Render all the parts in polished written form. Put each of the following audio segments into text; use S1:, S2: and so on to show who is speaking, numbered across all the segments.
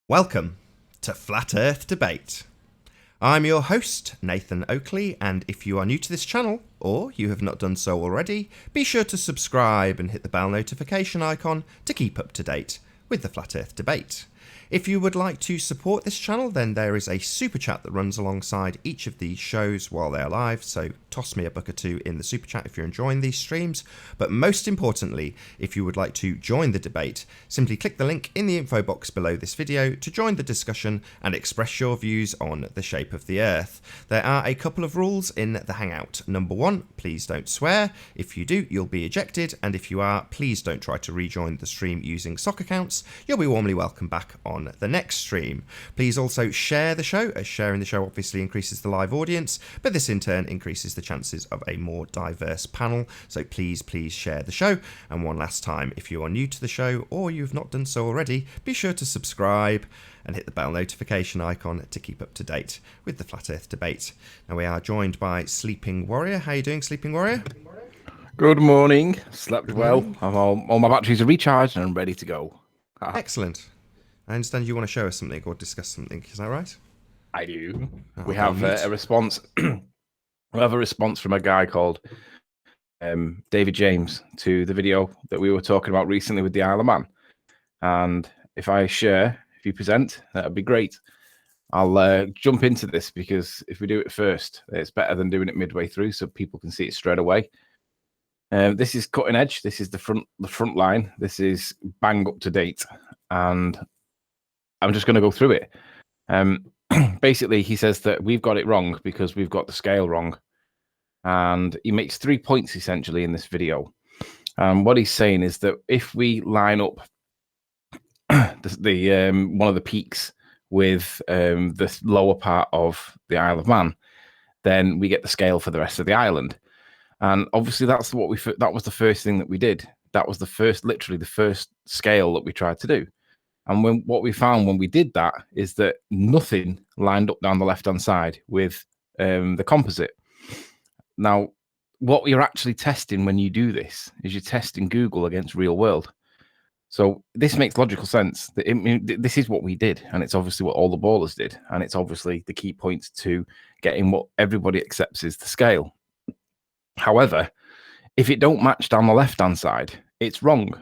S1: Welcome to Flat Earth Debate. I'm your host, Nathan Oakley, and if you are new to this channel, or you have not done so already, be sure to subscribe and hit the bell notification icon to keep up to date with the Flat Earth Debate. If you would like to support this channel, then there is a super chat that runs alongside each of these shows while they're live, so toss me a buck or two in the super chat if you're enjoying these streams. But most importantly, if you would like to join the debate, simply click the link in the info box below this video to join the discussion and express your views on the shape of the Earth. There are a couple of rules in the Hangout. Number one, please don't swear. If you do, you'll be ejected, and if you are, please don't try to rejoin the stream using sock accounts. You'll be warmly welcome back on the next stream. Please also share the show, as sharing the show obviously increases the live audience, but this in turn increases the chances of a more diverse panel, so please share the show. And one last time, if you are new to the show or you've not done so already, be sure to subscribe and hit the bell notification icon to keep up to date with the Flat Earth Debate. Now we are joined by Sleeping Warrior. How are you doing, Sleeping Warrior?
S2: Good morning. Slept well. All my batteries are recharged and I'm ready to go.
S1: Excellent. I understand you want to show us something or discuss something. Is that right?
S2: I do. We have a response. We have a response from a guy called David James to the video that we were talking about recently with the Isle of Man. And if you present, that'd be great. I'll jump into this because if we do it first, it's better than doing it midway through so people can see it straight away. This is cutting edge. This is the front line. This is bang up to date. And I'm just going to go through it. Basically, he says that we've got it wrong because we've got the scale wrong. And he makes 3 points essentially in this video. What he's saying is that if we line up one of the peaks with the lower part of the Isle of Man, then we get the scale for the rest of the island. And obviously, that was the first thing that we did. That was literally the first scale that we tried to do. And what we found when we did that is that nothing lined up down the left-hand side with the composite. Now, what you're actually testing when you do this is you're testing Google against real world. So this makes logical sense. This is what we did, and it's obviously what all the ballers did, and it's obviously the key points to getting what everybody accepts is the scale. However, if it don't match down the left-hand side, it's wrong.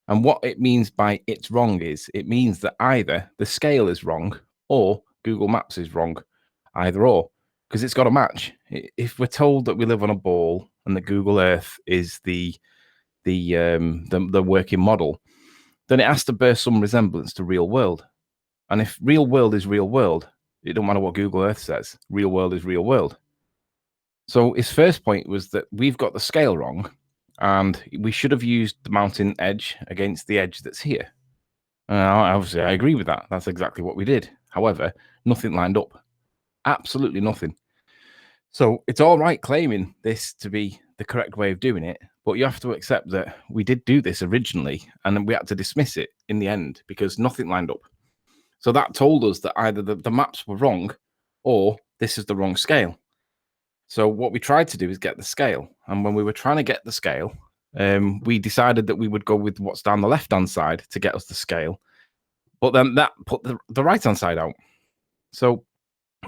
S2: And what it means by it's wrong is it means that either the scale is wrong or Google Maps is wrong, either or, because it's got to match. If we're told that we live on a ball and that Google Earth is the working model, then it has to bear some resemblance to real world. And if real world is real world, it don't matter what Google Earth says. Real world is real world. So his first point was that we've got the scale wrong, and we should have used the mountain edge against the edge that's here. Obviously, I agree with that. That's exactly what we did. However, nothing lined up. Absolutely nothing. So it's all right claiming this to be the correct way of doing it, but you have to accept that we did do this originally, and then we had to dismiss it in the end because nothing lined up. So that told us that either the maps were wrong or this is the wrong scale. So what we tried to do is get the scale. And when we were trying to get the scale, we decided that we would go with what's down the left-hand side to get us the scale. But then that put the right-hand side out. So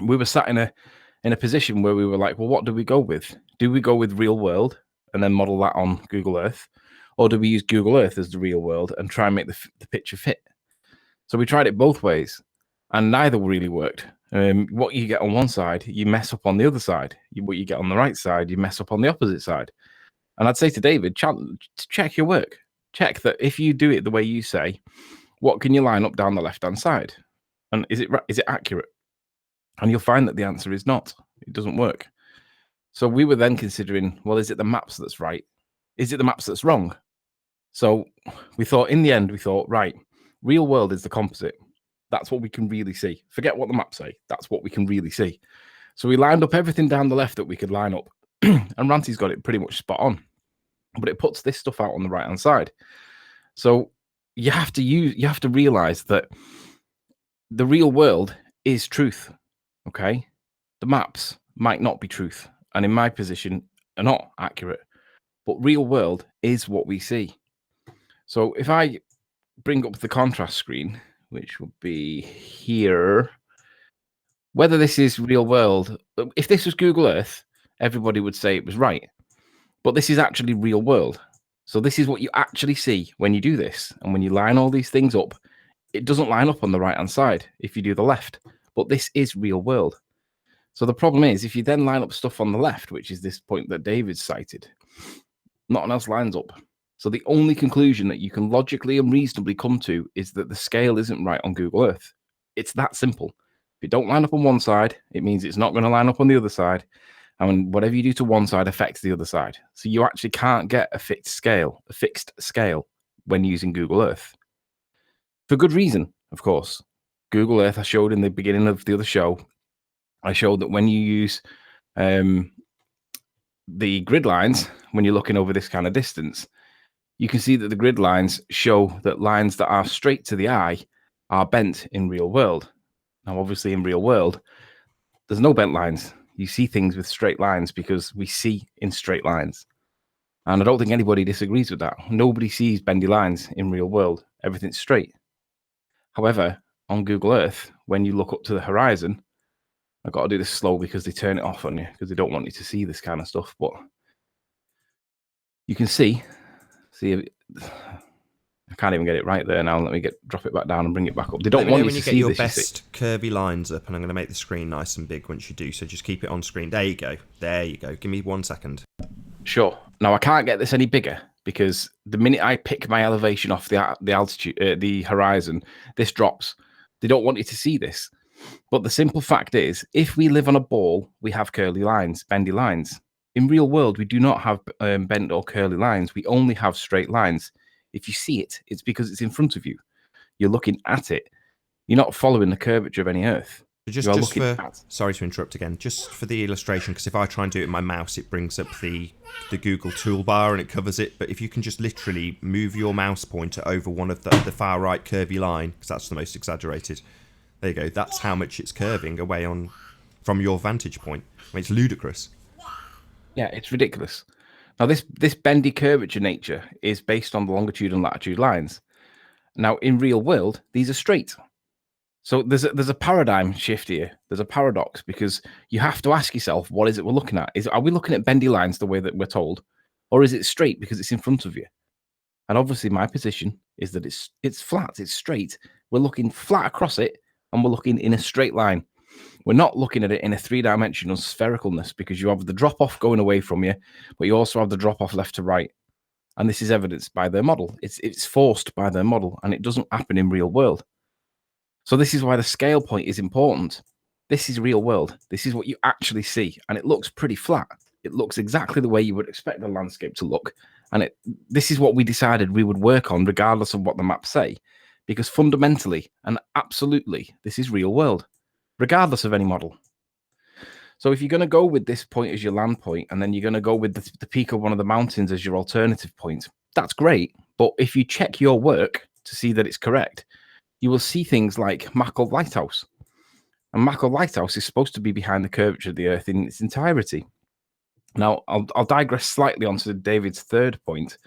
S2: we were sat in a position where we were like, well, what do we go with? Do we go with real world and then model that on Google Earth? Or do we use Google Earth as the real world and try and make the picture fit? So we tried it both ways, and neither really worked. What you get on one side, you mess up on the other side. What you get on the right side, you mess up on the opposite side. And I'd say to David, check your work. Check that if you do it the way you say, what can you line up down the left-hand side? And is it accurate? And you'll find that the answer is not. It doesn't work. So we were then considering, well, is it the maps that's right? Is it the maps that's wrong? So we thought, in the end, right, real world is the composite. That's what we can really see. Forget what the maps say. That's what we can really see. So we lined up everything down the left that we could line up. And Ranty's got it pretty much spot on. But it puts this stuff out on the right-hand side. So you have to realize that the real world is truth. Okay? The maps might not be truth. And in my position, are not accurate. But real world is what we see. So if I bring up the contrast screen, which will be here. Whether this is real world, if this was Google Earth, everybody would say it was right. But this is actually real world. So this is what you actually see when you do this. And when you line all these things up, it doesn't line up on the right-hand side if you do the left. But this is real world. So the problem is, if you then line up stuff on the left, which is this point that David cited, nothing else lines up. So the only conclusion that you can logically and reasonably come to is that the scale isn't right on Google Earth. It's that simple. If it don't line up on one side, it means it's not going to line up on the other side. And whatever you do to one side affects the other side. So you actually can't get a fixed scale when using Google Earth. For good reason, of course. Google Earth, I showed in the beginning of the other show, I showed that when you use the grid lines, when you're looking over this kind of distance, you can see that the grid lines show that lines that are straight to the eye are bent in real world. Now, obviously, in real world, there's no bent lines. You see things with straight lines because we see in straight lines. And I don't think anybody disagrees with that. Nobody sees bendy lines in real world. Everything's straight. However, on Google Earth, when you look up to the horizon, I've got to do this slow because they turn it off on you because they don't want you to see this kind of stuff. But you can see, I can't even get it right there now. Let me drop it back down and bring it back up. They don't want you to see this.
S1: When you get your best curvy lines up, and I'm going to make the screen nice and big once you do, so just keep it on screen. There you go. There you go. Give me 1 second.
S2: Sure. Now, I can't get this any bigger because the minute I pick my elevation off the altitude, the horizon, this drops. They don't want you to see this. But the simple fact is, if we live on a ball, we have curly lines, bendy lines. In real world, we do not have bent or curly lines. We only have straight lines. If you see it, it's because it's in front of you. You're looking at it. You're not following the curvature of any Earth.
S1: Sorry to interrupt again. Just for the illustration, because if I try and do it with my mouse, it brings up the Google toolbar and it covers it. But if you can just literally move your mouse pointer over one of the far right curvy line, because that's the most exaggerated. There you go. That's how much it's curving away from your vantage point. I mean, it's ludicrous.
S2: Yeah, it's ridiculous. Now, this bendy curvature nature is based on the longitude and latitude lines. Now, in real world, these are straight. So there's a paradigm shift here. There's a paradox because you have to ask yourself, what is it we're looking at? Are we looking at bendy lines the way that we're told? Or is it straight because it's in front of you? And obviously, my position is that it's flat, it's straight. We're looking flat across it, and we're looking in a straight line. We're not looking at it in a three-dimensional sphericalness because you have the drop-off going away from you, but you also have the drop-off left to right. And this is evidenced by their model. It's forced by their model, and it doesn't happen in real world. So this is why the scale point is important. This is real world. This is what you actually see, and it looks pretty flat. It looks exactly the way you would expect the landscape to look. And this is what we decided we would work on regardless of what the maps say, because fundamentally and absolutely, this is real world, regardless of any model. So if you're going to go with this point as your land point, and then you're going to go with the peak of one of the mountains as your alternative point, that's great. But if you check your work to see that it's correct, you will see things like Mackle Lighthouse. And Mackle Lighthouse is supposed to be behind the curvature of the Earth in its entirety. Now, I'll digress slightly onto David's third point.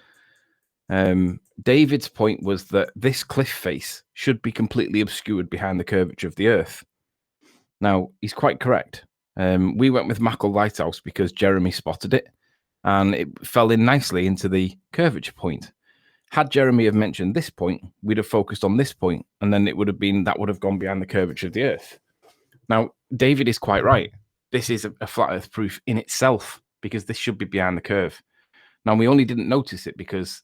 S2: David's point was that this cliff face should be completely obscured behind the curvature of the Earth. Now, he's quite correct. We went with Mackle Lighthouse because Jeremy spotted it, and it fell in nicely into the curvature point. Had Jeremy have mentioned this point, we'd have focused on this point, and then that would have gone behind the curvature of the Earth. Now, David is quite right. This is a flat Earth proof in itself because this should be behind the curve. Now, we only didn't notice it because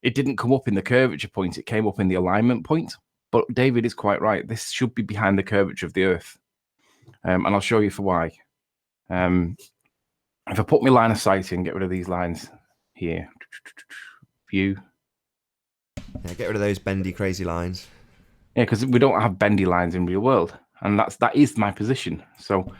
S2: it didn't come up in the curvature point. It came up in the alignment point. But David is quite right. This should be behind the curvature of the Earth. And I'll show you for why. If I put my line of sight in, get rid of these lines here. View.
S1: Yeah, get rid of those bendy, crazy lines.
S2: Yeah, because we don't have bendy lines in real world. And that is my position. So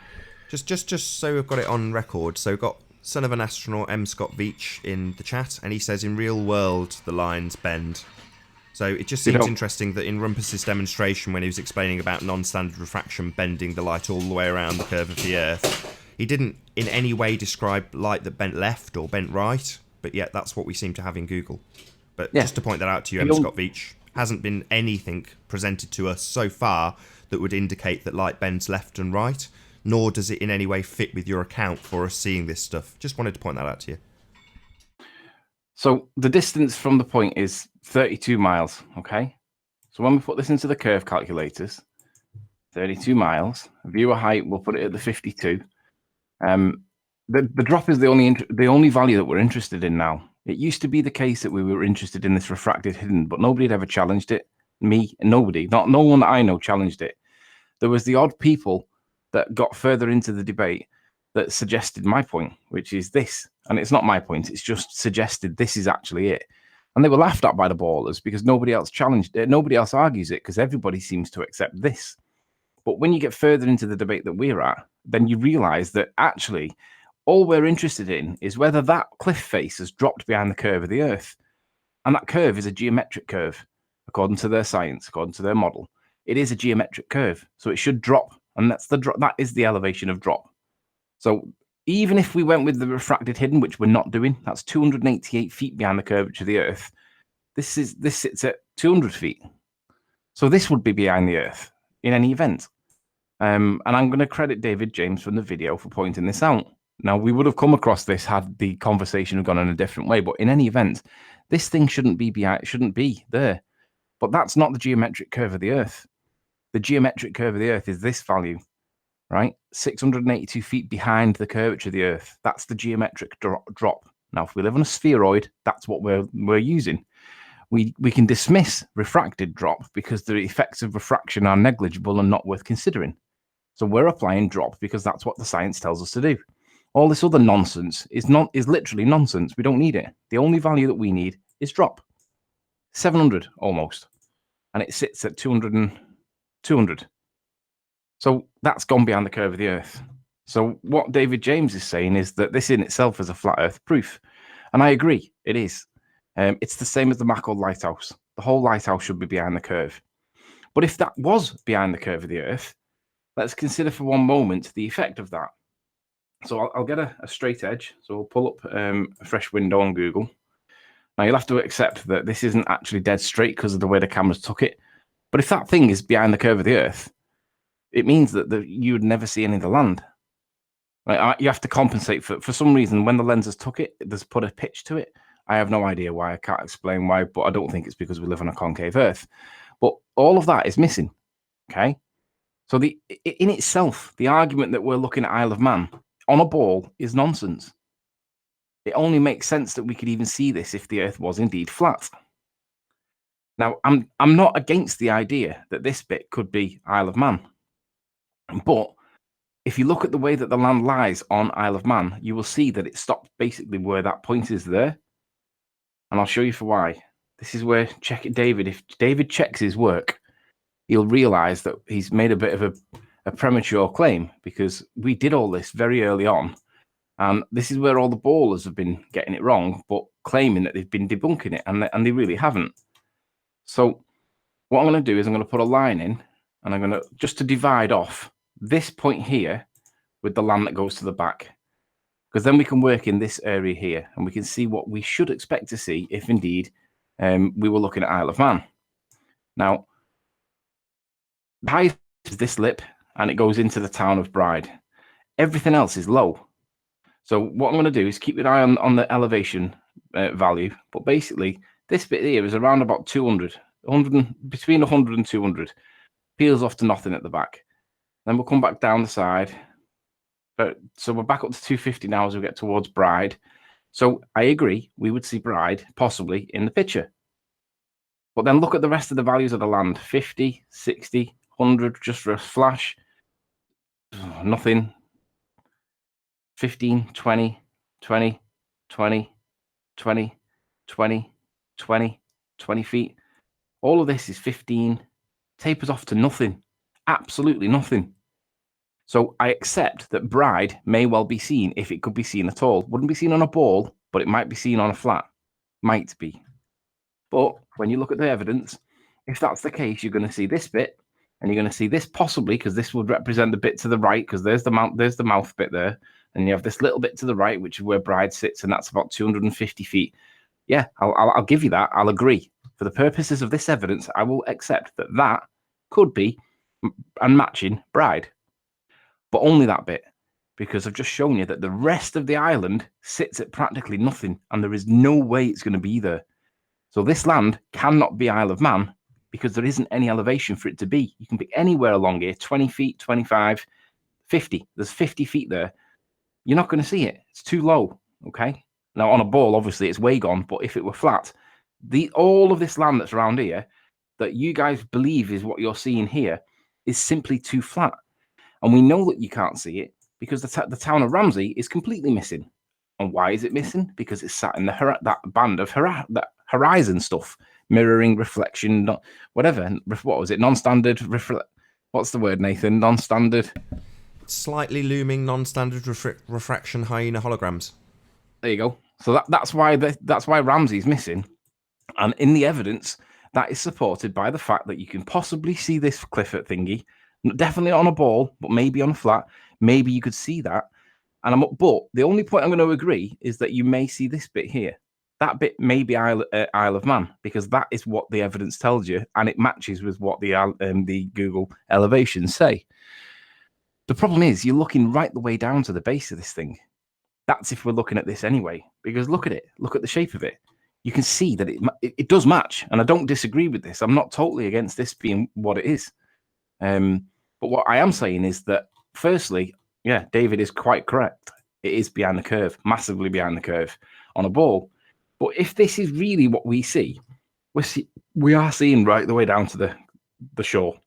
S1: just so we've got it on record. So we've got son of an astronaut M. Scott Veach in the chat, and he says in real world the lines bend. So it just seems interesting that in Rumpus's demonstration, when he was explaining about non-standard refraction bending the light all the way around the curve of the Earth, he didn't in any way describe light that bent left or bent right, but yet that's what we seem to have in Google. But just to point that out to you, M. Scott Veach, hasn't been anything presented to us so far that would indicate that light bends left and right, nor does it in any way fit with your account for us seeing this stuff. Just wanted to point that out to you.
S2: So the distance from the point is 32 miles, okay? So when we put this into the curve calculators, 32 miles, viewer height, we'll put it at the 52. The drop is the only value that we're interested in now. It used to be the case that we were interested in this refracted hidden, but nobody had ever challenged it. Me, nobody, no one that I know challenged it. There was the odd people that got further into the debate that suggested my point, which is this. And it's not my point, it's just suggested this is actually it. And they were laughed at by the ballers because nobody else challenged it, nobody else argues it, because everybody seems to accept this. But when you get further into the debate that we're at, then you realize that actually all we're interested in is whether that cliff face has dropped behind the curve of the Earth. And that curve is a geometric curve, according to their science, according to their model. It is a geometric curve, so it should drop. And that's the drop. That is the elevation of drop. So even if we went with the refracted hidden, which we're not doing, that's 288 feet behind the curvature of the Earth. This sits at 200 feet. So this would be behind the Earth in any event. And I'm going to credit David James from the video for pointing this out. Now, we would have come across this had the conversation gone in a different way, but in any event, this thing shouldn't be there. But that's not the geometric curve of the Earth. The geometric curve of the Earth is this value, right? 682 feet behind the curvature of the Earth. That's the geometric drop. Now, if we live on a spheroid, that's what we're using. We can dismiss refracted drop because the effects of refraction are negligible and not worth considering. So we're applying drop because that's what the science tells us to do. All this other nonsense is literally nonsense. We don't need it. The only value that we need is drop. 700 almost. And it sits at 200. So that's gone behind the curve of the Earth. So what David James is saying is that this in itself is a flat Earth proof. And I agree, it is. It's the same as the Mako lighthouse. The whole lighthouse should be behind the curve. But if that was behind the curve of the Earth, let's consider for one moment the effect of that. So I'll get a straight edge. So we'll pull up a fresh window on Google. Now you'll have to accept that this isn't actually dead straight because of the way the cameras took it. But if that thing is behind the curve of the Earth, it means that you would never see any of the land. Right? You have to compensate for some reason. When the lenses took it, there's put a pitch to it. I have no idea why. I can't explain why, but I don't think it's because we live on a concave Earth. But all of that is missing. Okay. So in itself, the argument that we're looking at Isle of Man on a ball is nonsense. It only makes sense that we could even see this if the Earth was indeed flat. Now, I'm not against the idea that this bit could be Isle of Man. But if you look at the way that the land lies on Isle of Man, you will see that it stopped basically where that point is there. And I'll show you for why. This is where David, if David checks his work, he'll realize that he's made a bit of a premature claim because we did all this very early on. And this is where all the ballers have been getting it wrong, but claiming that they've been debunking it, and they really haven't. So what I'm going to do is I'm going to put a line in, and I'm going to, just to divide off this point here with the land that goes to the back. Because then we can work in this area here, and we can see what we should expect to see if indeed we were looking at Isle of Man. Now, the highest is this lip, and it goes into the town of Bride. Everything else is low. So what I'm going to do is keep an eye on the elevation value, but basically this bit here is around about 200, between 100 and 200. Peels off to nothing at the back. Then we'll come back down the side. So we're back up to 250 now as we get towards Bride. So I agree, we would see Bride possibly in the picture. But then look at the rest of the values of the land. 50, 60, 100, just for a flash. Nothing. 15, 20, 20, 20, 20, 20, 20, 20 feet. All of this is 15. Tapers off to nothing. Absolutely nothing. So I accept that Bride may well be seen if it could be seen at all. Wouldn't be seen on a ball, but it might be seen on a flat. Might be. But when you look at the evidence, if that's the case, you're going to see this bit, and you're going to see this possibly, because this would represent the bit to the right, because there's the mouth bit there, and you have this little bit to the right, which is where Bride sits, and that's about 250 feet. Yeah, I'll give you that. I'll agree. For the purposes of this evidence, I will accept that that could be and matching Bride. But only that bit, because I've just shown you that the rest of the island sits at practically nothing, and there is no way it's going to be there. So this land cannot be Isle of Man because there isn't any elevation for it to be. You can be anywhere along here, 20 feet, 25, 50. There's 50 feet there. You're not going to see it. It's too low, okay? Now, on a ball, obviously, it's way gone, but if it were flat, all of this land that's around here that you guys believe is what you're seeing here is simply too flat. And we know that you can't see it because the town of Ramsey is completely missing. And why is it missing? Because it's sat in that band of that horizon stuff, mirroring, reflection, whatever. What was it? Non-standard, what's the word, Nathan? Non-standard?
S1: Slightly looming non-standard refraction hyena holograms.
S2: There you go. So that's why Ramsey's missing. And in the evidence, that is supported by the fact that you can possibly see this cliff at thingy, definitely on a ball, but maybe on a flat. Maybe you could see that. But the only point I'm going to agree is that you may see this bit here. That bit may be Isle of Man, because that is what the evidence tells you, and it matches with what the Google elevations say. The problem is you're looking right the way down to the base of this thing. That's if we're looking at this anyway, because look at it. Look at the shape of it. You can see that it does match, and I don't disagree with this. I'm not totally against this being what it is. But what I am saying is that, firstly, yeah, David is quite correct. It is behind the curve, massively behind the curve on a ball. But if this is really what we see, we are seeing right the way down to the shore.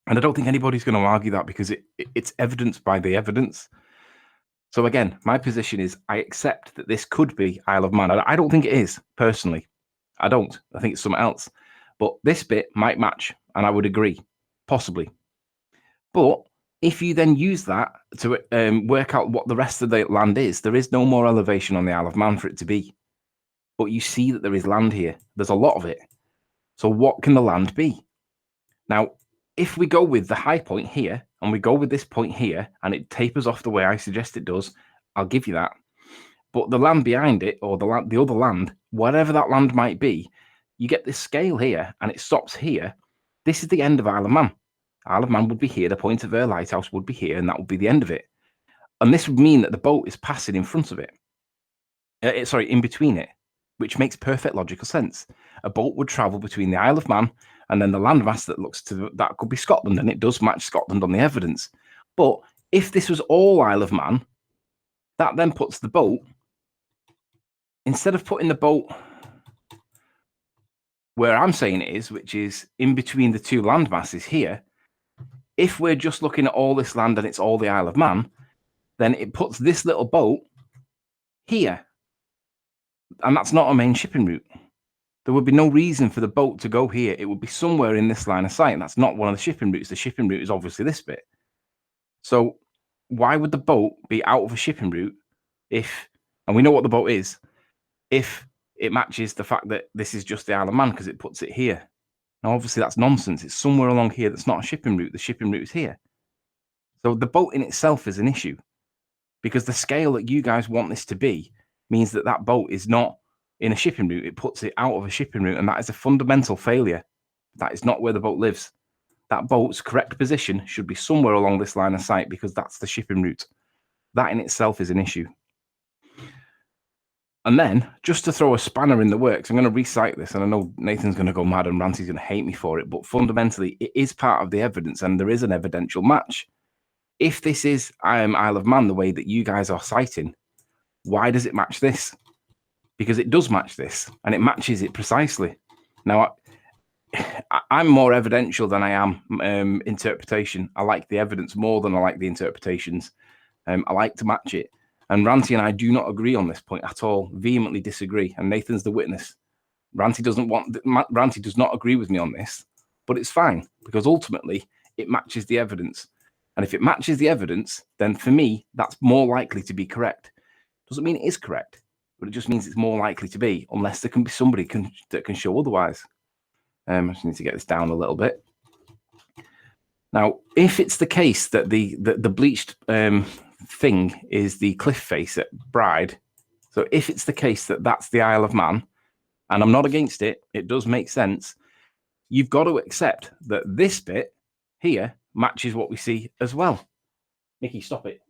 S2: And I don't think anybody's going to argue that because it's evidenced by the evidence. So again, my position is I accept that this could be Isle of Man. I don't think it is, personally. I don't. I think it's something else. But this bit might match, and I would agree, possibly. But if you then use that to work out what the rest of the land is, there is no more elevation on the Isle of Man for it to be. But you see that there is land here. There's a lot of it. So what can the land be? Now, if we go with the high point here, and we go with this point here, and it tapers off the way I suggest it does, I'll give you that. But the land behind it, or the other land, whatever that land might be, you get this scale here, and it stops here. This is the end of Isle of Man. Isle of Man would be here, the point of her lighthouse would be here, and that would be the end of it. And this would mean that the boat is passing in front of it. In between it, which makes perfect logical sense. A boat would travel between the Isle of Man and then the landmass that looks to that could be Scotland, and it does match Scotland on the evidence. But if this was all Isle of Man, that then puts the boat, instead of putting the boat where I'm saying it is, which is in between the two landmasses here, if we're just looking at all this land and it's all the Isle of Man, then it puts this little boat here. And that's not a main shipping route. There would be no reason for the boat to go here. It would be somewhere in this line of sight. And that's not one of the shipping routes. The shipping route is obviously this bit. So why would the boat be out of a shipping route if, and we know what the boat is, if it matches the fact that this is just the Isle of Man because it puts it here? Now, obviously, that's nonsense. It's somewhere along here that's not a shipping route. The shipping route is here. So the boat in itself is an issue because the scale that you guys want this to be means that that boat is not in a shipping route. It puts it out of a shipping route, and that is a fundamental failure. That is not where the boat lives. That boat's correct position should be somewhere along this line of sight because that's the shipping route. That in itself is an issue. And then, just to throw a spanner in the works, I'm going to recite this, and I know Nathan's going to go mad and Ranty's going to hate me for it, but fundamentally, it is part of the evidence, and there is an evidential match. If this is Isle of Man the way that you guys are citing, why does it match this? Because it does match this, and it matches it precisely. Now, I'm more evidential than I am interpretation. I like the evidence more than I like the interpretations. I like to match it. And Ranty and I do not agree on this point at all, vehemently disagree. And Nathan's the witness. Ranty does not agree with me on this, but it's fine because ultimately it matches the evidence. And if it matches the evidence, then for me, that's more likely to be correct. Doesn't mean it is correct, but it just means it's more likely to be, unless there can be somebody that can show otherwise. I just need to get this down a little bit. Now, if it's the case that the bleached thing is the cliff face at Bride, so if it's the case that that's the Isle of Man, and I'm not against it, it does make sense. You've got to accept that this bit here matches what we see as well. Mickey, stop it.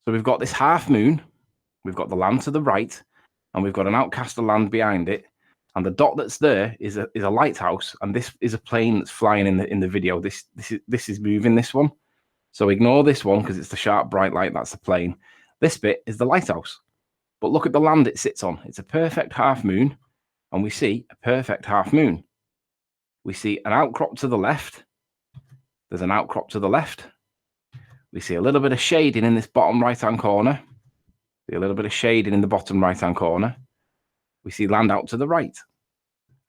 S2: So we've got this half moon, we've got the land to the right, and we've got an outcast of land behind it. And the dot that's there is a lighthouse, and this is a plane that's flying in the video. This is moving, this one. So ignore this one because it's the sharp bright light, that's the plane. This bit is the lighthouse. But look at the land it sits on. It's a perfect half moon, and we see a perfect half moon. We see an outcrop to the left. There's an outcrop to the left. We see a little bit of shading in this bottom right-hand corner. See a little bit of shading in the bottom right-hand corner. We see land out to the right.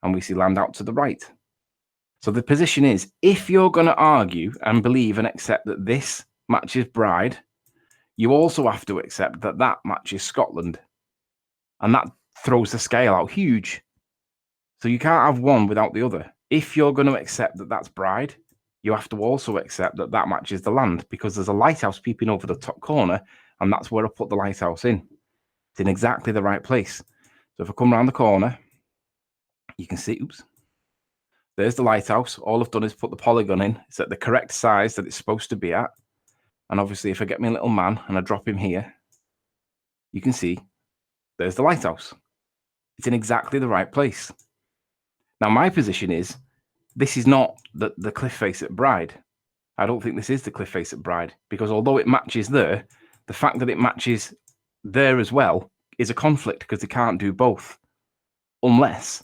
S2: And we see land out to the right. So the position is, if you're going to argue and believe and accept that this matches Bride, you also have to accept that that matches Scotland. And that throws the scale out huge. So you can't have one without the other. If you're going to accept that that's Bride, you have to also accept that that matches the land, because there's a lighthouse peeping over the top corner, and that's where I put the lighthouse in. It's in exactly the right place. So if I come around the corner, you can see, oops, there's the lighthouse. All I've done is put the polygon in. It's at the correct size that it's supposed to be at. And obviously, if I get my little man and I drop him here, you can see there's the lighthouse. It's in exactly the right place. Now, my position is, this is not the cliff face at Bride. I don't think this is the cliff face at Bride, because although it matches there, the fact that it matches there as well is a conflict, because they can't do both unless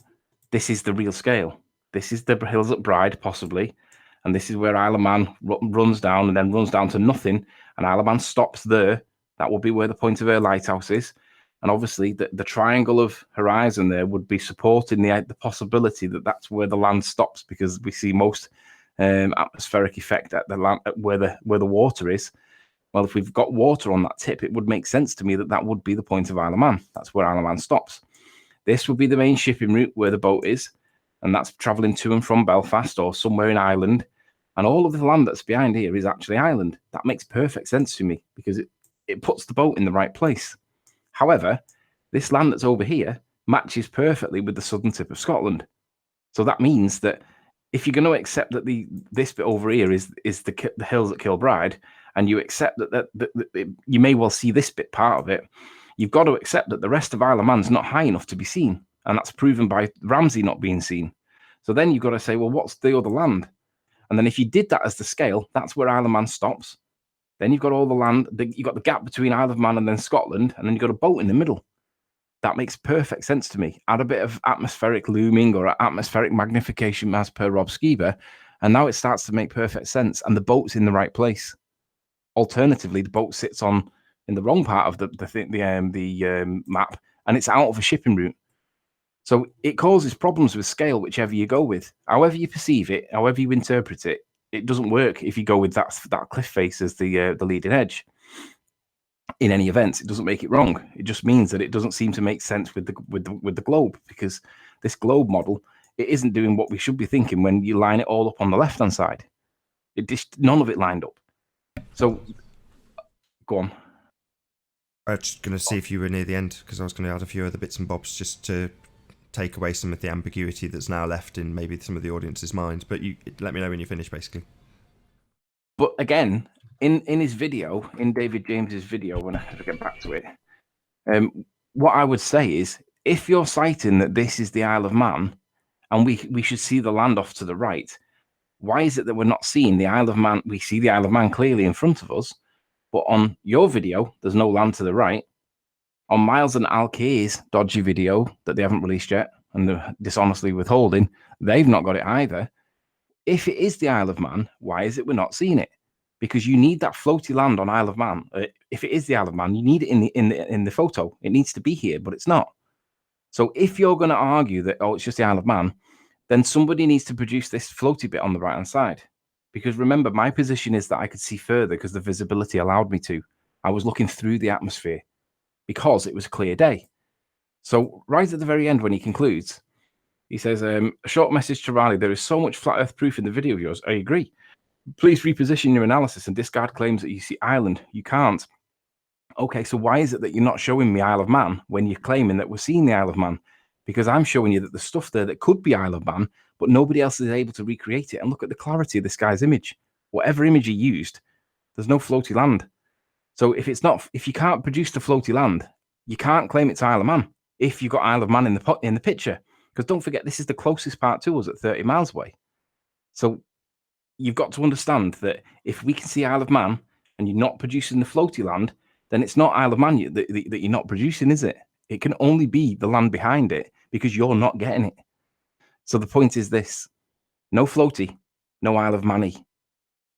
S2: this is the real scale. This is the hills at Bride, possibly, and this is where Isle of Man runs down and then runs down to nothing, and Isle of Man stops there. That will be where the point of her lighthouse is. And obviously, the triangle of horizon there would be supporting the possibility that that's where the land stops, because we see most atmospheric effect at the land where the water is. Well, if we've got water on that tip, it would make sense to me that that would be the point of Isle of Man. That's where Isle of Man stops. This would be the main shipping route where the boat is, and that's travelling to and from Belfast or somewhere in Ireland. And all of the land that's behind here is actually Ireland. That makes perfect sense to me, because it puts the boat in the right place. However, this land that's over here matches perfectly with the southern tip of Scotland. So that means that if you're going to accept that this bit over here is the hills at Kilbride, and you accept that you may well see this bit part of it, you've got to accept that the rest of Isle of Man's not high enough to be seen. And that's proven by Ramsey not being seen. So then you've got to say, well, what's the other land? And then if you did that as the scale, that's where Isle of Man stops. Then you've got all the land, you've got the gap between Isle of Man and then Scotland, and then you've got a boat in the middle. That makes perfect sense to me. Add a bit of atmospheric looming or atmospheric magnification as per Rob Skiba, and now it starts to make perfect sense, and the boat's in the right place. Alternatively, the boat sits in the wrong part of the map, and it's out of a shipping route. So it causes problems with scale, whichever you go with. However you perceive it, however you interpret it, it doesn't work if you go with that cliff face as the leading edge. In any event, it doesn't make it wrong. It just means that it doesn't seem to make sense with the globe, because this globe model, it isn't doing what we should be thinking when you line it all up on the left-hand side. None of it lined up. So, go on.
S1: I was just going to see if you were near the end, because I was going to add a few other bits and bobs just to take away some of the ambiguity that's now left in maybe some of the audience's mind. But you let me know when you finish, basically.
S2: But again, in his video, in David James's video, when I have to get back to it, what I would say is, if you're citing that this is the Isle of Man, and we should see the land off to the right, why is it that we're not seeing the Isle of Man? We see the Isle of Man clearly in front of us, but on your video, there's no land to the right. On Miles and Alkeir's dodgy video that they haven't released yet, and they're dishonestly withholding, they've not got it either. If it is the Isle of Man, why is it we're not seeing it? Because you need that floaty land on Isle of Man. If it is the Isle of Man, you need it in the photo. It needs to be here, but it's not. So if you're going to argue that, oh, it's just the Isle of Man, then somebody needs to produce this floaty bit on the right-hand side. Because remember, my position is that I could see further because the visibility allowed me to. I was looking through the atmosphere because it was a clear day. So right at the very end, when he concludes, he says, a short message to Riley. There is so much flat earth proof in the video of yours. I agree. Please reposition your analysis and discard claims that you see Ireland. You can't. Okay, so why is it that you're not showing me Isle of Man when you're claiming that we're seeing the Isle of Man? because I'm showing you that the stuff there that could be Isle of Man, but nobody else is able to recreate it. And look at the clarity of this guy's image. Whatever image he used, there's no floaty land. So if you can't produce the floaty land, you can't claim it's Isle of Man if you've got Isle of Man in the picture. Because don't forget, this is the closest part to us at 30 miles away. So you've got to understand that if we can see Isle of Man and you're not producing the floaty land, then it's not Isle of Man that you're not producing, is it? It can only be the land behind it because you're not getting it. So the point is this: no floaty, no Isle of Man.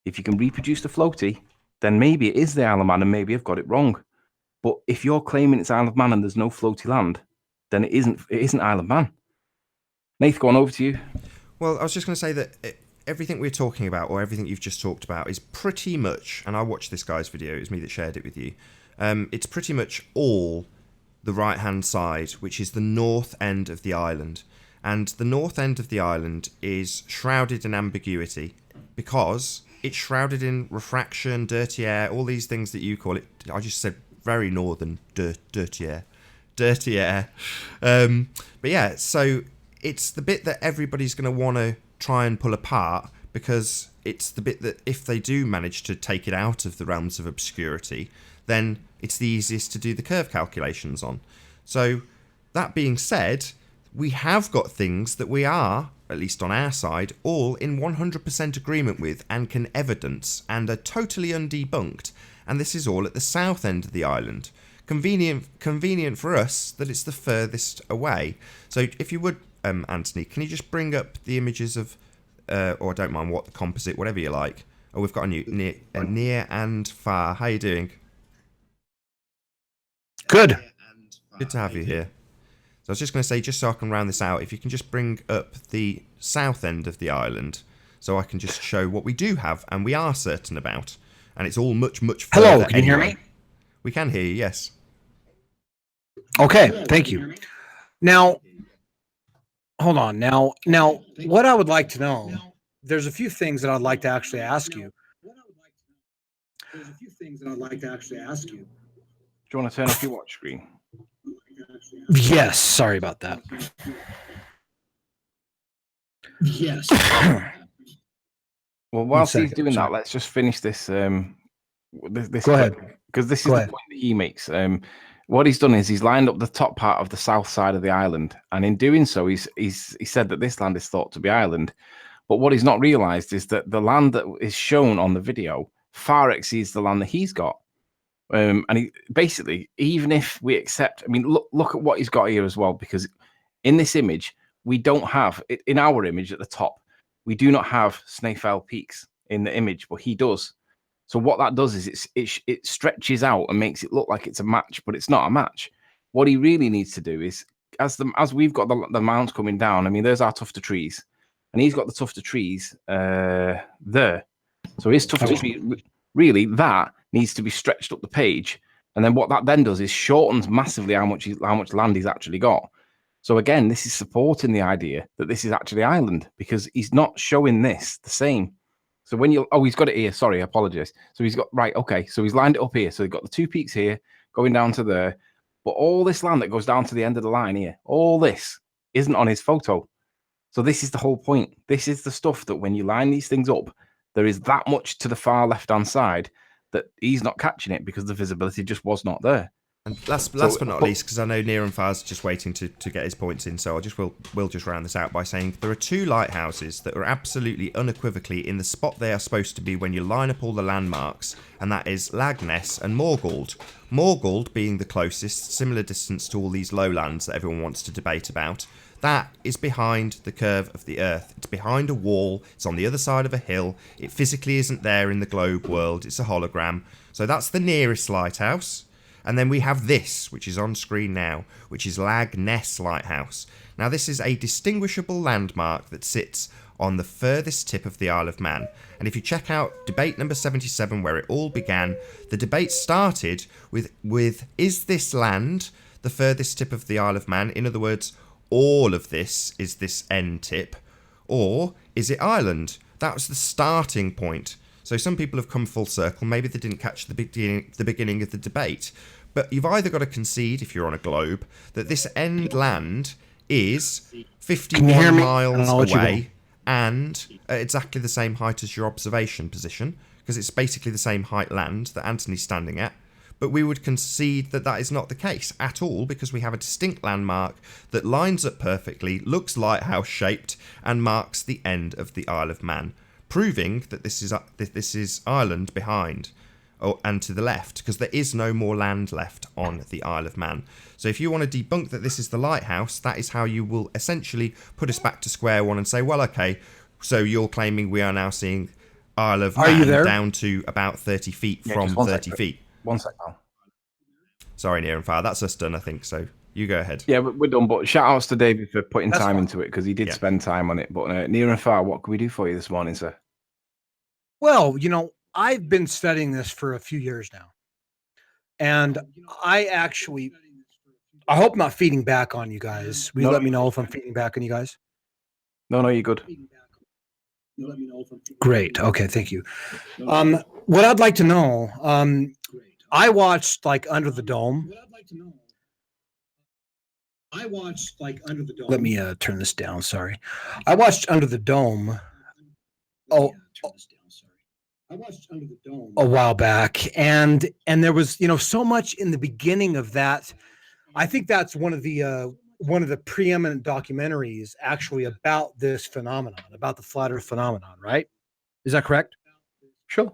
S2: If you can reproduce the floaty, then maybe it is the Isle of Man and maybe I've got it wrong. But if you're claiming it's Isle of Man and there's no floaty land, then it isn't Isle of Man. Nath, go on, over to you.
S1: Well, I was just going to say that everything we're talking about, or everything you've just talked about, is pretty much, and I watched this guy's video, it was me that shared it with you, it's pretty much all the right-hand side, which is the north end of the island. And the north end of the island is shrouded in ambiguity because it's shrouded in refraction, dirty air, all these things that you call it. I just said very northern, dirty air. But yeah, so it's the bit that everybody's going to want to try and pull apart, because it's the bit that if they do manage to take it out of the realms of obscurity, then it's the easiest to do the curve calculations on. So that being said, we have got things that we are, at least on our side, all in 100% agreement with and can evidence and are totally undebunked. And this is all at the south end of the island. Convenient for us that it's the furthest away. So if you would, Anthony, can you just bring up the images of, or I don't mind what, the composite, whatever you like. Oh, we've got a near and far. How you doing?
S3: Good.
S1: Good to have you here. So I was just going to say, just so I can round this out, if you can just bring up the south end of the island, so I can just show what we do have and we are certain about. And it's all much, much further.
S3: Hello, can you hear me?
S1: We can hear you, yes.
S3: Okay, thank you. Now, hold on. Now, what I would like to know, there's a few things that I'd like to actually ask you.
S2: Do you want to turn off your watch screen?
S3: Yes, sorry about that.
S4: Yes.
S2: Well, whilst he's doing that, let's just finish this. This
S3: Go ahead.
S2: Because this is the point that he makes. What he's done is he's lined up the top part of the south side of the island, and in doing so, he said that this land is thought to be Ireland. But what he's not realised is that the land that is shown on the video far exceeds the land that he's got. And he basically, even if we accept, I mean, look at what he's got here as well, because in this image, we don't have, in our image at the top, we do not have Snaefell Peaks in the image, but he does. So what that does is it stretches out and makes it look like it's a match, but it's not a match. What he really needs to do is, as we've got the mounds coming down, I mean, there's our tuft of trees, and he's got the tuft of trees there. So his tuft of trees, really, that needs to be stretched up the page, and then what that then does is shortens massively how much land he's actually got. So again, this is supporting the idea that this is actually Ireland, because he's not showing this the same. So when he's got it here. Sorry, I apologize. So he's got, right, okay. So he's lined it up here. So he's got the two peaks here going down to there, but all this land that goes down to the end of the line here, all this isn't on his photo. So this is the whole point. This is the stuff that when you line these things up, there is that much to the far left-hand side that he's not catching it because the visibility just was not there.
S1: And last but not least, because I know Near and Far's just waiting to get his points in, so we'll just round this out by saying there are two lighthouses that are absolutely unequivocally in the spot they are supposed to be when you line up all the landmarks, and that is Lagness and Morgold. Morgold being the closest, similar distance to all these lowlands that everyone wants to debate about. That is behind the curve of the Earth. It's behind a wall. It's on the other side of a hill. It physically isn't there in the globe world. It's a hologram. So that's the nearest lighthouse. And then we have this, which is on screen now, which is Lagness Lighthouse. Now, this is a distinguishable landmark that sits on the furthest tip of the Isle of Man. And if you check out debate number 77, where it all began, the debate started with is this land the furthest tip of the Isle of Man? In other words, all of this is this end tip, or is it Ireland? That was the starting point. So some people have come full circle. Maybe they didn't catch the beginning of the debate. But you've either got to concede, if you're on a globe, that this end land is
S3: Can you
S1: 51
S3: hear me?
S1: miles
S3: I'll let you
S1: away and at exactly the same height as your observation position, because it's basically the same height land that Anthony's standing at. But we would concede that that is not the case at all, because we have a distinct landmark that lines up perfectly, looks lighthouse shaped, and marks the end of the Isle of Man, proving that this is Ireland behind and to the left, because there is no more land left on the Isle of Man. So if you want to debunk that this is the lighthouse, that is how you will essentially put us back to square one and say, well, okay, so you're claiming we are now seeing Isle of Man down to about 30 feet from 30 feet.
S2: 1 sec, pal.
S1: Sorry, Near and Far, that's us done, I think, so you go ahead.
S2: Yeah, we're done, but shout outs to David for putting time into it, because he did spend time on it. But Near and Far, what can we do for you this morning, sir?
S3: Well, you know, I've been studying this for a few years now. And I hope I'm not feeding back on you guys. Will you let me know if I'm feeding back on you guys?
S2: No, you're good.
S3: Great. Okay, thank you. What I'd like to know, I watched like Under the Dome. Let me turn this down. Sorry. I watched Under the Dome. A while back, and there was, you know, so much in the beginning of that. I think that's one of the preeminent documentaries actually about this phenomenon, about the flat Earth phenomenon, right? Is that correct?
S2: Sure.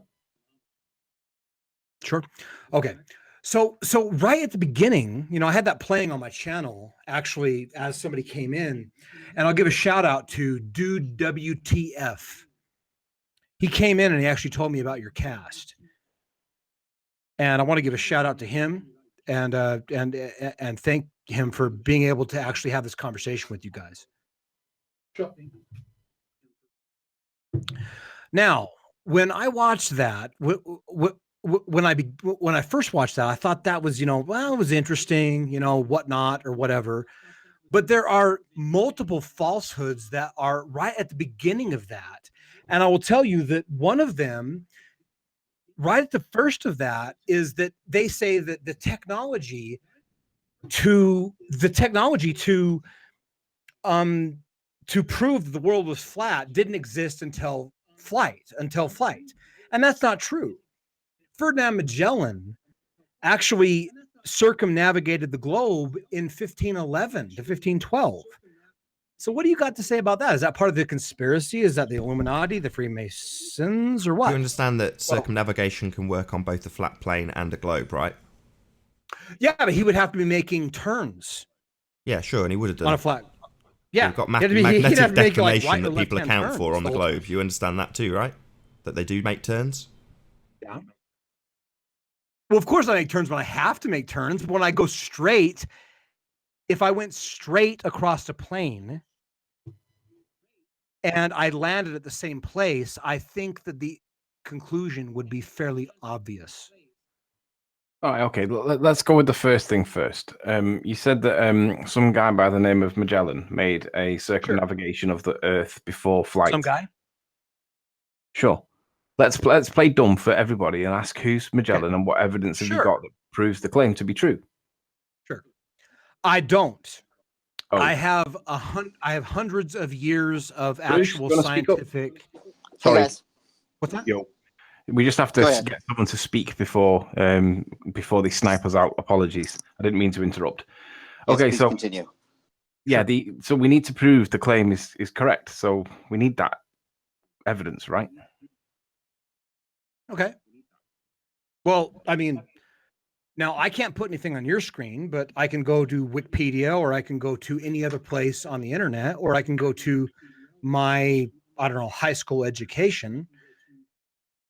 S3: Okay. So right at the beginning, you know, I had that playing on my channel actually as somebody came in, and I'll give a shout out to Dude WTF. He came in and he actually told me about your cast, and I want to give a shout out to him and thank him for being able to actually have this conversation with you guys.
S2: Sure.
S3: Now, when I watched that, when I first watched that, I thought that was, you know, well, it was interesting, you know, whatnot or whatever. But there are multiple falsehoods that are right at the beginning of that. And I will tell you that one of them, right at the first of that, is that they say that the technology to prove that the world was flat didn't exist until flight. And that's not true. Ferdinand Magellan actually circumnavigated the globe in 1511 to 1512. So what do you got to say about that? Is that part of the conspiracy? Is that the Illuminati, the Freemasons, or what?
S1: You understand that circumnavigation can work on both a flat plane and a globe, right?
S3: Yeah, but he would have to be making turns.
S1: Yeah, sure, and he would have done.
S3: On a flat. Yeah.
S1: We've got magnetic declination that people account for on the globe. You understand that too, right? That they do make turns?
S3: Yeah. Well, of course I make turns when I have to make turns. But when I go straight, if I went straight across a plane and I landed at the same place, I think that the conclusion would be fairly obvious.
S2: All right, okay. Let's go with the first thing first. You said that some guy by the name of Magellan made a circumnavigation of the Earth before flight.
S3: Some guy?
S2: Sure. Let's play dumb for everybody and ask who's Magellan and what evidence have you got that proves the claim to be true? Sure.
S3: I don't. Oh. I have hundreds of years of actual scientific.
S2: Sorry.
S5: Hey guys.
S3: What's that?
S2: Yo. We just have to get someone to speak before they snipe us out. Apologies. I didn't mean to interrupt.
S5: Yes,
S2: okay, so
S5: continue.
S2: Yeah, so we need to prove the claim is correct. So we need that evidence, right?
S3: Okay. Well, I mean, now I can't put anything on your screen, but I can go to Wikipedia, or I can go to any other place on the internet, or I can go to my, I don't know, high school education,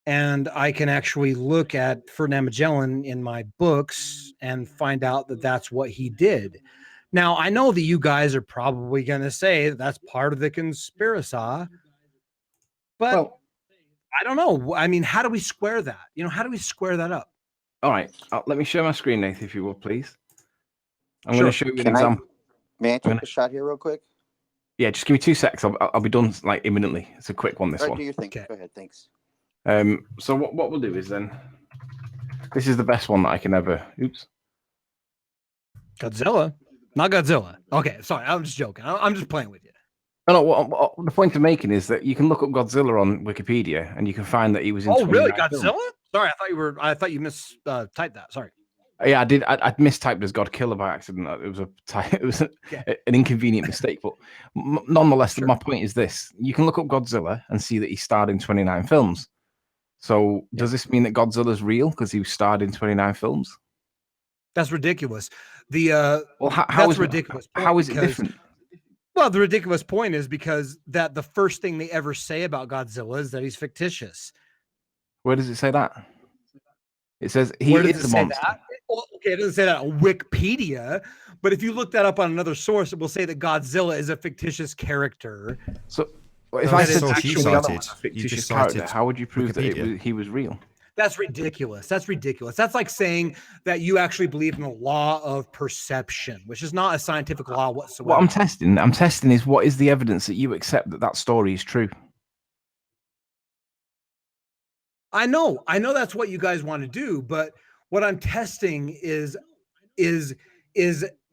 S3: and I can actually look at Ferdinand Magellan in my books and find out that that's what he did. Now, I know that you guys are probably going to say that that's part of the conspiracy, but well, I don't know. I mean, how do we square that? You know, how do we square that up?
S2: All right. Let me share my screen, Nathan, if you will, please. I'm going to show you an example.
S5: May I take a shot here real quick?
S2: Yeah, just give me 2 seconds. I'll be done like imminently. It's a quick one, this one.
S5: Do your thing. Okay. Go ahead. Thanks.
S2: So what we'll do is then, this is the best one that I can ever. Oops.
S3: Godzilla. Not Godzilla. Okay, sorry, I'm just joking. I'm just playing with you.
S2: No, what the point I'm making is that you can look up Godzilla on Wikipedia and you can find that he was in.
S3: Oh, really,
S2: 29
S3: Godzilla?
S2: films.
S3: Sorry, I thought you typed that. Sorry.
S2: Yeah, I did. I mistyped as Godkiller by accident. It was an inconvenient mistake. But nonetheless,
S3: Sure.
S2: my point is this: you can look up Godzilla and see that he starred in 29 films. So does this mean that Godzilla's real because he starred in 29 films?
S3: That's ridiculous. How
S2: that's
S3: is ridiculous?
S2: How is it different?
S3: Well, the ridiculous point is because that the first thing they ever say about Godzilla is that he's fictitious.
S2: Where does it say that? It says he is a monster.
S3: Well, okay, it doesn't say that on Wikipedia, but if you look that up on another source, it will say that Godzilla is a fictitious character.
S2: So if I said
S1: you cited,
S2: fictitious
S1: you just
S2: character,
S1: cited
S2: how would you prove that
S1: Wikipedia.
S2: he was real?
S3: That's ridiculous. That's ridiculous. That's like saying that you actually believe in the law of perception, which is not a scientific law whatsoever.
S2: What I'm testing is what is the evidence that you accept that story is true?
S3: I know that's what you guys want to do, but what I'm testing is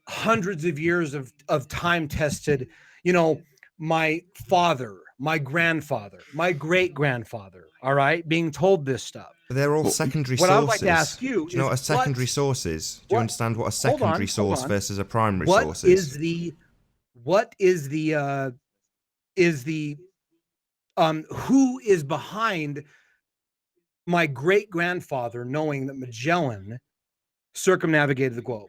S3: hundreds of years of time tested, my father, my grandfather, my great grandfather, all right, being told this stuff.
S1: They're all secondary
S3: what
S1: sources.
S3: I would like to ask you
S1: Do you know what a secondary source is? Do you understand what a secondary source versus a primary source is?
S3: Who is behind my great grandfather knowing that Magellan circumnavigated the globe?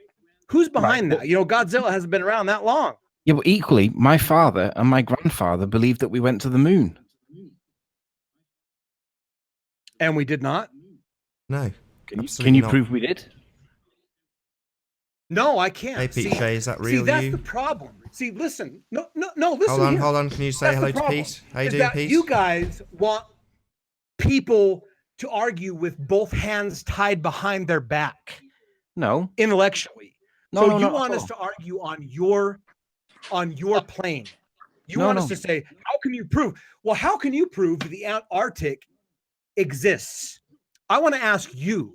S3: Who's behind that? Godzilla hasn't been around that long.
S2: Yeah, but equally, my father and my grandfather believed that we went to the moon.
S3: And we did not?
S1: No.
S2: Can you prove we did?
S3: No, I can't.
S1: Hey, Pete Shea, is that real?
S3: That's the problem. See, listen. No, listen.
S1: Hold on. Can you say hello to Pete? How you doing, Pete?
S3: You guys want people to argue with both hands tied behind their back.
S2: No.
S3: Intellectually.
S2: No,
S3: so you want us to argue on your plane. You want us to say, how can you prove? Well, how can you prove that the Antarctic exists? I want to ask you.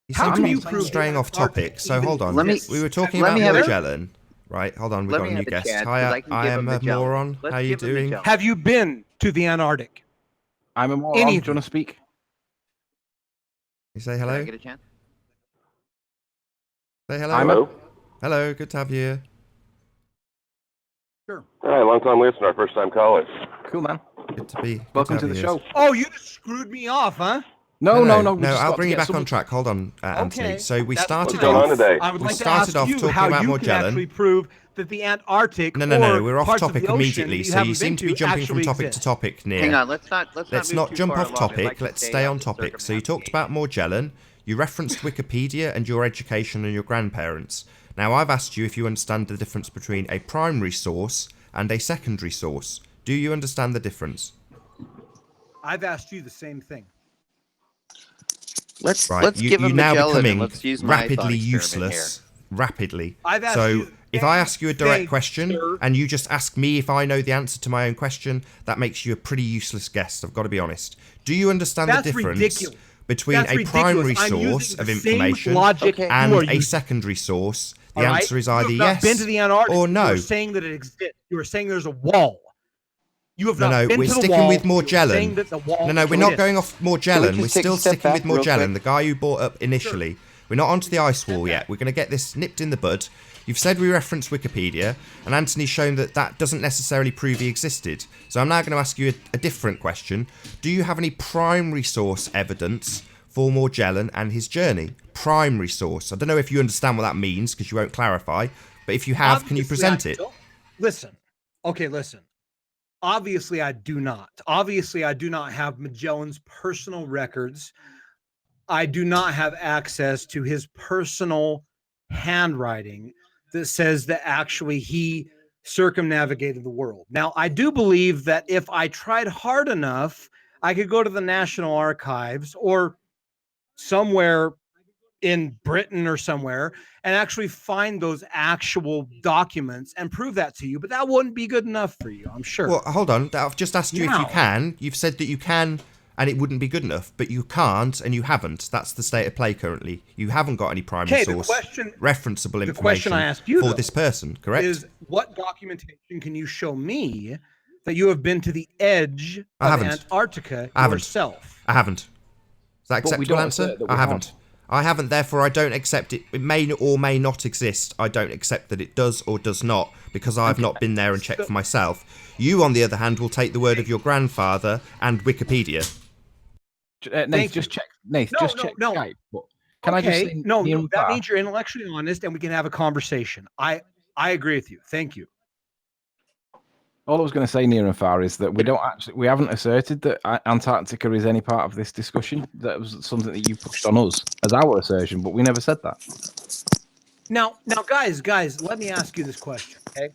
S1: You seem to be straying off topic. So hold on. We were talking about Magellan. Right, hold on. We've got a new guest. Hi, I am a moron. How are you doing?
S3: Have you been to the Antarctic?
S2: I'm a moron. Do you want to speak?
S1: You say hello?
S5: Can I get a chance?
S1: Say hello.
S6: Hello.
S1: Hello, good to have you here.
S3: Sure.
S6: Hi, long time listener, first time caller.
S2: Cool, man.
S1: Good to be.
S2: Welcome to the show.
S3: Oh, you just screwed me off, huh?
S2: No.
S1: I'll bring you back on track. Hold on, Anthony.
S3: Okay.
S1: So we
S3: That's
S1: started
S6: going on
S1: off.
S6: today?
S3: I would
S1: We
S3: like to
S1: started
S3: ask
S1: off
S3: you
S1: talking
S3: how
S1: about
S3: you
S1: Magellan.
S3: can actually prove that the Antarctic
S1: No. We're off
S3: parts of
S1: topic
S3: the ocean
S1: immediately.
S3: that you
S1: So you
S3: haven't
S1: seem
S3: been
S1: to be jumping from
S3: actually
S1: topic to
S3: exist.
S1: topic near.
S5: Hang on, let's not move
S1: jump
S5: too
S1: off
S5: far along. I'd
S1: topic.
S5: like to
S1: Let's
S5: stay
S1: stay
S5: on
S1: on
S5: the
S1: topic. So you talked about Magellan. You referenced Wikipedia and your education and your grandparents. Now I've asked you if you understand the difference between a primary source and a secondary source. Do you understand the difference?
S3: I've asked you the same thing.
S5: Let's
S1: You
S5: give him
S1: now
S5: Magellan
S1: becoming
S5: and let's use my
S1: rapidly
S5: thought experiment
S1: useless. Rapidly.
S3: I've asked
S1: So
S3: you
S1: if I ask you a direct question
S3: sir.
S1: and you just ask me if I know the answer to my own question, that makes you a pretty useless guest. I've got to be honest. Do you understand the difference
S3: ridiculous.
S1: between
S3: That's
S1: a
S3: ridiculous.
S1: primary
S3: I'm
S1: source
S3: using
S1: of
S3: the same
S1: information
S3: logic
S5: Okay.
S1: and
S3: you are
S1: a
S3: using.
S1: secondary source? The
S3: All right?
S1: answer is
S3: You
S1: either
S3: have not
S1: yes
S3: been to the Antarctic
S1: or no.
S3: You're saying that it exists. You are saying there's a wall. You have
S1: No,
S3: not been
S1: we're
S3: to the
S1: sticking
S3: wall.
S1: with
S3: You're saying
S1: Magellan.
S3: that the wall
S1: No, we're not
S3: exists.
S1: going off Magellan.
S5: just
S1: We're
S5: take a
S1: still
S5: step
S1: sticking with
S5: back real
S1: Magellan,
S5: quick?
S1: the guy who brought up initially. We're not onto the ice wall yet. We're going to get this nipped in the bud. You've said we reference Wikipedia, and Anthony's shown that that doesn't necessarily prove he existed. So I'm now going to ask you a different question. Do you have any primary source evidence for Magellan and his journey? Primary source. I don't know if you understand what that means, because you won't clarify. But if you have, can you present it?
S3: Listen. Okay, listen. Obviously, I do not. Obviously, I do not have Magellan's personal records. I do not have access to his personal handwriting that says that actually he circumnavigated the world. Now, I do believe that if I tried hard enough, I could go to the National Archives or somewhere in Britain or somewhere and actually find those actual documents and prove that to you. But that wouldn't be good enough for you, I'm sure.
S1: Well, hold on. I've just asked you if you
S3: Now-
S1: can. You've said that you can and it wouldn't be good enough. But you can't, and you haven't. That's the state of play currently. You haven't got any primary source referenceable information
S3: question I asked you,
S1: for
S3: though,
S1: this person, correct?
S3: Is what documentation can you show me that you have been to the edge of Antarctica yourself?
S1: I haven't. Is that acceptable answer? I haven't. I haven't, therefore I don't accept it. It may or may not exist. I don't accept that it does or does not, because I've not been there and checked for myself. You, on the other hand, will take the word of your grandfather and Wikipedia.
S2: Nate, just check. Nate, just check Skype. Can I just say
S3: that means you're intellectually honest and we can have a conversation. I agree with you. Thank you.
S2: All I was going to say, near and far, is that we haven't asserted that Antarctica is any part of this discussion. That was something that you pushed on us as our assertion, but we never said that.
S3: Now, guys, let me ask you this question, okay?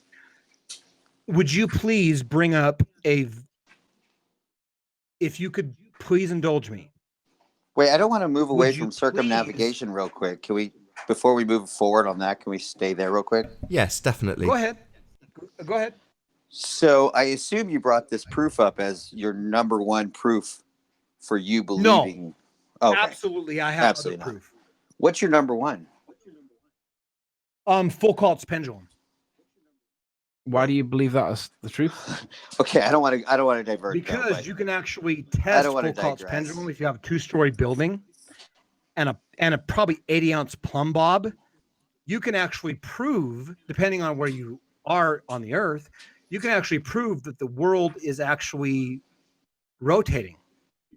S3: Would you please bring up if you could please indulge me?
S5: Wait, I don't want to move away from circumnavigation real quick. Can we, before we move forward on that, can we stay there real quick?
S1: Yes, definitely.
S3: Go ahead. Go ahead.
S5: So I assume you brought this proof up as your number one proof for you believing.
S3: No, okay. Absolutely. I have other proof.
S5: What's your number one?
S3: Foucault's pendulum.
S2: Why do you believe that is the truth?
S5: Okay, I don't want to divert.
S3: Because you can actually test Foucault's pendulum if you have a 2-story building and a probably 80-ounce plumb bob. You can actually prove, depending on where you are on the Earth, you can actually prove that the world is actually rotating.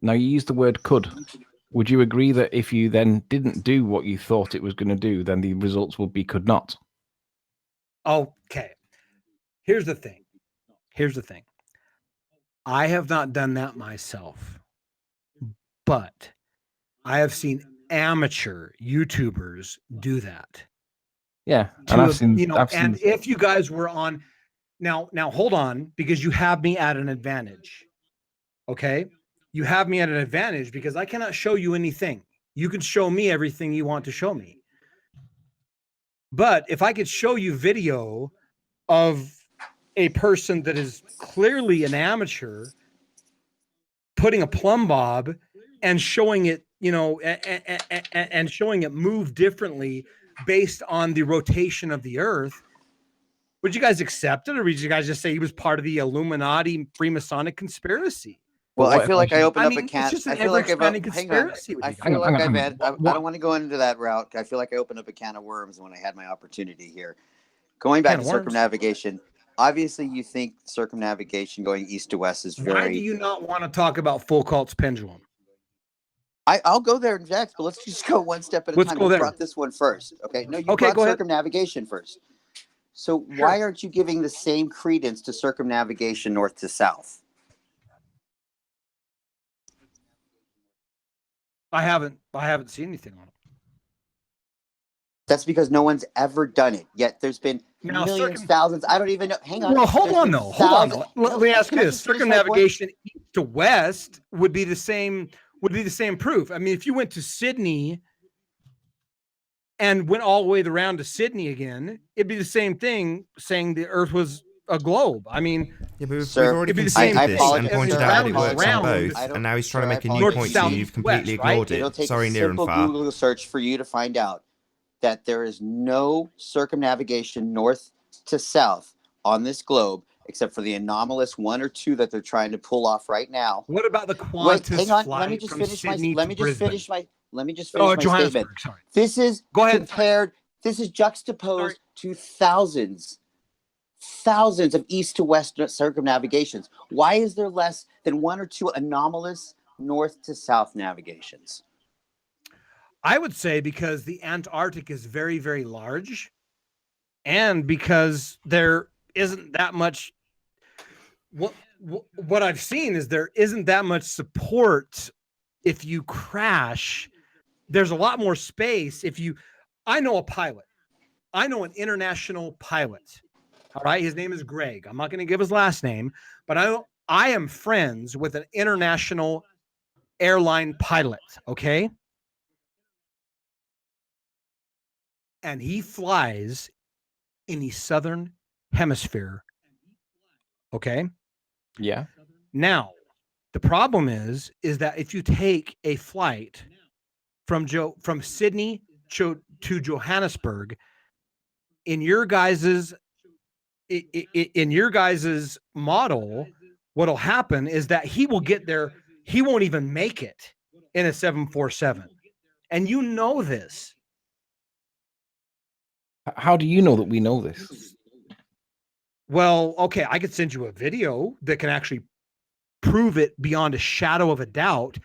S2: Now, you used the word could. Would you agree that if you then didn't do what you thought it was going to do, then the results would be could not?
S3: Okay. Here's the thing. I have not done that myself, but I have seen amateur YouTubers do that.
S2: Yeah. And I've seen,
S3: if you guys were on now hold on, because you have me at an advantage. Okay. You have me at an advantage because I cannot show you anything. You can show me everything you want to show me. But if I could show you video of a person that is clearly an amateur putting a plumb bob and showing it, and showing it move differently based on the rotation of the Earth, would you guys accept it, or would you guys just say he was part of the Illuminati Freemasonic conspiracy?
S5: Well, I feel like I opened up a can.
S3: It's just an ever-expanding conspiracy.
S5: I feel like I don't want to go into that route. I feel like I opened up a can of worms when I had my opportunity here. Going back to circumnavigation, obviously you think circumnavigation going east to west is very...
S3: Why do you not want to talk about Foucault's pendulum?
S5: I'll go there next, but let's just go one step at a time. Let's brought this one first. Okay. No, you brought circumnavigation first. So why aren't you giving the same credence to circumnavigation north to south?
S3: I haven't seen anything on it.
S5: That's because no one's ever done it. Yet there's been millions, thousands. I don't even know. Hang on.
S3: Well, hold on. Let me ask you this. Circumnavigation east to west would be the same proof. I mean, if you went to Sydney and went all the way around to Sydney again, it'd be the same thing saying the Earth was a globe. I mean,
S1: yeah, but we've already conceded this and pointed out it works on both, and now he's trying to make a new point to you. You've completely ignored it.
S5: It'll take
S1: Sorry,
S5: a
S1: near and
S5: simple
S1: far.
S5: Google search for you to find out that there is no circumnavigation north to south on this globe, except for the anomalous 1 or 2 that they're trying to pull off right now.
S3: What about the Qantas
S5: hang on.
S3: flight
S5: Let me just finish my statement.
S3: Sorry.
S5: This is compared. This is juxtaposed to thousands of east to west circumnavigations. Why is there less than 1 or 2 anomalous north to south navigations?
S3: I would say because the Antarctic is very, very large, and because there isn't that much. What I've seen is there isn't that much support if you crash. There's a lot more space if you. I know a pilot. I know an international pilot. All right, his name is Greg. I'm not going to give his last name, but I am friends with an international airline pilot. Okay. And he flies in the southern hemisphere. Okay.
S2: Yeah.
S3: Now, The problem is that if you take a flight from Sydney to Johannesburg, in your guys's model, what'll happen is that he will get there. He won't even make it in a 747, and you know this.
S2: How do you know that we know this?
S3: Well, okay, I could send you a video that can actually prove it beyond a shadow of a doubt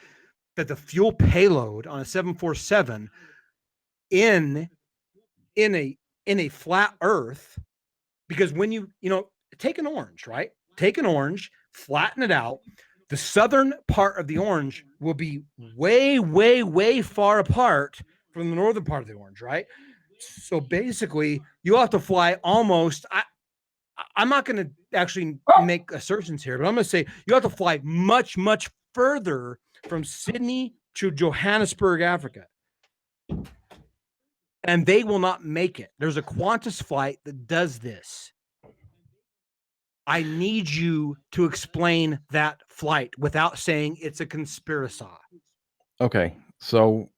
S3: that the fuel payload on a 747 in a flat Earth, because when you take an orange, right? Take an orange, flatten it out. The southern part of the orange will be way, way, way far apart from the northern part of the orange, right? So basically, you have to fly almost. I'm not going to actually make assertions here, but I'm going to say you have to fly much, much further from Sydney to Johannesburg, Africa. And they will not make it. There's a Qantas flight that does this. I need you to explain that flight without saying it's a conspiracy.
S2: Okay, so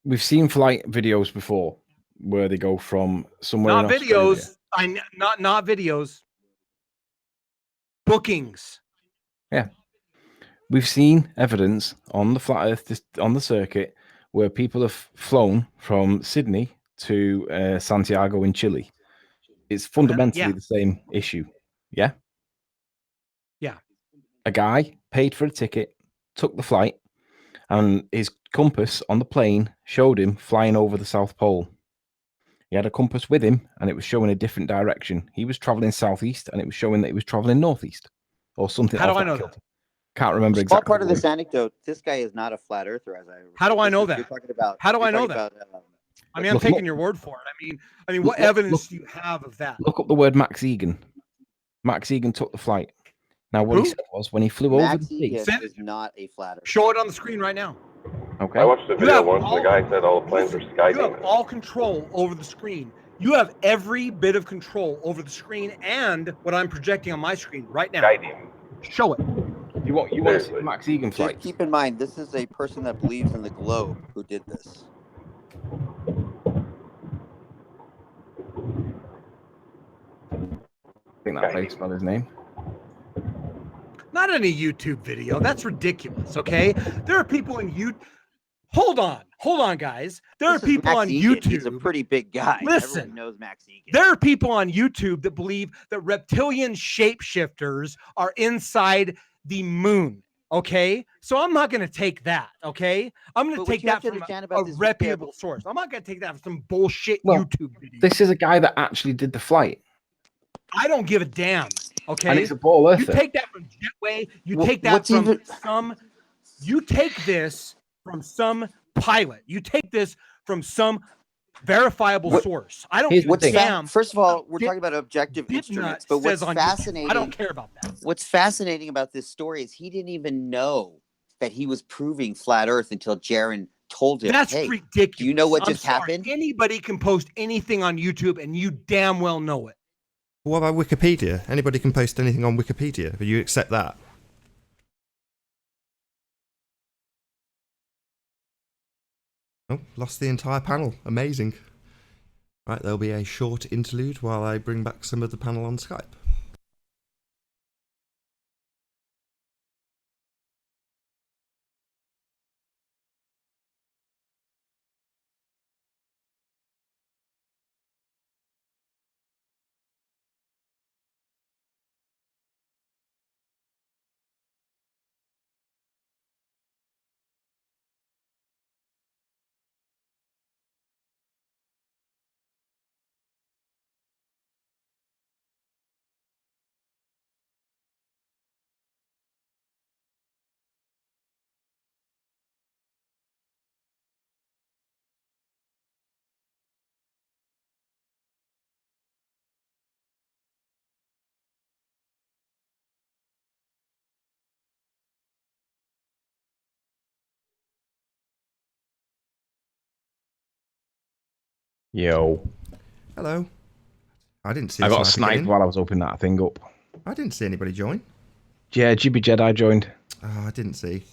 S2: we've seen flight videos before where they go from somewhere.
S3: Not
S2: in
S3: videos.
S2: Australia.
S3: Not videos. Bookings.
S2: Yeah, we've seen evidence on the flat Earth on the circuit where people have flown from Sydney to Santiago in Chile. It's fundamentally the same issue. Yeah.
S3: Yeah.
S2: A guy paid for a ticket, took the flight, and his compass on the plane showed him flying over the South Pole. He had a compass with him, and it was showing a different direction. He was traveling southeast, and it was showing that he was traveling northeast, or something.
S3: How do I know that?
S2: Can't remember
S5: Small
S2: exactly.
S5: part of this anecdote. This guy is not a flat earther, as I.
S3: How do I know that?
S5: You're talking about.
S3: How do I know that? I mean, I'm taking your word for it. I mean, what evidence do you have of that?
S2: Look up the word Max Egan. Max Egan took the flight. Now, what he said was when he flew over the sea.
S5: Max Egan is not a flat earther.
S3: Show it on the screen right now.
S2: Okay.
S6: I watched the video once. The guy said all the planes were skybeaming.
S3: You have all control over the screen. You have every bit of control over the screen and what I'm projecting on my screen right now.
S6: Skybeam.
S3: Show it.
S2: You want to see the Max Egan flight?
S5: Just keep in mind, this is a person that believes in the globe who did this.
S2: I think that place spelled his name.
S3: Not any YouTube video. That's ridiculous. Okay. There are people in YouTube. Hold on, guys. There are people on YouTube.
S5: He's a pretty big guy.
S3: Listen,
S5: everyone knows Max Egan.
S3: There are people on YouTube that believe that reptilian shapeshifters are inside the moon. Okay, so I'm not going to take that. Okay, I'm going to take that from a reputable source. I'm not going to take that from some bullshit YouTube video.
S2: This is a guy that actually did the flight.
S3: I don't give a damn. Okay,
S2: and it's a ball earther.
S3: You take that from Jetway. You take that from some. You take this from some pilot. You take this from some verifiable source. I don't give a damn.
S5: First of all, we're talking about objective instruments, but what's fascinating,
S3: I don't care about that.
S5: What's fascinating about this story is he didn't even know that he was proving flat Earth until Jaron told him.
S3: That's ridiculous.
S5: Do you know what just happened?
S3: Anybody can post anything on YouTube, and you damn well know it.
S1: What about Wikipedia? Anybody can post anything on Wikipedia, but you accept that? Oh, lost the entire panel. Amazing. Right, there'll be a short interlude while I bring back some of the panel on Skype.
S2: Yo.
S1: Hello. I didn't see.
S2: I got sniped while I was opening that thing up.
S1: I didn't see anybody join.
S2: Yeah, GB Jedi joined.
S1: Oh, I didn't see.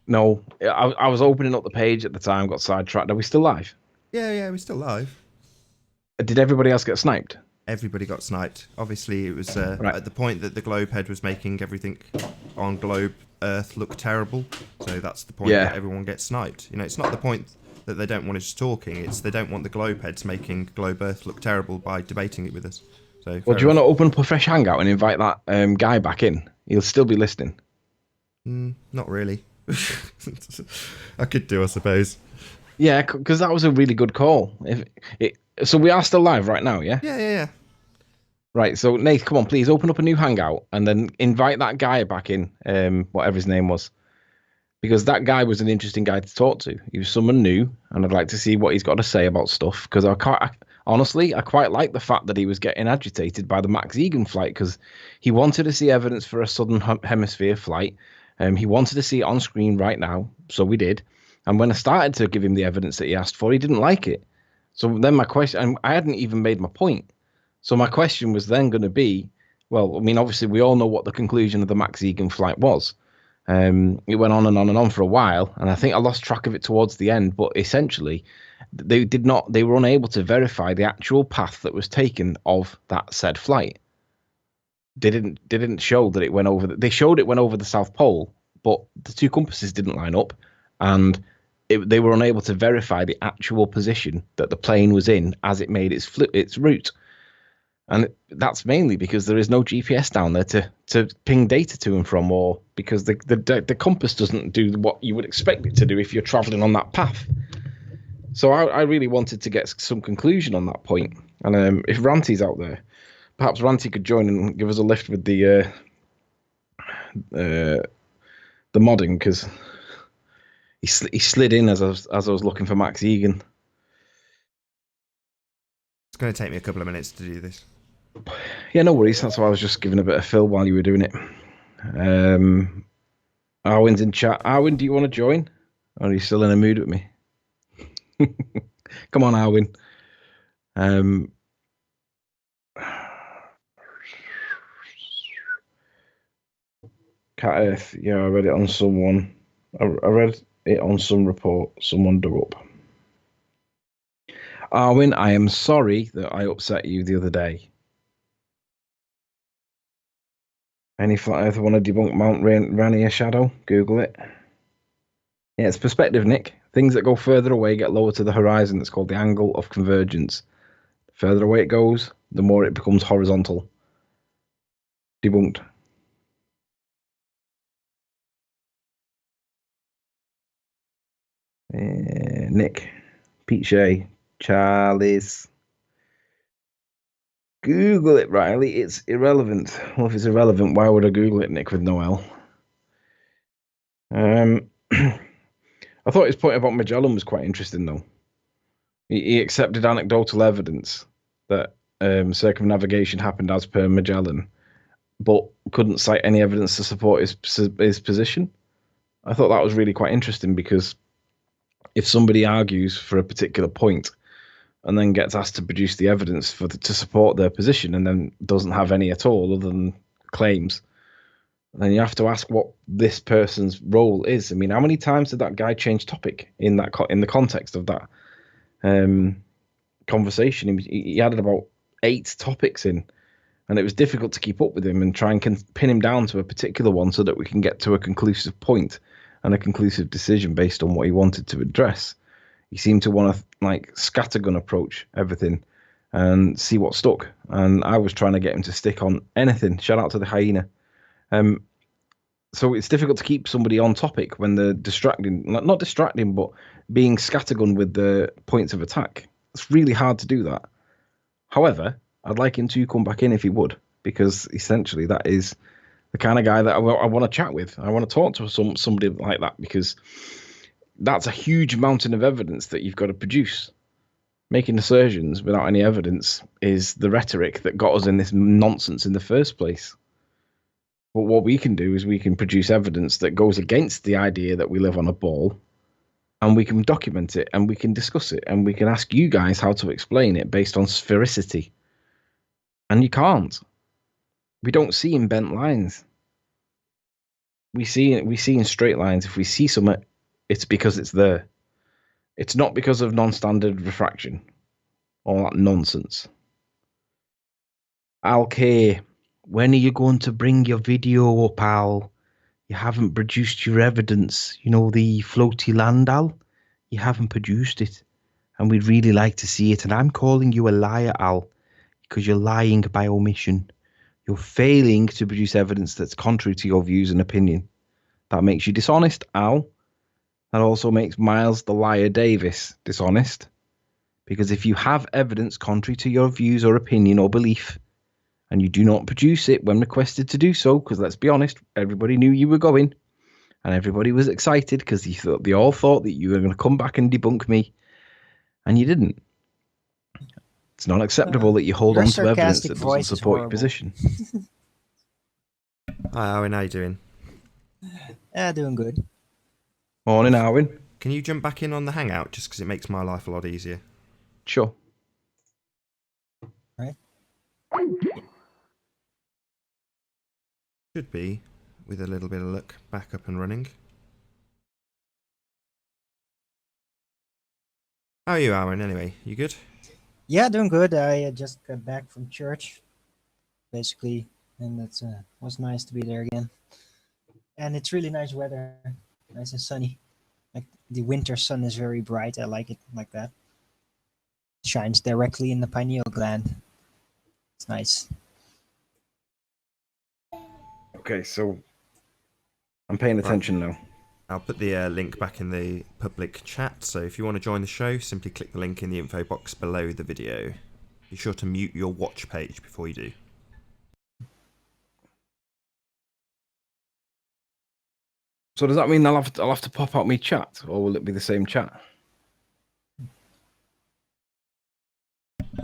S2: No, I was opening up the page at the time, got sidetracked. Are we still live?
S1: Yeah, we're still live.
S2: Did everybody else get sniped?
S1: Everybody got sniped. Obviously, it was
S2: Right.
S1: at the point that the globe head was making everything on globe Earth look terrible. So that's the point that everyone gets sniped. You know, it's not the point that they don't want us talking. It's they don't want the globe heads making globe Earth look terrible by debating it with us. So,
S2: Well, do you want to open up a fresh hangout and invite that guy back in? He'll still be listening.
S1: Not really. I could do, I suppose.
S2: Yeah, because that was a really good call. So we are still live right now, yeah?
S1: Yeah.
S2: Right, so Nate, come on, please open up a new hangout and then invite that guy back in, whatever his name was. Because that guy was an interesting guy to talk to. He was someone new, and I'd like to see what he's got to say about stuff. Because honestly, I quite like the fact that he was getting agitated by the Max Egan flight, because he wanted to see evidence for a southern hemisphere flight. He wanted to see it on screen right now, so we did. And when I started to give him the evidence that he asked for, he didn't like it. So then my question, I hadn't even made my point. So my question was then going to be, well, I mean, obviously we all know what the conclusion of the Max Egan flight was. It went on and on and on for a while, and I think I lost track of it towards the end. But essentially, they were unable to verify the actual path that was taken of that said flight. They didn't show that it went over. They showed it went over the South Pole, but the two compasses didn't line up, and they were unable to verify the actual position that the plane was in as it made its route. And that's mainly because there is no GPS down there to ping data to and from, or because the compass doesn't do what you would expect it to do if you're traveling on that path. So I really wanted to get some conclusion on that point. And if Ranty's out there, perhaps Ranty could join and give us a lift with the modding, because he slid in as I was looking for Max Egan.
S1: It's going to take me a couple of minutes to do this.
S2: Yeah, no worries. That's why I was just giving a bit of fill while you were doing it. Arwin's in chat. Arwin, do you want to join? Or are you still in a mood with me? Come on, Arwin. Cat Earth. Yeah, I read it on someone. I read it on some report someone dug up. Arwin, I am sorry that I upset you the other day. Any flat earther want to debunk Mount Rainier shadow? Google it. Yeah, it's perspective, Nick. Things that go further away get lower to the horizon. It's called the angle of convergence. The further away it goes, the more it becomes horizontal. Debunked. Nick, Pete Shea, Charlie's. Google it, Riley. It's irrelevant. Well, if it's irrelevant, why would I Google it, Nick, with no L? I thought his point about Magellan was quite interesting, though. He accepted anecdotal evidence that circumnavigation happened as per Magellan, but couldn't cite any evidence to support his position. I thought that was really quite interesting, because if somebody argues for a particular point and then gets asked to produce the evidence to support their position and then doesn't have any at all other than claims, then you have to ask what this person's role is. I mean, how many times did that guy change topic in the context of that conversation? He added about 8 topics in, and it was difficult to keep up with him and try and pin him down to a particular one so that we can get to a conclusive point and a conclusive decision based on what he wanted to address. He seemed to want to scattergun approach everything and see what stuck. And I was trying to get him to stick on anything. Shout out to the hyena. So it's difficult to keep somebody on topic when they're not distracting, but being scattergun with the points of attack. It's really hard to do that. However, I'd like him to come back in if he would, because essentially that is the kind of guy that I want to chat with. I want to talk to somebody like that, because that's a huge mountain of evidence that you've got to produce. Making assertions without any evidence is the rhetoric that got us in this nonsense in the first place. But what we can do is we can produce evidence that goes against the idea that we live on a ball, and we can document it, and we can discuss it, and we can ask you guys how to explain it based on sphericity. And you can't. We don't see in bent lines. we see in straight lines. If we see something, it's because it's there. It's not because of non-standard refraction. All that nonsense. Al K, when are you going to bring your video up, Al? You haven't produced your evidence. You know, the floaty land, Al? You haven't produced it. And we'd really like to see it. And I'm calling you a liar, Al, because you're lying by omission. You're failing to produce evidence that's contrary to your views and opinion. That makes you dishonest, Al. That also makes Miles the Liar Davis dishonest. Because if you have evidence contrary to your views or opinion or belief, and you do not produce it when requested to do so, because let's be honest, everybody knew you were going, and everybody was excited because they all thought that you were going to come back and debunk me, and you didn't. It's not acceptable that you hold on to evidence that doesn't support your position.
S1: Hi, Owen. How you doing?
S7: Doing good.
S2: Morning, Arwin.
S1: Can you jump back in on the Hangout just because it makes my life a lot easier?
S2: Sure.
S7: Right.
S1: Should be, with a little bit of luck, back up and running. How are you, Aaron, anyway? You good?
S7: Yeah, doing good. I just got back from church, basically, and it was nice to be there again. And it's really nice weather, nice and sunny. Like the winter sun is very bright. I like it like that. Shines directly in the pineal gland. It's nice.
S2: Okay, so I'm paying attention now.
S1: I'll put the link back in the public chat, so if you want to join the show, simply click the link in the info box below the video. Be sure to mute your watch page before you do.
S2: So does that mean I'll have to pop out my chat, or will it be the same chat?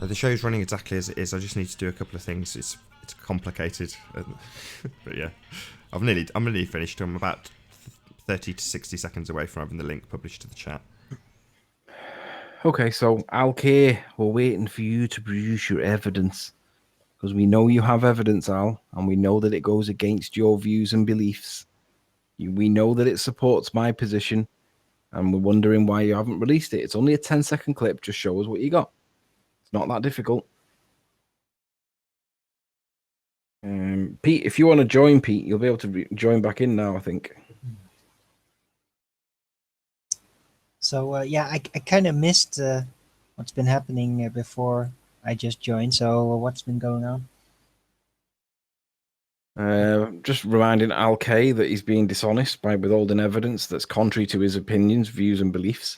S1: The show's running exactly as it is. I just need to do a couple of things. It's complicated, but yeah, I'm nearly finished. I'm about 30 to 60 seconds away from having the link published to the chat.
S2: Okay, so Al K, we're waiting for you to produce your evidence, because we know you have evidence, Al, and we know that it goes against your views and beliefs. We know that it supports my position, and we're wondering why you haven't released it. It's only a 10-second clip. Just show us what you got. It's not that difficult. Pete, if you want to join, Pete, you'll be able to join back in now, I think.
S7: So yeah, I kind of missed what's been happening before I just joined. So what's been going on?
S2: Just reminding Al K that he's being dishonest by withholding evidence that's contrary to his opinions, views, and beliefs.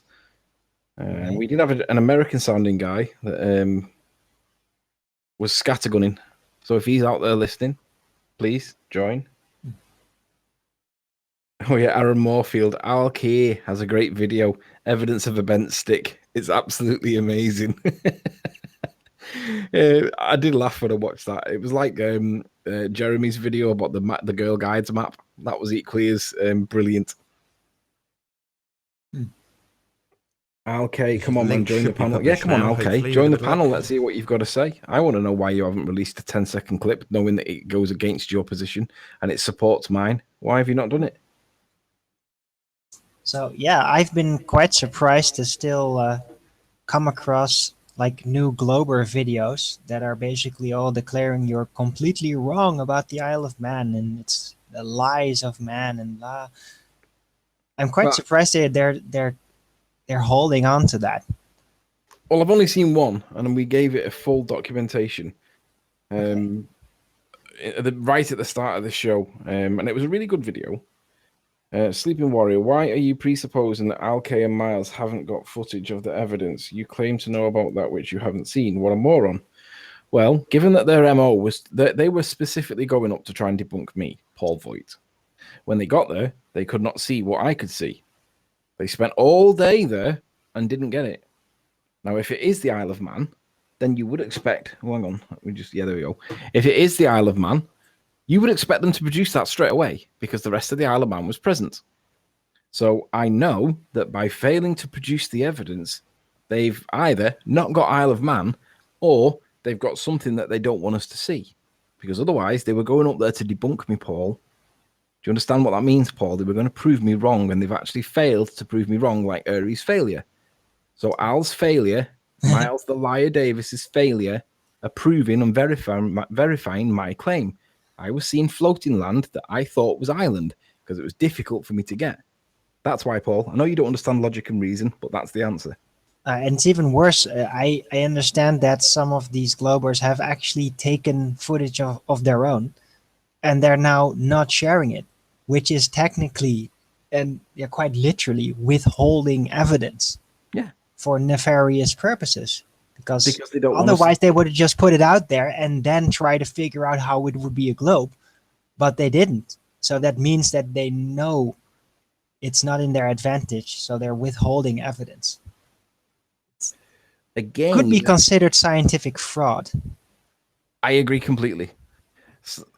S7: Right.
S2: We did have an American-sounding guy that was scattergunning. So if he's out there listening, please join. Oh yeah, Aaron Moorfield. Al K has a great video, evidence of a bent stick. It's absolutely amazing. I did laugh when I watched that. It was like Jeremy's video about the Girl Guides map. That was equally as brilliant. Al K, come on, man, join the panel. Yeah, come on, Al K, join the panel. Let's see what you've got to say. I want to know why you haven't released a 10-second clip, knowing that it goes against your position and it supports mine. Why have you not done it?
S7: So yeah, I've been quite surprised to still come across like new Glober videos that are basically all declaring you're completely wrong about the Isle of Man and it's the lies of man and blah. I'm quite surprised they're holding on to that.
S2: Well, I've only seen one, and we gave it a full documentation right at the start of the show, and it was a really good video. Sleeping Warrior, why are you presupposing that Al K and Miles haven't got footage of the evidence? You claim to know about that which you haven't seen. What a moron. Well, given that their MO was that they were specifically going up to try and debunk me, Paul Voigt. When they got there, they could not see what I could see. They spent all day there and didn't get it. Now, if it is the Isle of Man, then you would expect... Oh, hang on. There we go. If it is the Isle of Man, you would expect them to produce that straight away because the rest of the Isle of Man was present. So I know that by failing to produce the evidence, they've either not got Isle of Man or they've got something that they don't want us to see. Because otherwise, they were going up there to debunk me, Paul. you understand what that means, Paul? They were going to prove me wrong, and they've actually failed to prove me wrong, like Uri's failure. So Al's failure, Miles the Liar Davis's failure, are proving and verifying my claim. I was seeing floating land that I thought was island because it was difficult for me to get. That's why, Paul. I know you don't understand logic and reason, but that's the answer.
S7: And it's even worse. I understand that some of these globers have actually taken footage of their own, and they're now not sharing it, which is technically and quite literally withholding evidence.
S2: Yeah.
S7: For nefarious purposes. Because
S2: they don't
S7: otherwise they would have just put it out there and then try to figure out how it would be a globe. But they didn't. So that means that they know it's not in their advantage. So they're withholding evidence.
S2: Again,
S7: could be considered scientific fraud.
S2: I agree completely.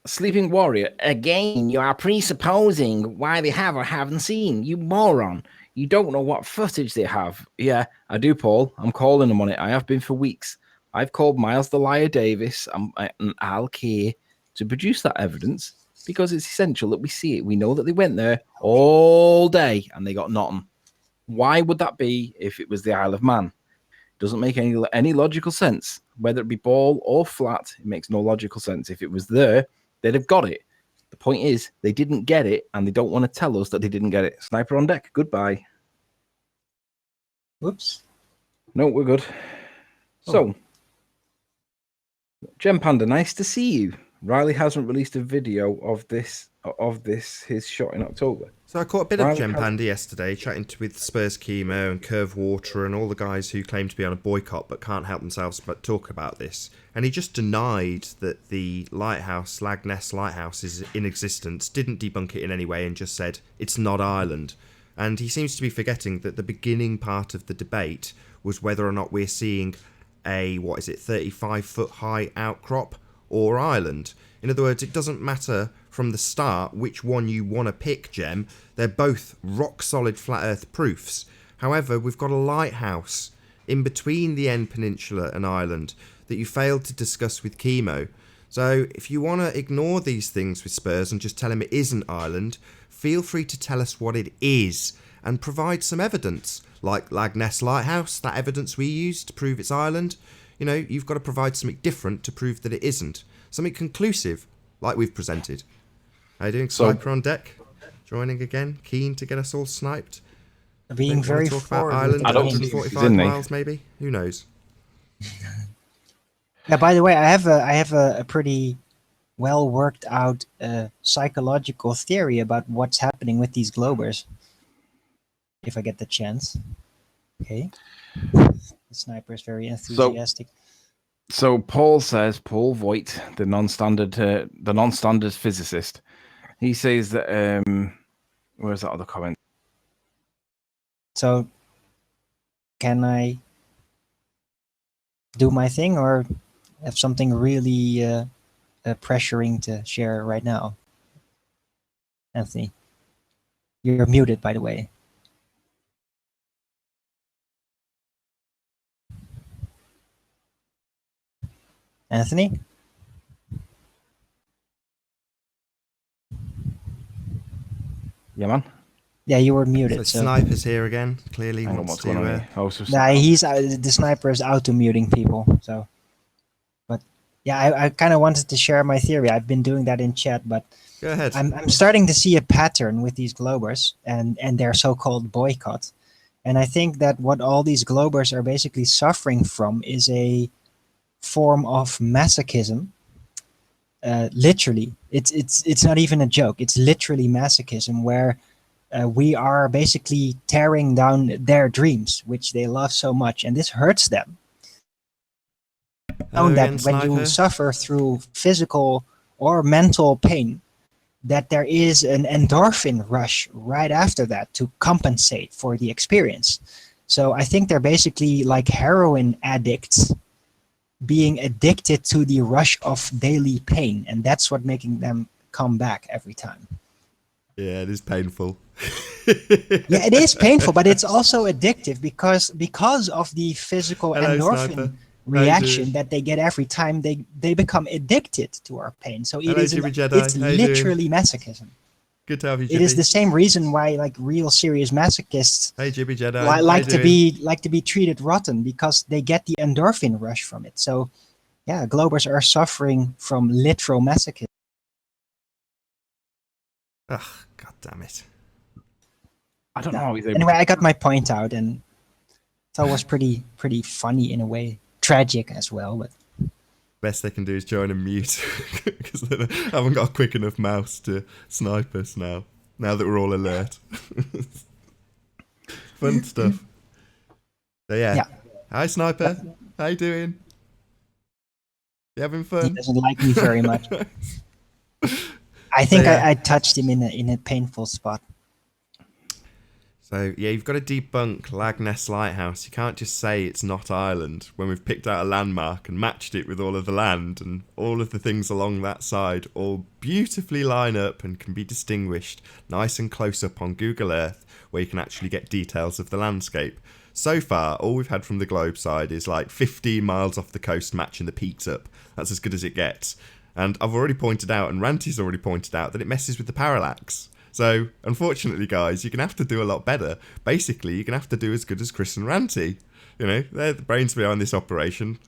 S2: Sleeping Warrior, again, you are presupposing why they have or haven't seen. You moron. You don't know what footage they have. Yeah, I do, Paul. I'm calling them on it. I have been for weeks. I've called Miles the Liar Davis and Al Kay to produce that evidence because it's essential that we see it. We know that they went there all day and they got nothing. Why would that be if it was the Isle of Man? Doesn't make any logical sense. Whether it be ball or flat, it makes no logical sense. If it was there, they'd have got it. The point is, they didn't get it, and they don't want to tell us that they didn't get it. Sniper on deck. Goodbye.
S7: Whoops.
S2: No, we're good. So, Gem Panda, nice to see you. Riley hasn't released a video of this, his shot in October.
S1: So I caught a bit of Gem Panda yesterday, chatting with Spurs Chemo and Curve Water and all the guys who claim to be on a boycott but can't help themselves but talk about this. And he just denied that the lighthouse, Lagness Lighthouse, is in existence, didn't debunk it in any way and just said it's not Ireland. And he seems to be forgetting that the beginning part of the debate was whether or not we're seeing a, 35-foot high outcrop or island. In other words, it doesn't matter from the start which one you want to pick, Gem. They're both rock-solid flat Earth proofs. However, we've got a lighthouse in between the End Peninsula and Ireland that you failed to discuss with Chemo. So if you want to ignore these things with Spurs and just tell him it isn't Ireland, feel free to tell us what it is and provide some evidence, like Lagness Lighthouse, that evidence we used to prove it's Ireland. You know, you've got to provide something different to prove that it isn't. Something conclusive, like we've presented. How you doing, Sniper on deck? Joining again, keen to get us all sniped.
S7: Being very
S1: talk
S7: forward.
S1: about Ireland,
S2: I don't
S1: 145 miles, maybe. Who knows?
S7: Yeah. By the way, I have a pretty well worked out psychological theory about what's happening with these globers. If I get the chance. Okay. The Sniper is very enthusiastic.
S2: So Paul says, Paul Voigt, the non-standard physicist, he says that where's that other comment?
S7: So can I do my thing or have something really pressuring to share right now? Anthony, you're muted, by the way. Anthony?
S2: Yeah, man.
S7: Yeah, you were muted.
S1: So Sniper's here again. Clearly
S2: Hang on,
S1: wants
S2: what's going on
S1: to...
S2: here? Oh, so
S7: Nah, the Sniper is auto-muting people. So, but yeah, I kind of wanted to share my theory. I've been doing that in chat, but
S1: Go ahead.
S7: I'm starting to see a pattern with these globers and their so-called boycott. And I think that what all these globers are basically suffering from is a form of masochism. Literally, it's not even a joke. It's literally masochism, where we are basically tearing down their dreams, which they love so much, and this hurts them.
S1: Hello
S7: That
S1: again,
S7: when you
S1: Sniper.
S7: suffer through physical or mental pain, that there is an endorphin rush right after that to compensate for the experience. So I think they're basically like heroin addicts being addicted to the rush of daily pain, and that's what making them come back every time.
S1: Yeah, it is painful.
S7: Yeah, it is painful, but it's also addictive because of the physical
S1: Hello,
S7: endorphin
S1: Sniper.
S7: reaction that they get every time they become addicted to our pain. So
S1: Hello,
S7: it's
S1: Jimmy Jedi. How you doing?
S7: literally masochism.
S1: Good to have you,
S7: It is
S1: Jibby.
S7: the same reason why like real serious masochists
S1: Hey, Jibby Jedi. How
S7: like
S1: you
S7: to
S1: doing?
S7: be treated rotten because they get the endorphin rush from it. So yeah, Globers are suffering from literal masochism.
S1: Ugh, god damn it.
S2: I don't know how he's able
S7: Anyway,
S2: to.
S7: I got my point out, and that was pretty funny in a way, tragic as well. But
S1: Best they can do is join and mute because they haven't got a quick enough mouse to snipe us now. Now that we're all alert. Fun stuff. So yeah. Hi, Sniper. How you doing? You having
S7: he
S1: fun?
S7: doesn't like me very much. I think
S1: yeah.
S7: I touched him in a painful spot.
S1: So yeah, you've got to debunk Lagness Lighthouse. You can't just say it's not Ireland when we've picked out a landmark and matched it with all of the land and all of the things along that side all beautifully line up and can be distinguished nice and close up on Google Earth where you can actually get details of the landscape. So far, all we've had from the globe side is like 15 miles off the coast matching the peaks up. That's as good as it gets. And I've already pointed out, and Ranty's already pointed out, that it messes with the parallax. So, unfortunately, guys, you're going to have to do a lot better. Basically, you're going to have to do as good as Chris and Ranty. You know, they're the brains behind this operation.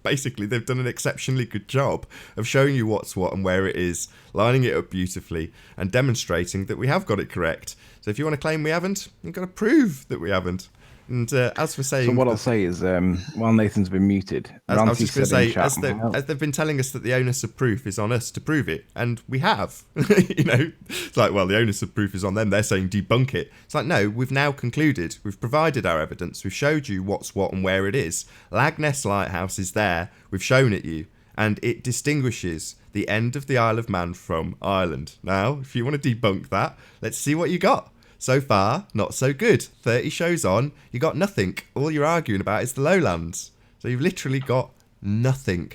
S1: Basically, they've done an exceptionally good job of showing you what's what and where it is, lining it up beautifully, and demonstrating that we have got it correct. So if you want to claim we haven't, you've got to prove that we haven't. And as for saying...
S2: So what I'll say is, while Nathan's been muted,
S1: I was
S2: Ranty
S1: just going to
S2: said in
S1: say,
S2: chat,
S1: as they've been telling us that the onus of proof is on us to prove it, and we have. You know, it's like, well, the onus of proof is on them. They're saying debunk it. It's like, no, we've now concluded. We've provided our evidence. We've showed you what's what and where it is. Lagness Lighthouse is there. We've shown it you. And it distinguishes the end of the Isle of Man from Ireland. Now, if you want to debunk that, let's see what you got. So far, not so good. 30 shows on, you got nothing. All you're arguing about is the lowlands. So you've literally got nothing.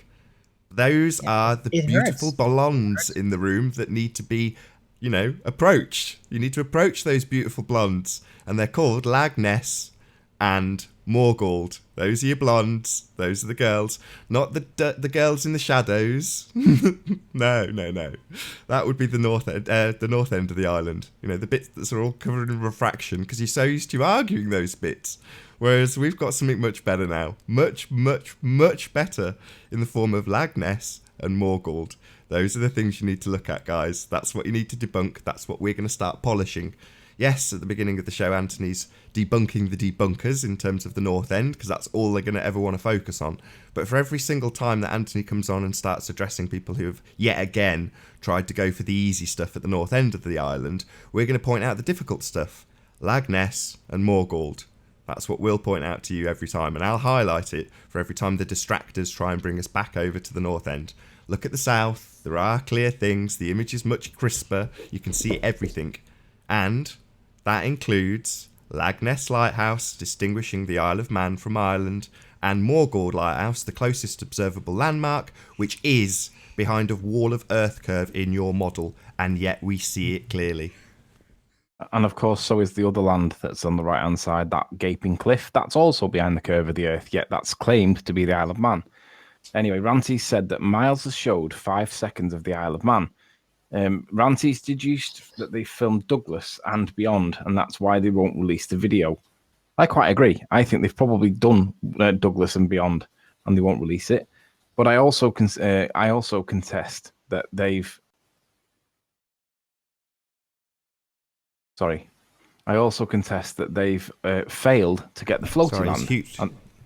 S1: Those are the beautiful blondes in the room that need to be, you know, approached. You need to approach those beautiful blondes. And they're called Lagness and Morgold. Those are your blondes. Those are the girls. Not the girls in the shadows. No. That would be the north end of the island. You know, the bits that are all covered in refraction because you're so used to arguing those bits. Whereas we've got something much better now. Much better in the form of Lagness and Morgold. Those are the things you need to look at, guys. That's what you need to debunk. That's what we're going to start polishing. Yes, at the beginning of the show, Anthony's debunking the debunkers in terms of the North End, because that's all they're going to ever want to focus on. But for every single time that Anthony comes on and starts addressing people who have yet again tried to go for the easy stuff at the North End of the island, we're going to point out the difficult stuff. Lagness and Morgold. That's what we'll point out to you every time, and I'll highlight it for every time the distractors try and bring us back over to the North End. Look at the south. There are clear things. The image is much crisper. You can see everything. And that includes Lagness Lighthouse, distinguishing the Isle of Man from Ireland, and Morgold Lighthouse, the closest observable landmark, which is behind a wall of earth curve in your model, and yet we see it clearly.
S2: and of course, so is the other land that's on the right-hand side, that gaping cliff. That's also behind the curve of the earth, yet that's claimed to be the Isle of Man. Anyway, Ranty said that Miles has showed 5 seconds of the Isle of Man. Ranty's deduced that they filmed Douglas and beyond, and that's why they won't release the video. I quite agree. I think they've probably done Douglas and beyond, and they won't release it. But I also contest that they've. Sorry, I also contest that they've failed to get the floaty
S1: Sorry,
S2: land.
S1: it's huge.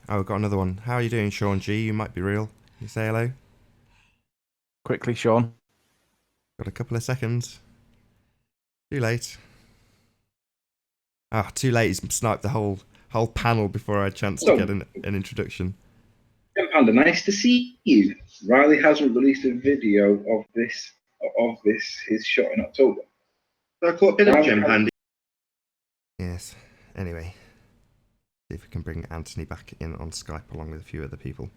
S1: Oh, we've got another one. How are you doing, Sean G? You might be real. Can you say hello?
S2: Quickly, Sean.
S1: Got a couple of seconds. Too late. Ah, too late. He's sniped the whole panel before I had a chance to get an introduction.
S8: Panda, nice to see you. Riley hasn't released a video of this his shot in October. So I caught a bit of Gem Panda.
S1: Yes. Anyway, see if we can bring Anthony back in on Skype along with a few other people.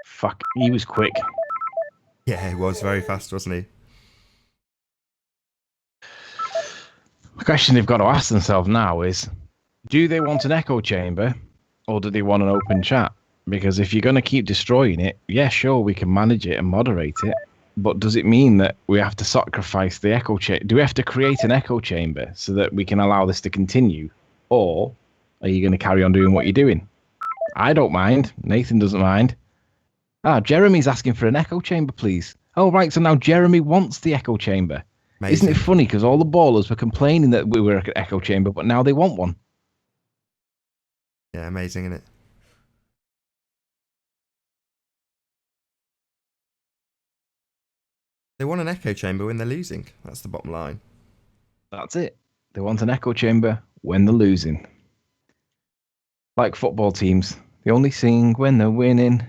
S2: Fuck, he was quick.
S1: Yeah, he was very fast, wasn't he?
S2: The question they've got to ask themselves now is, do they want an echo chamber or do they want an open chat? Because if you're going to keep destroying it, yeah, sure, we can manage it and moderate it. But does it mean that we have to sacrifice the echo chamber? Do we have to create an echo chamber so that we can allow this to continue? Or are you going to carry on doing what you're doing? I don't mind. Nathan doesn't mind. Jeremy's asking for an echo chamber, please. Oh, right, so now Jeremy wants the echo chamber.
S1: Amazing.
S2: Isn't it funny? Because all the ballers were complaining that we were an echo chamber, but now they want one.
S1: Yeah, amazing, isn't it? They want an echo chamber when they're losing. That's the bottom line.
S2: That's it. They want an echo chamber when they're losing. Like football teams. They only sing when they're winning.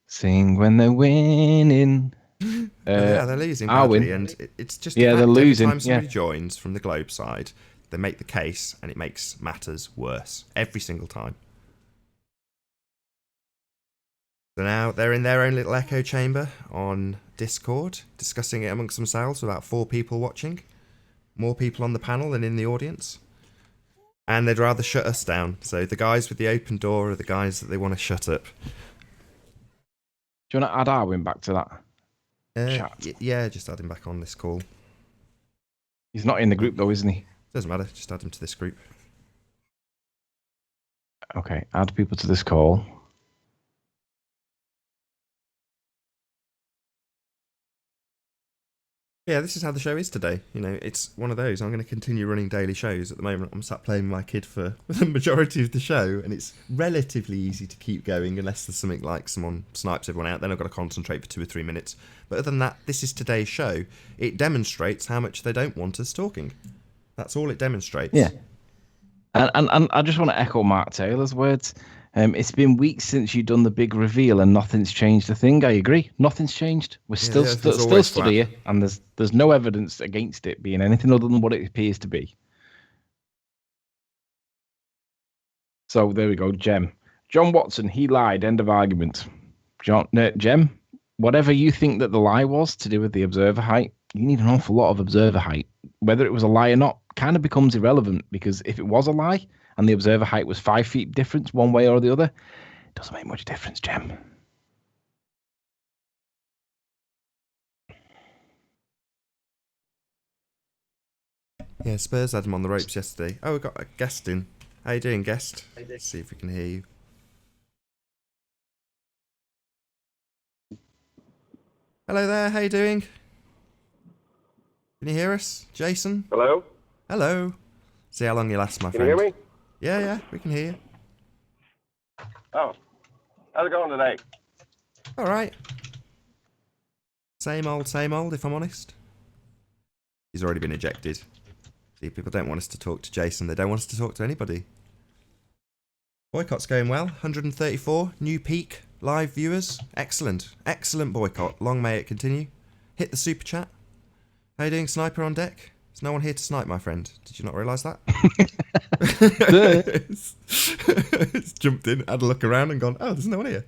S2: Sing when they're winning.
S1: Yeah, they're losing
S2: I'll
S1: badly,
S2: win.
S1: and it's just
S2: Yeah,
S1: the fact
S2: they're losing,
S1: every time somebody
S2: yeah.
S1: joins from the Globe side, they make the case, and it makes matters worse every single time. So now they're in their own little echo chamber on Discord, discussing it amongst themselves with about 4 people watching, more people on the panel than in the audience, and they'd rather shut us down. So the guys with the open door are the guys that they want to shut up.
S2: Do you want to add Arwin back to that? Chat.
S1: Yeah, just add him back on this call.
S2: He's not in the group though, isn't he?
S1: Doesn't matter, just add him to this group.
S2: Okay, add people to this call.
S1: Yeah, this is how the show is today. You know, it's one of those. I'm going to continue running daily shows. At the moment, I'm sat playing with my kid for the majority of the show, and it's relatively easy to keep going unless there's something like someone snipes everyone out. Then I've got to concentrate for 2 or 3 minutes. But other than that, this is today's show. It demonstrates how much they don't want us talking. That's all it demonstrates.
S2: Yeah. And I just want to echo Mark Taylor's words. It's been weeks since you've done the big reveal and nothing's changed a thing. I agree. Nothing's changed. We're still
S1: the Earth was
S2: still
S1: always
S2: stood
S1: flat.
S2: here, and there's no evidence against it being anything other than what it appears to be. So there we go, Jem. John Watson, he lied. End of argument. Jem, whatever you think that the lie was to do with the observer height, you need an awful lot of observer height. Whether it was a lie or not kind of becomes irrelevant, because if it was a lie and the observer height was 5 feet difference one way or the other, it doesn't make much difference, Jem.
S1: Yeah, Spurs had him on the ropes yesterday. Oh, we've got a guest in. How you doing, guest? Let's see if we can hear you. Hello there, how you doing? Can you hear us, Jason?
S6: Hello?
S1: Hello. See how long you last, my
S6: Can you
S1: friend.
S6: hear me?
S1: Yeah, we can hear you.
S6: Oh. How's it going today?
S1: All right. Same old, if I'm honest. He's already been ejected. See, people don't want us to talk to Jason. They don't want us to talk to anybody. Boycott's going well. 134, new peak, live viewers. Excellent. Excellent boycott. Long may it continue. Hit the super chat. How you doing, Sniper on deck? There's no one here to snipe, my friend. Did you not realise that? It's jumped in, had a look around and gone, oh, there's no one here.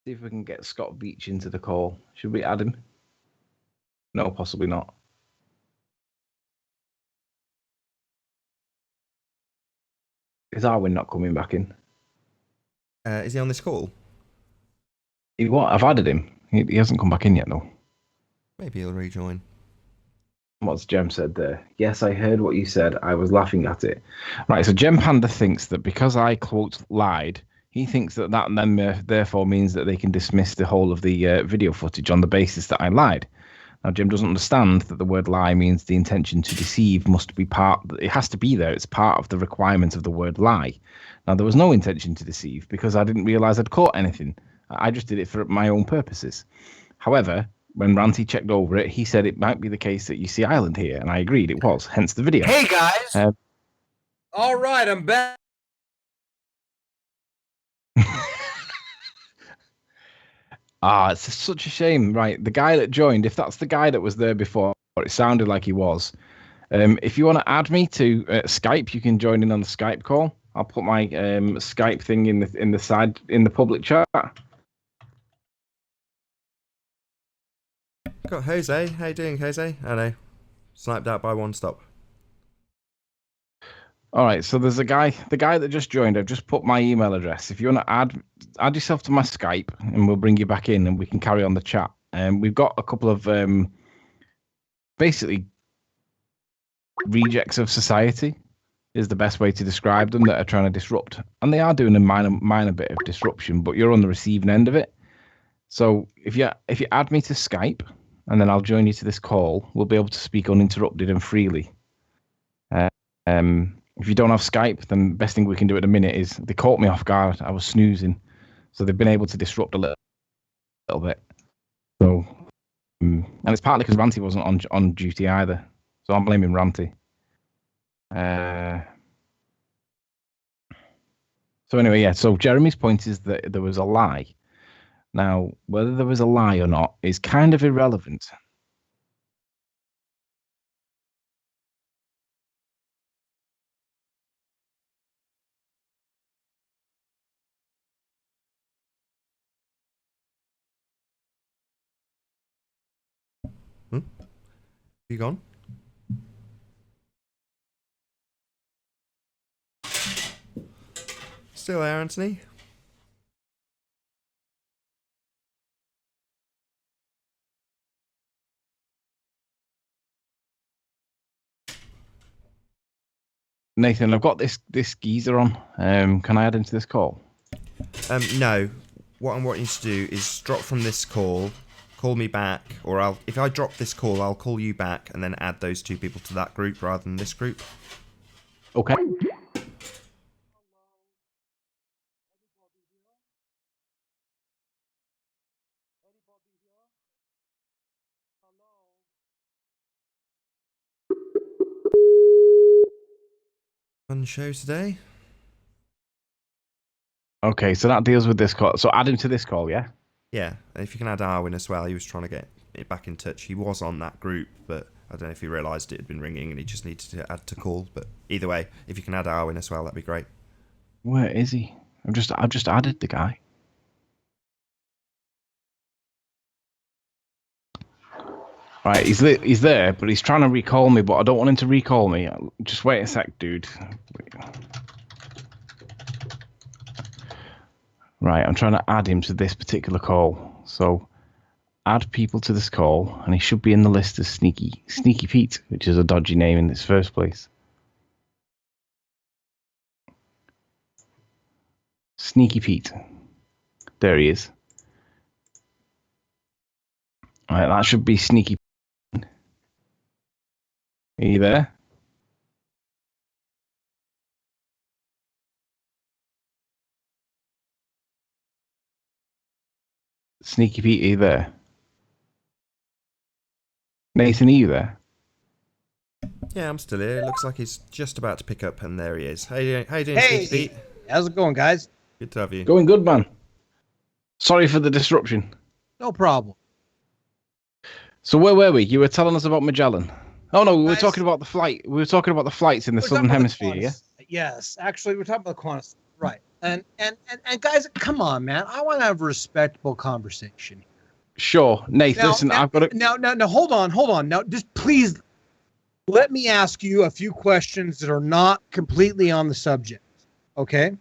S2: See if we can get Scott Beach into the call. Should we add him? No, possibly not. Is Arwin not coming back in?
S1: Is he on this call?
S2: I've added him. He hasn't come back in yet, though.
S1: Maybe he'll rejoin.
S2: What's Jem said there? Yes, I heard what you said. I was laughing at it. Right, so Jem Panda thinks that because I, quote, lied, he thinks that then therefore means that they can dismiss the whole of the video footage on the basis that I lied. Now, Jem doesn't understand that the word lie means the intention to deceive must be it has to be there. It's part of the requirement of the word lie. Now, there was no intention to deceive because I didn't realize I'd caught anything. I just did it for my own purposes. However, when Ranty checked over it, he said it might be the case that you see Island here, and I agreed it was, hence the video.
S3: Hey, guys. All right, I'm back.
S2: It's such a shame. Right, the guy that joined, if that's the guy that was there before, it sounded like he was. If you want to add me to Skype, you can join in on the Skype call. I'll put my Skype thing in the public chat.
S1: Got Jose. How you doing, Jose? I know. Sniped out by one stop.
S2: All right, so there's the guy that just joined. I've just put my email address. If you want to add yourself to my Skype, and we'll bring you back in, and we can carry on the chat. We've got a couple of basically rejects of society is the best way to describe them, that are trying to disrupt, and they are doing a minor bit of disruption, but you're on the receiving end of it. So if you add me to Skype, and then I'll join you to this call, we'll be able to speak uninterrupted and freely. If you don't have Skype, then the best thing we can do at the minute is, they caught me off guard. I was snoozing, so they've been able to disrupt a little bit. So, and it's partly because Ranty wasn't on duty either, so I'm blaming Ranty. So anyway, yeah. So Jeremy's point is that there was a lie. Now, whether there was a lie or not is kind of irrelevant.
S1: You gone? Still there, Anthony?
S2: Nathan, I've got this geezer on. Can I add into this call?
S1: No. What I'm wanting you to do is drop from this call, call me back, or if I drop this call, I'll call you back and then add those two people to that group rather than this group.
S2: Okay.
S1: Fun show today.
S2: Okay, so that deals with this call. So add him to this call, yeah?
S1: Yeah, and if you can add Arwin as well, he was trying to get it back in touch. He was on that group, but I don't know if he realised it had been ringing and he just needed to add to call. But either way, if you can add Arwin as well, that'd be great.
S2: Where is he? I've just added the guy. Right, he's there, but he's trying to recall me, but I don't want him to recall me. Just wait a sec, dude. Right, I'm trying to add him to this particular call. So, add people to this call, and he should be in the list as Sneaky Pete, which is a dodgy name in its first place. Sneaky Pete. There he is. Alright, that should be Sneaky Pete. Are you there? Sneaky Pete, are you there? Nathan, are you there?
S1: Yeah, I'm still here. Looks like he's just about to pick up, and there he is. How you doing,
S3: Hey,
S1: Sneaky Pete?
S3: how's it going, guys?
S1: Good to have you.
S2: Going good, man. Sorry for the disruption.
S3: No problem.
S2: So where were we? You were telling us about Magellan. Oh no, we were
S3: Guys,
S2: talking about the flight. We were talking about the flights in the
S3: we're
S2: southern
S3: talking about the
S2: hemisphere, yeah?
S3: Qantas. Yes, actually, we're talking about the Qantas, right? And guys, come on, man. I want to have a respectable conversation.
S2: Sure, Nate. Listen, I've got to.
S3: Now, hold on. Now, just please let me ask you a few questions that are not completely on the subject. Okay.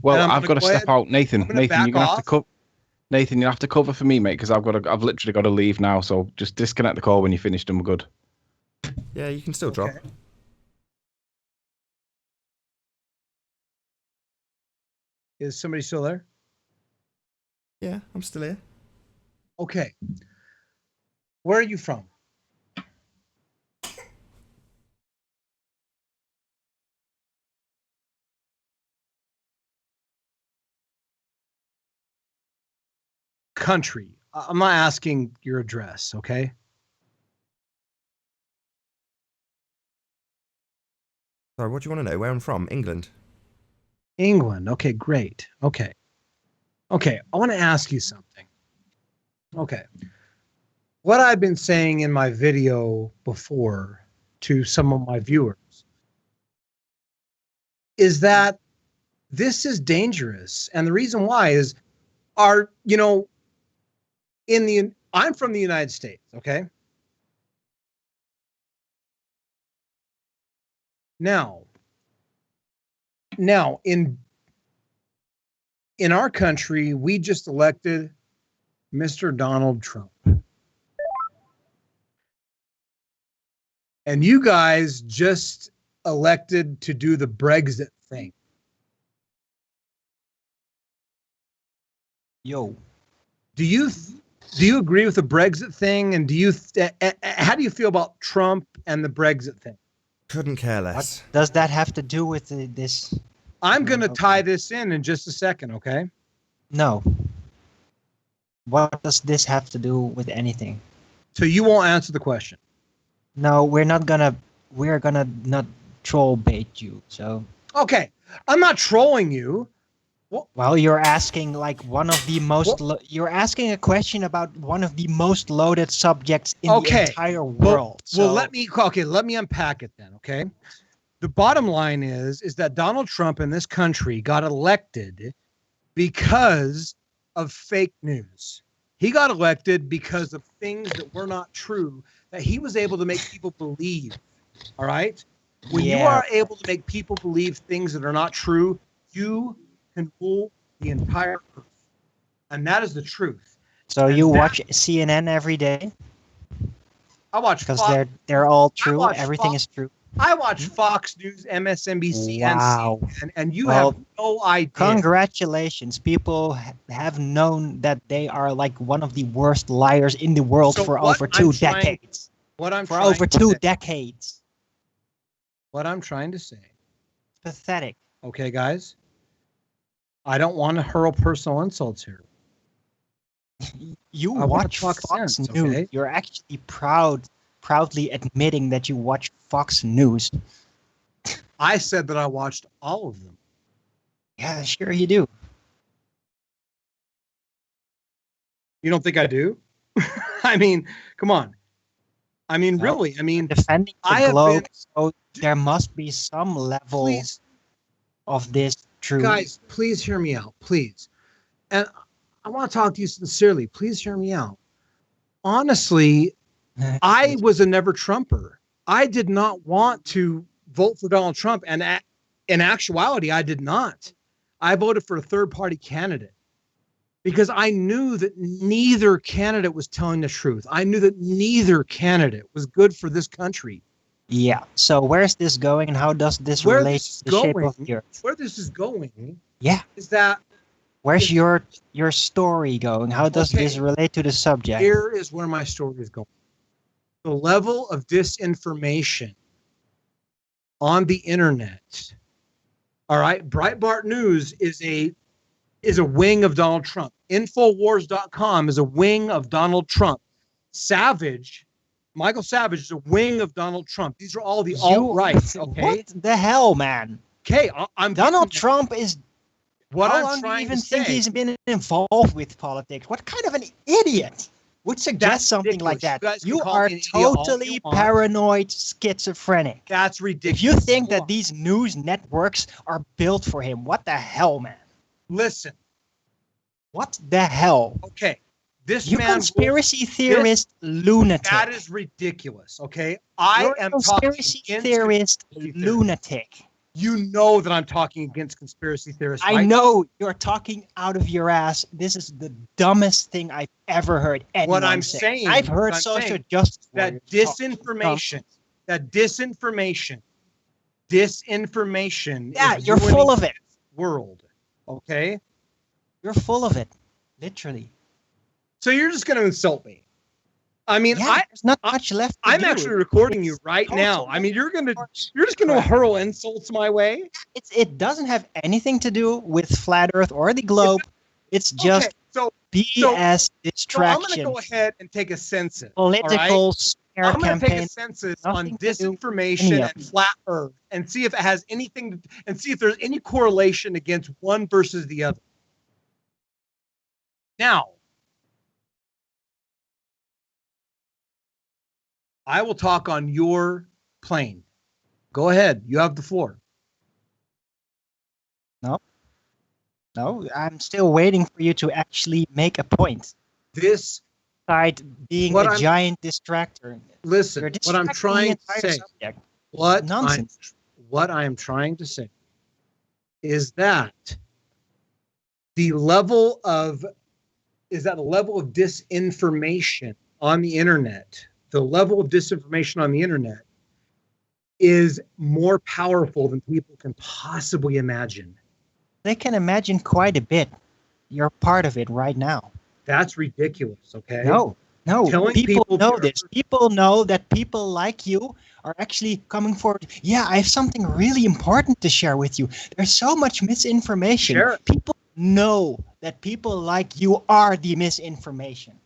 S2: Well, I've got to step out, Nathan. Nathan, you're gonna have to cover. Nathan, you have to cover for me, mate, because I've literally got to leave now. So just disconnect the call when you're finished, and we're good.
S1: Yeah, you can still drop.
S3: Okay. Is somebody still there?
S1: Yeah, I'm still here.
S3: Okay. Where are you from? Country. I'm not asking your address, okay?
S1: Sorry, what do you want to know? Where I'm from? England.
S3: England. Okay, great. Okay. I want to ask you something. Okay. What I've been saying in my video before to some of my viewers is that this is dangerous. And the reason why is I'm from the United States, okay? Now in our country, we just elected Mr. Donald Trump. And you guys just elected to do the Brexit thing.
S7: Yo.
S3: Do you agree with the Brexit thing? And how do you feel about Trump and the Brexit thing?
S1: Couldn't care less.
S7: What does that have to do with this?
S3: I'm going to
S7: Okay.
S3: tie this in just a second, okay?
S7: No. What does this have to do with anything?
S3: So you won't answer the question.
S7: No, we're gonna not troll bait you. So,
S3: Okay, I'm not trolling you.
S7: well, you're asking like one of the most. You're asking a question about one of the most loaded subjects in the entire world.
S3: Well, let me unpack it then. Okay, the bottom line is that Donald Trump in this country got elected because of fake news. He got elected because of things that were not true that he was able to make people believe. All right. When you are able to make people believe things that are not true, you can rule the entire earth. And that is the truth.
S7: So you watch CNN every day?
S3: I watch
S7: because
S3: Fox.
S7: they're all true.
S3: watch
S7: Everything
S3: Fox.
S7: is true.
S3: I watch Fox News, MSNBC,
S7: Wow.
S3: and CNN, and you
S7: Well,
S3: have no idea.
S7: Congratulations. People have known that they are like one of the worst liars in the world
S3: So
S7: for
S3: what
S7: over
S3: I'm
S7: two
S3: trying-
S7: decades.
S3: What I'm
S7: For
S3: trying
S7: over
S3: to
S7: two
S3: say-
S7: decades.
S3: What I'm trying to say,
S7: Pathetic.
S3: okay, guys, I don't want to hurl personal insults here.
S7: You
S3: I wanna
S7: watch
S3: talk
S7: Fox
S3: sense,
S7: News.
S3: okay?
S7: You're actually proudly admitting that you watch Fox News.
S3: I said that I watched all of them.
S7: Yeah, sure you do.
S3: You don't think I do? I mean, come on. I mean,
S7: No.
S3: really. I mean,
S7: Defending the
S3: I have
S7: globe,
S3: been-
S7: so there must be some level
S3: please,
S7: of this truth.
S3: guys, please hear me out, please. And I want to talk to you sincerely. Please hear me out. Honestly, I was a never Trumper. I did not want to vote for Donald Trump. And in actuality, I did not. I voted for a third party candidate because I knew that neither candidate was telling the truth. I knew that neither candidate was good for this country.
S7: Yeah. So where's this going, and how does this
S3: Where
S7: relate
S3: this is
S7: to the shape of
S3: going-
S7: the earth?
S3: Where this is going
S7: Yeah.
S3: is that
S7: Where's your story going? How does
S3: Okay.
S7: this relate to the subject?
S3: here is where my story is going. The level of disinformation on the internet. All right. Breitbart News is a wing of Donald Trump. Infowars.com is a wing of Donald Trump. Michael Savage is a wing of Donald Trump. These are all the alt-right. Okay.
S7: What the hell, man?
S3: Okay. I'm
S7: Donald
S3: giving you
S7: Trump is.
S3: what
S7: how
S3: I'm
S7: long do you
S3: trying
S7: even
S3: to
S7: think
S3: say.
S7: he's been involved with politics? What kind of an idiot would suggest
S3: That's
S7: something like
S3: ridiculous.
S7: that?
S3: You guys can
S7: You
S3: call
S7: are
S3: me an idiot all
S7: totally
S3: you want.
S7: paranoid, schizophrenic.
S3: That's ridiculous.
S7: If you think
S3: Hold
S7: that
S3: on.
S7: these news networks are built for him, what the hell, man?
S3: Listen.
S7: What the hell?
S3: Okay. This
S7: You
S3: man
S7: conspiracy theorist lunatic.
S3: That is ridiculous. Okay. I
S7: You're a
S3: am talking
S7: conspiracy
S3: against
S7: theorist
S3: conspiracy theorists.
S7: lunatic.
S3: You know that I'm talking against conspiracy theorists.
S7: I
S3: right?
S7: know you're talking out of your ass. This is the dumbest thing I've ever heard anyone
S3: What I'm
S7: say.
S3: saying-
S7: I've heard
S3: what I'm
S7: social
S3: saying,
S7: justice
S3: that
S7: warriors
S3: disinformation, disinformation.
S7: Yeah,
S3: is
S7: you're
S3: ruining
S7: full of it.
S3: the world. Okay.
S7: You're full of it, literally.
S3: So you're just going to insult me. I mean,
S7: Yeah, there's not much left. To
S3: I'm
S7: do.
S3: actually recording you
S7: It's
S3: right now.
S7: totally
S3: I mean, you're just going to
S7: crap.
S3: hurl insults my way.
S7: It doesn't have anything to do with flat Earth or the globe. It's just
S3: Okay, so
S7: BS
S3: so I'm
S7: distraction,
S3: going to go ahead and take a census.
S7: political smear
S3: I'm going to take
S7: campaign.
S3: a census on
S7: Nothing to do with any
S3: disinformation
S7: of
S3: and flat Earth and see if it has anything and see if there's any correlation against one versus the other. Now, I will talk on your plane. Go ahead. You have the floor.
S7: No, I'm still waiting for you to actually make a point.
S3: This,
S7: Side being
S3: What
S7: a
S3: I'm-
S7: giant distractor.
S3: listen,
S7: You're
S3: what I'm
S7: distracting the
S3: trying to
S7: entire
S3: say,
S7: subject.
S3: what
S7: Nonsense.
S3: I am trying to say is that the level of disinformation on the internet, is more powerful than people can possibly imagine.
S7: They can imagine quite a bit. You're part of it right now.
S3: That's ridiculous, okay?
S7: No,
S3: Telling
S7: people
S3: people
S7: know
S3: they're-
S7: this. People know that people like you are actually coming forward. Yeah, I have something really important to share with you. There's so much misinformation.
S3: Share it.
S7: People know that people like you are the misinformation.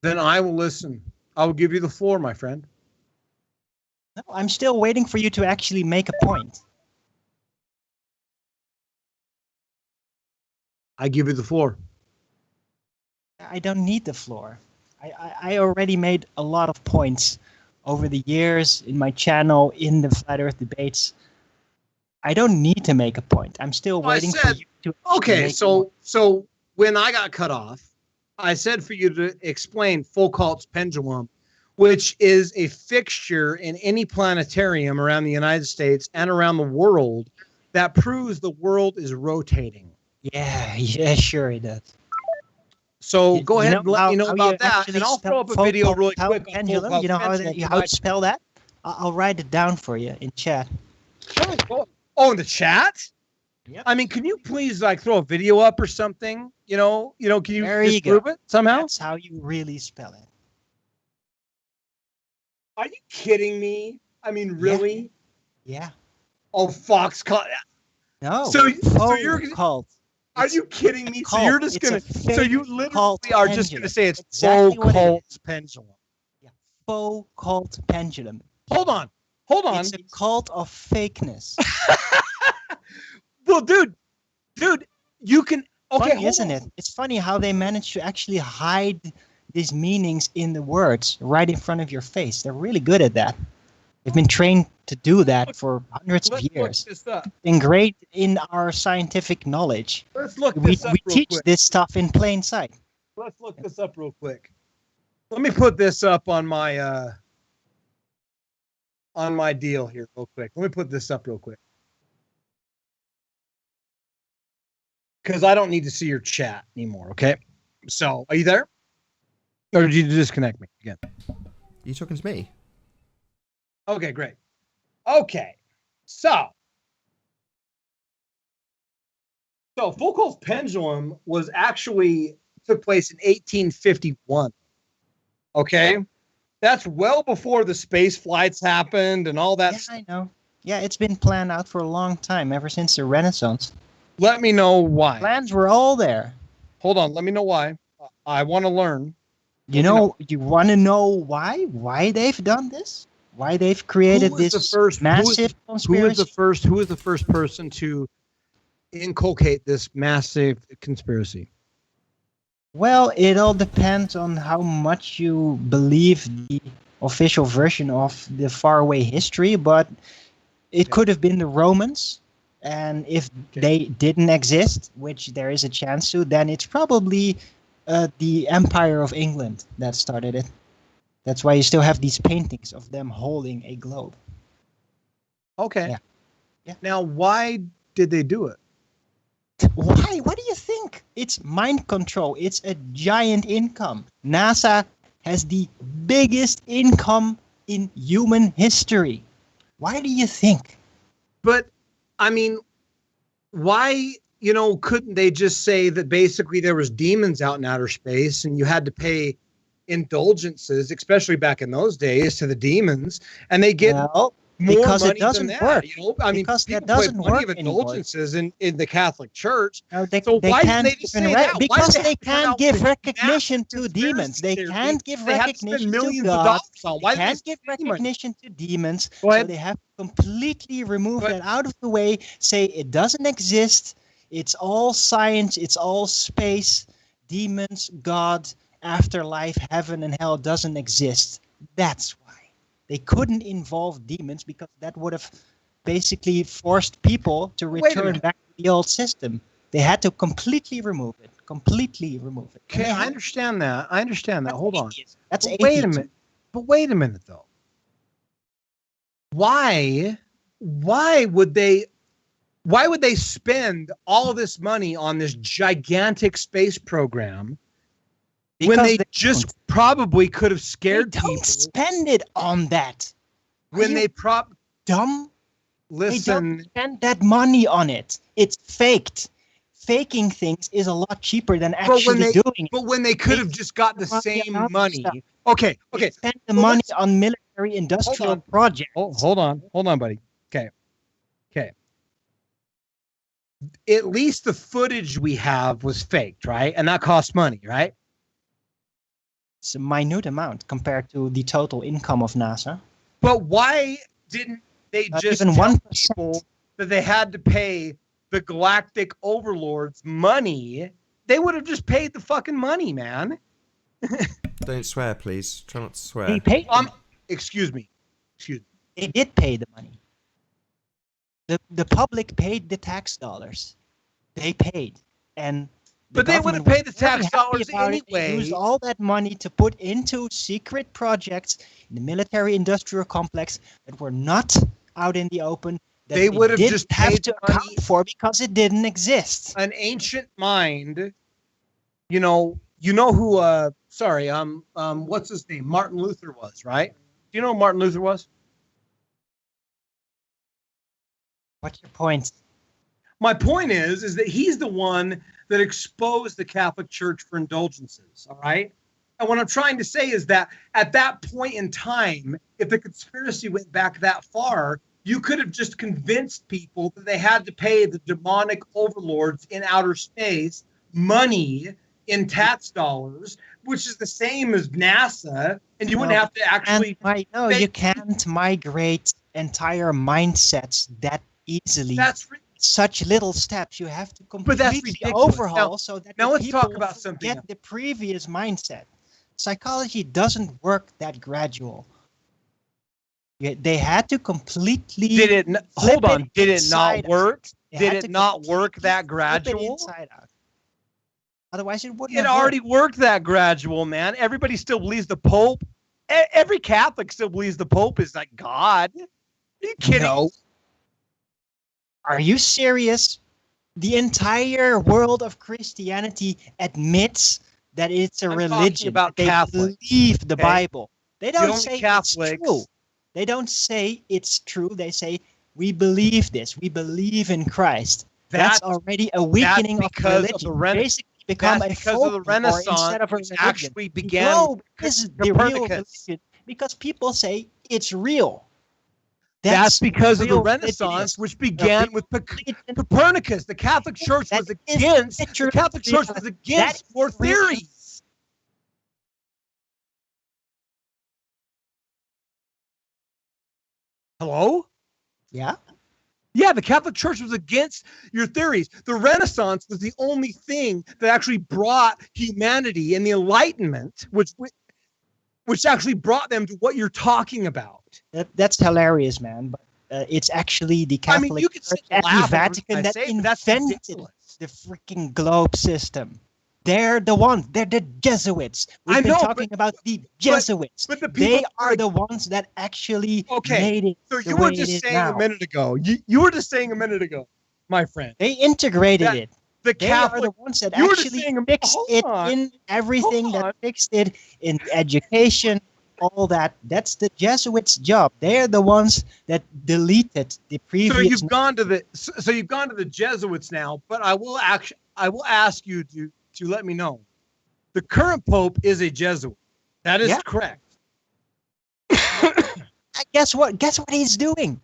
S3: Then I will listen. I will give you the floor, my friend.
S7: No, I'm still waiting for you to actually make a point.
S3: I give you the floor.
S7: I don't need the floor. I already made a lot of points over the years in my channel, in the Flat Earth debates. I don't need to make a point. I'm still
S3: I
S7: waiting for
S3: said-
S7: you to
S3: Okay,
S7: make one.
S3: so when I got cut off, I said for you to explain Foucault's pendulum, which is a fixture in any planetarium around the United States and around the world that proves the world is rotating.
S7: Yeah, sure it does.
S3: So
S7: You-
S3: go
S7: you
S3: ahead
S7: know
S3: and let
S7: how-
S3: me know
S7: how
S3: about
S7: you
S3: that,
S7: actually
S3: and I'll
S7: spell
S3: throw up a video
S7: Foucault
S3: really quick on
S7: pendulum.
S3: Foucault's
S7: You know how
S3: pendulum
S7: to spell that? I'll write it down for you in chat.
S3: tonight. Oh, in the chat?
S7: Yep.
S3: I mean, can you please like throw a video up or something? Can you
S7: There you go.
S3: prove it somehow?
S7: That's how you really spell it.
S3: Are you kidding me? I mean, really?
S7: Yeah.
S3: Oh, Foxconn.
S7: No.
S3: So you're gonna-
S7: cult.
S3: Are
S7: It's
S3: you kidding me? So
S7: cult.
S3: you're just
S7: It's a
S3: gonna. So
S7: fake
S3: you literally
S7: cult
S3: are just
S7: pendulum.
S3: gonna say it's
S7: Exactly what it
S3: Foucault's
S7: is.
S3: pendulum.
S7: Faux cult pendulum.
S3: Hold on.
S7: It's a cult of fakeness.
S3: Well, dude, you can. Okay,
S7: Funny, isn't it? It's funny how they manage to actually hide these meanings in the words right in front of your face. They're really good at that. They've been trained to do that for hundreds of
S3: Let's look
S7: years.
S3: this up.
S7: Ingrained in our scientific knowledge.
S3: Let's look
S7: We
S3: this up real
S7: teach
S3: quick.
S7: this stuff in plain sight.
S3: Let's look this up real quick. Let me put this up on my deal here real quick. Let me put this up real quick. Because I don't need to see your chat anymore, okay? So, are you there? Or did you disconnect me again?
S1: You talking to me?
S3: Okay, great. Okay. So Foucault's pendulum was actually took place in 1851. Okay? That's well before the space flights happened and all that
S7: Yeah,
S3: stuff.
S7: I know. Yeah, it's been planned out for a long time, ever since the Renaissance.
S3: Let me know why.
S7: Plans were all there.
S3: Hold on, let me know why. I want to learn.
S7: You want to know why? Why they've done this? Why they've created
S3: Who was
S7: this
S3: the first-
S7: massive
S3: Who is
S7: conspiracy?
S3: the first person to inculcate this massive conspiracy?
S7: Well, it all depends on how much you believe the official version of the faraway history, but it could have been the Romans. And if they didn't exist, which there is a chance to, then it's probably the Empire of England that started it. That's why you still have these paintings of them holding a globe.
S3: Okay.
S7: Yeah. Yeah.
S3: Now, why did they do it?
S7: Why? What do you think? It's mind control. It's a giant income. NASA has the biggest income in human history. Why do you think?
S3: But I mean, why, couldn't they just say that basically there was demons out in outer space and you had to pay indulgences, especially back in those days, to the demons, and they get
S7: Well,
S3: more
S7: because
S3: money
S7: it doesn't
S3: than that?
S7: work.
S3: I mean,
S7: Because that
S3: people pay
S7: doesn't
S3: plenty
S7: work
S3: of
S7: anymore.
S3: indulgences in the Catholic Church.
S7: No, they
S3: So why did
S7: can't
S3: they just
S7: even
S3: say
S7: re-
S3: that? Why
S7: because
S3: did
S7: they
S3: have to come
S7: can't
S3: out
S7: give
S3: with
S7: recognition
S3: massive
S7: to demons. They
S3: conspiracy
S7: can't give
S3: They have to
S7: recognition
S3: spend
S7: to
S3: millions of
S7: God.
S3: dollars on. Why
S7: They
S3: did
S7: can't give
S3: spend money?
S7: recognition to demons,
S3: Go
S7: so
S3: ahead.
S7: they have to completely remove
S3: Go
S7: that out of the way, say it doesn't exist, it's all science, it's all space, demons, God, afterlife, heaven and hell doesn't exist. That's why. They couldn't involve demons because that would have basically forced people to
S3: Wait a
S7: return
S3: minute.
S7: back to the old system. They had to completely remove it. Completely remove it. And
S3: Okay,
S7: they
S3: I
S7: had-
S3: understand that. I understand that.
S7: that's
S3: Hold on.
S7: atheism. That's
S3: But wait a
S7: atheism.
S3: minute. But wait a minute, though. Why would they spend all this money on this gigantic space program when
S7: Because
S3: they just probably could have scared
S7: they don't
S3: people
S7: spend it on that.
S3: when
S7: you
S3: they
S7: dumb. They
S3: listen?
S7: don't spend that money on it. It's faked. Faking things is a lot cheaper than actually doing it.
S3: But when they could have just got the
S7: money
S3: same
S7: on other
S3: money.
S7: stuff.
S3: Okay.
S7: They spend the
S3: Well,
S7: money
S3: let's-
S7: on military industrial
S3: on.
S7: projects.
S3: Hold on, buddy. Okay. At least the footage we have was faked, right? And that cost money, right?
S7: It's a minute amount compared to the total income of NASA.
S3: But why didn't they
S7: Not
S3: just
S7: even
S3: tell
S7: 1%.
S3: people that they had to pay the galactic overlords money? They would have just paid the fucking money, man.
S1: Don't swear, please. Try not to swear.
S7: They paid.
S3: Excuse me.
S7: They did pay the money. The public paid the tax dollars. They paid, and
S3: But they would have paid the tax dollars anyway.
S7: Use all that money to put into secret projects in the military-industrial complex that were not out in the open. That
S3: They would have
S7: didn't
S3: just
S7: have
S3: paid
S7: to
S3: money.
S7: account for because it didn't exist.
S3: An ancient mind, you know who sorry, what's his name? Martin Luther was, right? Do you know who Martin Luther was?
S7: What's your point?
S3: My point is that he's the one that exposed the Catholic Church for indulgences, all right? And what I'm trying to say is that at that point in time, if the conspiracy went back that far, you could have just convinced people that they had to pay the demonic overlords in outer space money in tax dollars, which is the same as NASA, and you wouldn't have to actually...
S7: you can't migrate entire mindsets that easily.
S3: That's
S7: such little steps. You have to
S3: But that's
S7: completely
S3: ridiculous.
S7: overhaul so that
S3: now
S7: the
S3: let's
S7: people
S3: talk about something
S7: get the previous mindset. Psychology doesn't work that gradual. They had to completely.
S3: Hold on. Did it not
S7: inside
S3: work?
S7: out.
S3: Did it not work that
S7: Flip it
S3: gradual?
S7: inside out. Otherwise, it wouldn't.
S3: It
S7: have
S3: already
S7: worked.
S3: worked that gradual, man. Everybody still believes the Pope. Every Catholic still believes the Pope is like God. Are you kidding?
S7: No. Are you serious? The entire world of Christianity admits that it's a
S3: I'm
S7: religion.
S3: talking about
S7: they
S3: Catholics,
S7: believe the
S3: okay?
S7: Bible. They don't
S3: only
S7: say
S3: Catholics-
S7: it's true. They don't say it's true. They say we believe this. We believe in Christ. That's already a weakening of
S3: because of
S7: religion.
S3: the Rena-
S7: Basically, become
S3: that's
S7: a
S3: because of the
S7: folklore
S3: Renaissance,
S7: instead of a
S3: which
S7: religion.
S3: actually
S7: The
S3: began
S7: globe
S3: with
S7: is the real
S3: Copernicus.
S7: religion because people say it's real.
S3: That's because of the
S7: real religion
S3: Renaissance,
S7: is.
S3: which began with Copernicus. The Catholic Church was against. The Catholic Church was against your theories. Hello?
S7: Yeah.
S3: Yeah, the Catholic Church was against your theories. The Renaissance was the only thing that actually brought humanity and the Enlightenment, which actually brought them to what you're talking about.
S7: That's hilarious, man. But it's actually the Catholic
S3: you could
S7: Church
S3: sit and
S7: and the
S3: laugh at everything
S7: Vatican
S3: I
S7: that
S3: say, but that's
S7: invented
S3: ridiculous.
S7: the freaking globe system. They're the ones. They're the Jesuits. We've
S3: I
S7: been
S3: know,
S7: talking about the Jesuits.
S3: but the people
S7: they are the ones that actually made it.
S3: So
S7: the
S3: you were
S7: way it
S3: just
S7: is
S3: saying
S7: now.
S3: a minute ago. You were just saying a minute ago, my friend.
S7: They integrated
S3: that
S7: it.
S3: The
S7: They
S3: Catholic.
S7: are the ones that
S3: you were just
S7: actually
S3: saying,
S7: fixed
S3: hold
S7: it
S3: on,
S7: in everything.
S3: hold on.
S7: That fixed it in education, all that. That's the Jesuits' job. They're the ones that deleted the previous.
S3: So you've gone to the Jesuits now, but I will ask you to let me know. The current Pope is a Jesuit. That is correct.
S7: Guess what? Guess what he's doing?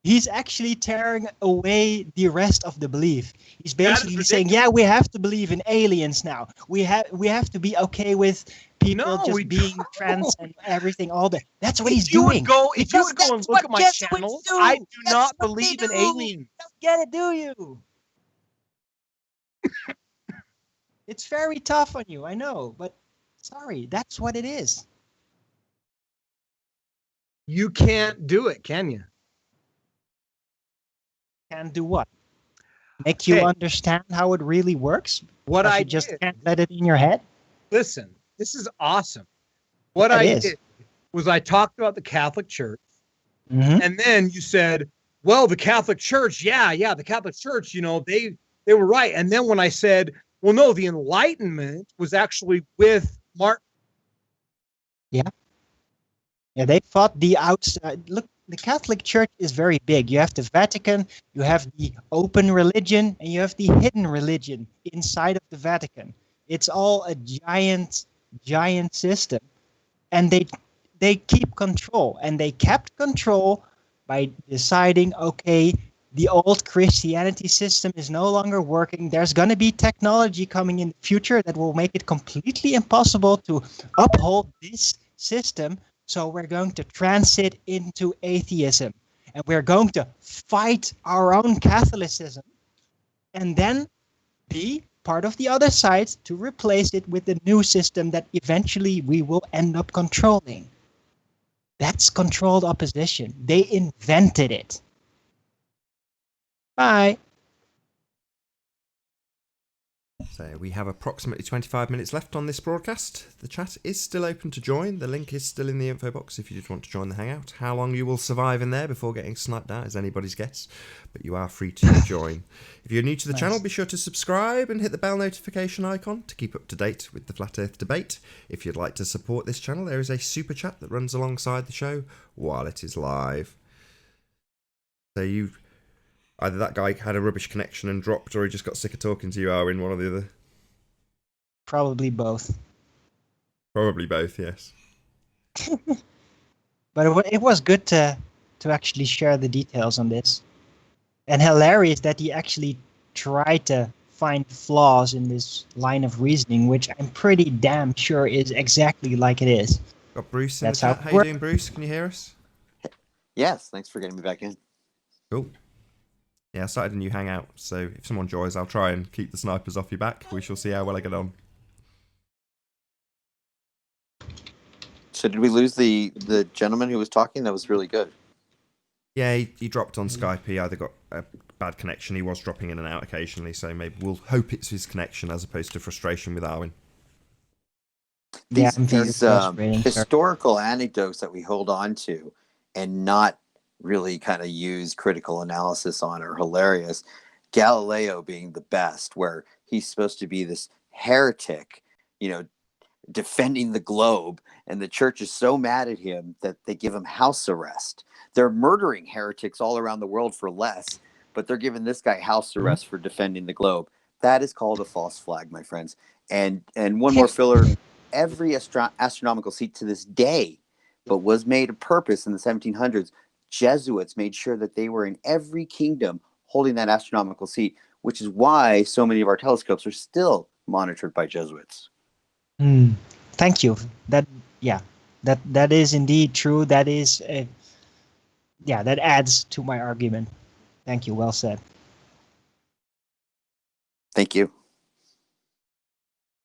S7: He's actually tearing away the rest of the belief. He's basically saying, "Yeah, we have to believe in aliens now. We have to be okay with people just being trans and everything. All that. That's what he's doing.
S3: If you would go and look at my channel, I do not believe in aliens.
S7: Don't get it, do you? It's very tough on you, I know, but sorry, that's what it is.
S3: you can't do it, can you?
S7: Can do what? Make you
S3: Okay.
S7: understand how it really works?
S3: What
S7: Because
S3: I
S7: you just
S3: did,
S7: can't let it in your head?
S3: listen, this is awesome. What
S7: Yeah, it
S3: I
S7: is.
S3: did was I talked about the Catholic Church,
S7: Mhm.
S3: and then you said, well, the Catholic Church, yeah, the Catholic Church, they were right. And then when I said, well, no, the Enlightenment was actually with Martin.
S7: Yeah, they fought the outside. Look, the Catholic Church is very big. You have the Vatican, you have the open religion, and you have the hidden religion inside of the Vatican. It's all a giant, giant system. And they keep control. And they kept control by deciding, okay, the old Christianity system is no longer working. There's going to be technology coming in the future that will make it completely impossible to uphold this system. So we're going to transit into atheism, and we're going to fight our own Catholicism, and then be part of the other side to replace it with the new system that eventually we will end up controlling. That's controlled opposition. They invented it. Bye.
S1: So we have approximately 25 minutes left on this broadcast. The chat is still open to join. The link is still in the info box if you did want to join the hangout. How long you will survive in there before getting sniped out is anybody's guess, but you are free to join. If you're new to the channel, be sure to subscribe and hit the bell notification icon to keep up to date with the Flat Earth debate. If you'd like to support this channel, there is a super chat that runs alongside the show while it is live. So either that guy had a rubbish connection and dropped, or he just got sick of talking to you, Arwin, one or the other.
S7: Probably both.
S1: Probably both, yes.
S7: But it was good to actually share the details on this. And hilarious that he actually tried to find flaws in this line of reasoning, which I'm pretty damn sure is exactly like it is.
S1: Got Bruce in
S7: That's
S1: the
S7: how
S1: chat.
S7: it
S1: How you
S7: works.
S1: doing, Bruce? Can you hear us?
S5: Yes, thanks for getting me back in.
S1: Cool. Yeah, I started a new hangout, so if someone joins, I'll try and keep the snipers off your back. We shall see how well I get on.
S5: So did we lose the gentleman who was talking? That was really good.
S1: Yeah, he dropped on Skype. He either got a bad connection, he was dropping in and out occasionally, so maybe we'll hope it's his connection as opposed to frustration with Arwin.
S7: Yeah, I'm very
S5: These
S7: frustrating.
S5: historical anecdotes that we hold on to and not really kind of use critical analysis on are hilarious. Galileo being the best, where he's supposed to be this heretic, defending the globe, and the church is so mad at him that they give him house arrest. They're murdering heretics all around the world for less, but they're giving this guy house arrest for defending the globe. That is called a false flag, my friends. And one more filler: every astronomical seat to this day, but was made a purpose in the 1700s. Jesuits made sure that they were in every kingdom holding that astronomical seat, which is why so many of our telescopes are still monitored by Jesuits.
S7: Thank you. That is indeed true. That is, that adds to my argument. Thank you. Well said.
S5: Thank you.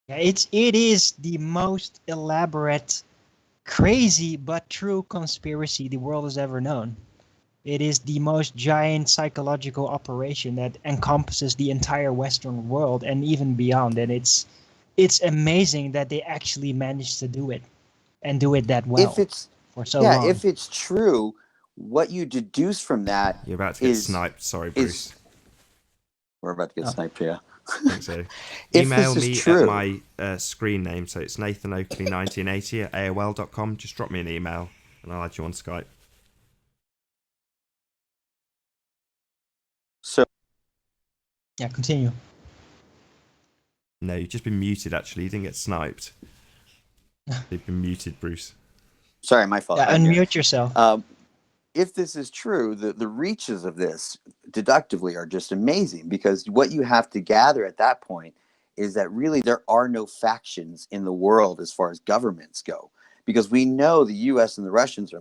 S7: Yeah, it is the most elaborate, crazy but true conspiracy the world has ever known. It is the most giant psychological operation that encompasses the entire Western world and even beyond. And it's amazing that they actually managed to do it and do it that well for so long.
S5: If it's true, what you deduce from that
S1: You're about to get sniped. Sorry, Bruce.
S5: We're about to get sniped, yeah.
S1: I think so.
S5: If
S1: Email
S5: this is
S1: me
S5: true,
S1: at my screen name, so it's Nathan Oakley 1980 at AOL.com. Just drop me an email and I'll add you on Skype.
S5: So,
S7: yeah, continue.
S1: No, you've just been muted, actually. You didn't get sniped. You've been muted, Bruce.
S5: Sorry, my fault.
S7: Yeah, unmute yourself.
S5: If this is true, the reaches of this deductively are just amazing, because what you have to gather at that point is that really there are no factions in the world as far as governments go. Because we know the U.S. and the Russians are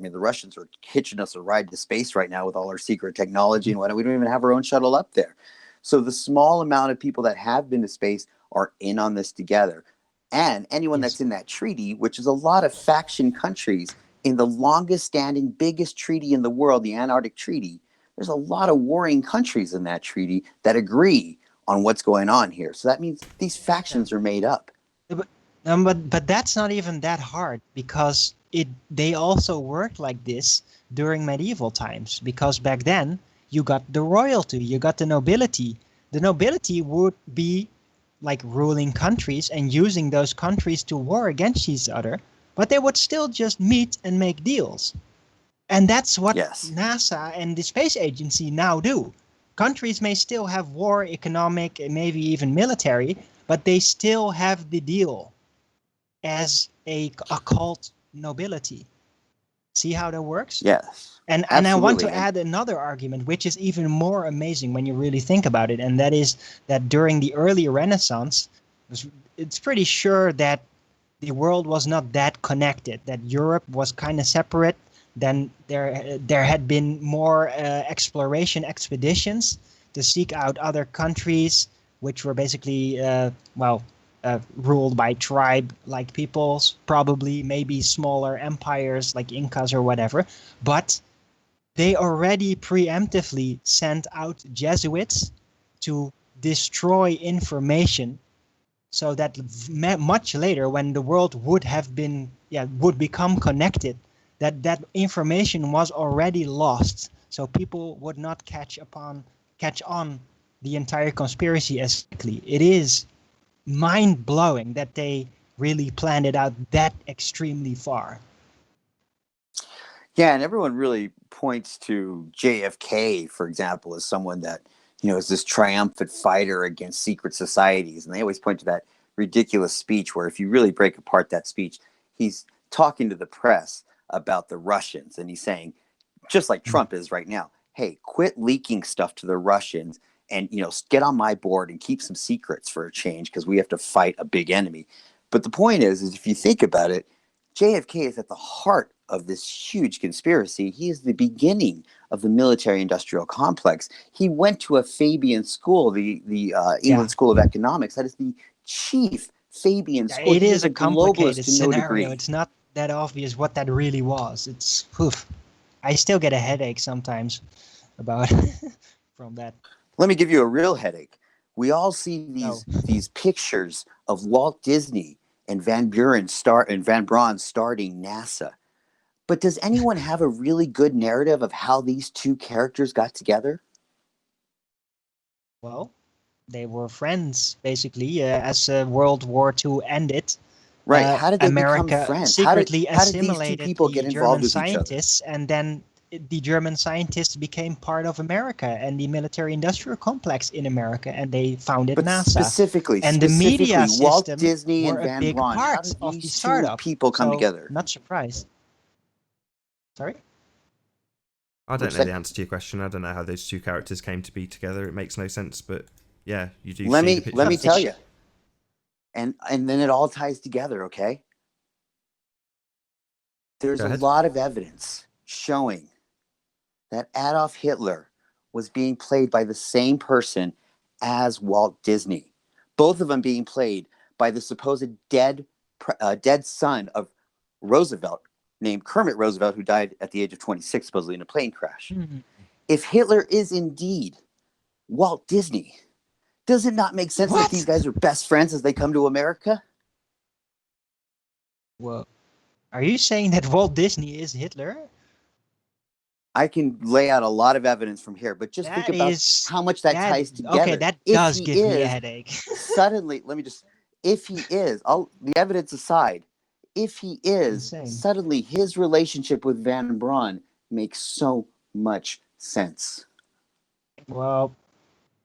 S5: hitching us a ride to space right now with all our secret technology and whatnot. We don't even have our own shuttle up there. So the small amount of people that have been to space are in on this together. And anyone that's in that treaty, which is a lot of faction countries, in the longest standing, biggest treaty in the world, the Antarctic Treaty, there's a lot of warring countries in that treaty that agree on what's going on here. So that means these factions are made up.
S7: But that's not even that hard, because they also worked like this during medieval times, because back then you got the royalty, you got the nobility. The nobility would be like ruling countries and using those countries to war against each other, but they would still just meet and make deals. And that's what NASA and the space agency now do. Countries may still have war, economic, and maybe even military, but they still have the deal as a cult nobility. See how that works?
S5: Yes.
S7: And I want to add another argument, which is even more amazing when you really think about it, and that is that during the early Renaissance, it's pretty sure that the world was not that connected, that Europe was kind of separate. Then there had been more exploration expeditions to seek out other countries, which were basically ruled by tribe-like peoples, probably maybe smaller empires like Incas or whatever. But they already preemptively sent out Jesuits to destroy information, so that much later, when the world would become connected, that information was already lost, so people would not catch on the entire conspiracy as quickly. It is mind-blowing that they really planned it out that extremely far.
S5: Yeah, and everyone really points to JFK, for example, as someone that, is this triumphant fighter against secret societies. And they always point to that ridiculous speech where, if you really break apart that speech, he's talking to the press about the Russians, and he's saying, just like Trump is right now, hey, quit leaking stuff to the Russians and, get on my board and keep some secrets for a change, because we have to fight a big enemy. But the point is if you think about it, JFK is at the heart of this huge conspiracy. He is the beginning of the military-industrial complex. He went to a Fabian school, the England School of Economics. That is the chief Fabian school.
S7: It is a complicated scenario.
S5: No degree.
S7: It's not that obvious what that really was. It's I still get a headache sometimes about from that.
S5: Let me give you a real headache. We all see these pictures of Walt Disney and Van Braun starting NASA. But does anyone have a really good narrative of how these two characters got together?
S7: Well, they were friends, basically, as World War II ended.
S5: Right. How did they
S7: America
S5: become friends?
S7: secretly
S5: how did these two
S7: assimilated
S5: people
S7: the
S5: get involved
S7: German
S5: with each other?
S7: scientists, and then the German scientists became part of America and the military-industrial complex in America, and they founded NASA.
S5: Specifically,
S7: the media
S5: Walt
S7: system
S5: Disney
S7: were
S5: and Van
S7: a big
S5: Braun. How
S7: part
S5: did
S7: of the
S5: these two
S7: startup.
S5: people come together?
S7: Not surprised. Sorry?
S1: I don't know the answer to your question. I don't know how those two characters came to be together. It makes no sense, but yeah, you do.
S5: Let me tell you, and then it all ties together. Okay, there's a lot of evidence showing that Adolf Hitler was being played by the same person as Walt Disney. Both of them being played by the supposed dead son of Roosevelt, named Kermit Roosevelt, who died at the age of 26, supposedly in a plane crash. Mm-hmm. If Hitler is indeed Walt Disney, does it not make sense that these guys are best friends as they come to America?
S7: Well, are you saying that Walt Disney is Hitler?
S5: I can lay out a lot of evidence from here, but just think about how much that ties together.
S7: Okay, that does give me a headache.
S5: Suddenly, if he is, the evidence aside, if he is, suddenly his relationship with Van Braun makes so much sense.
S7: Well,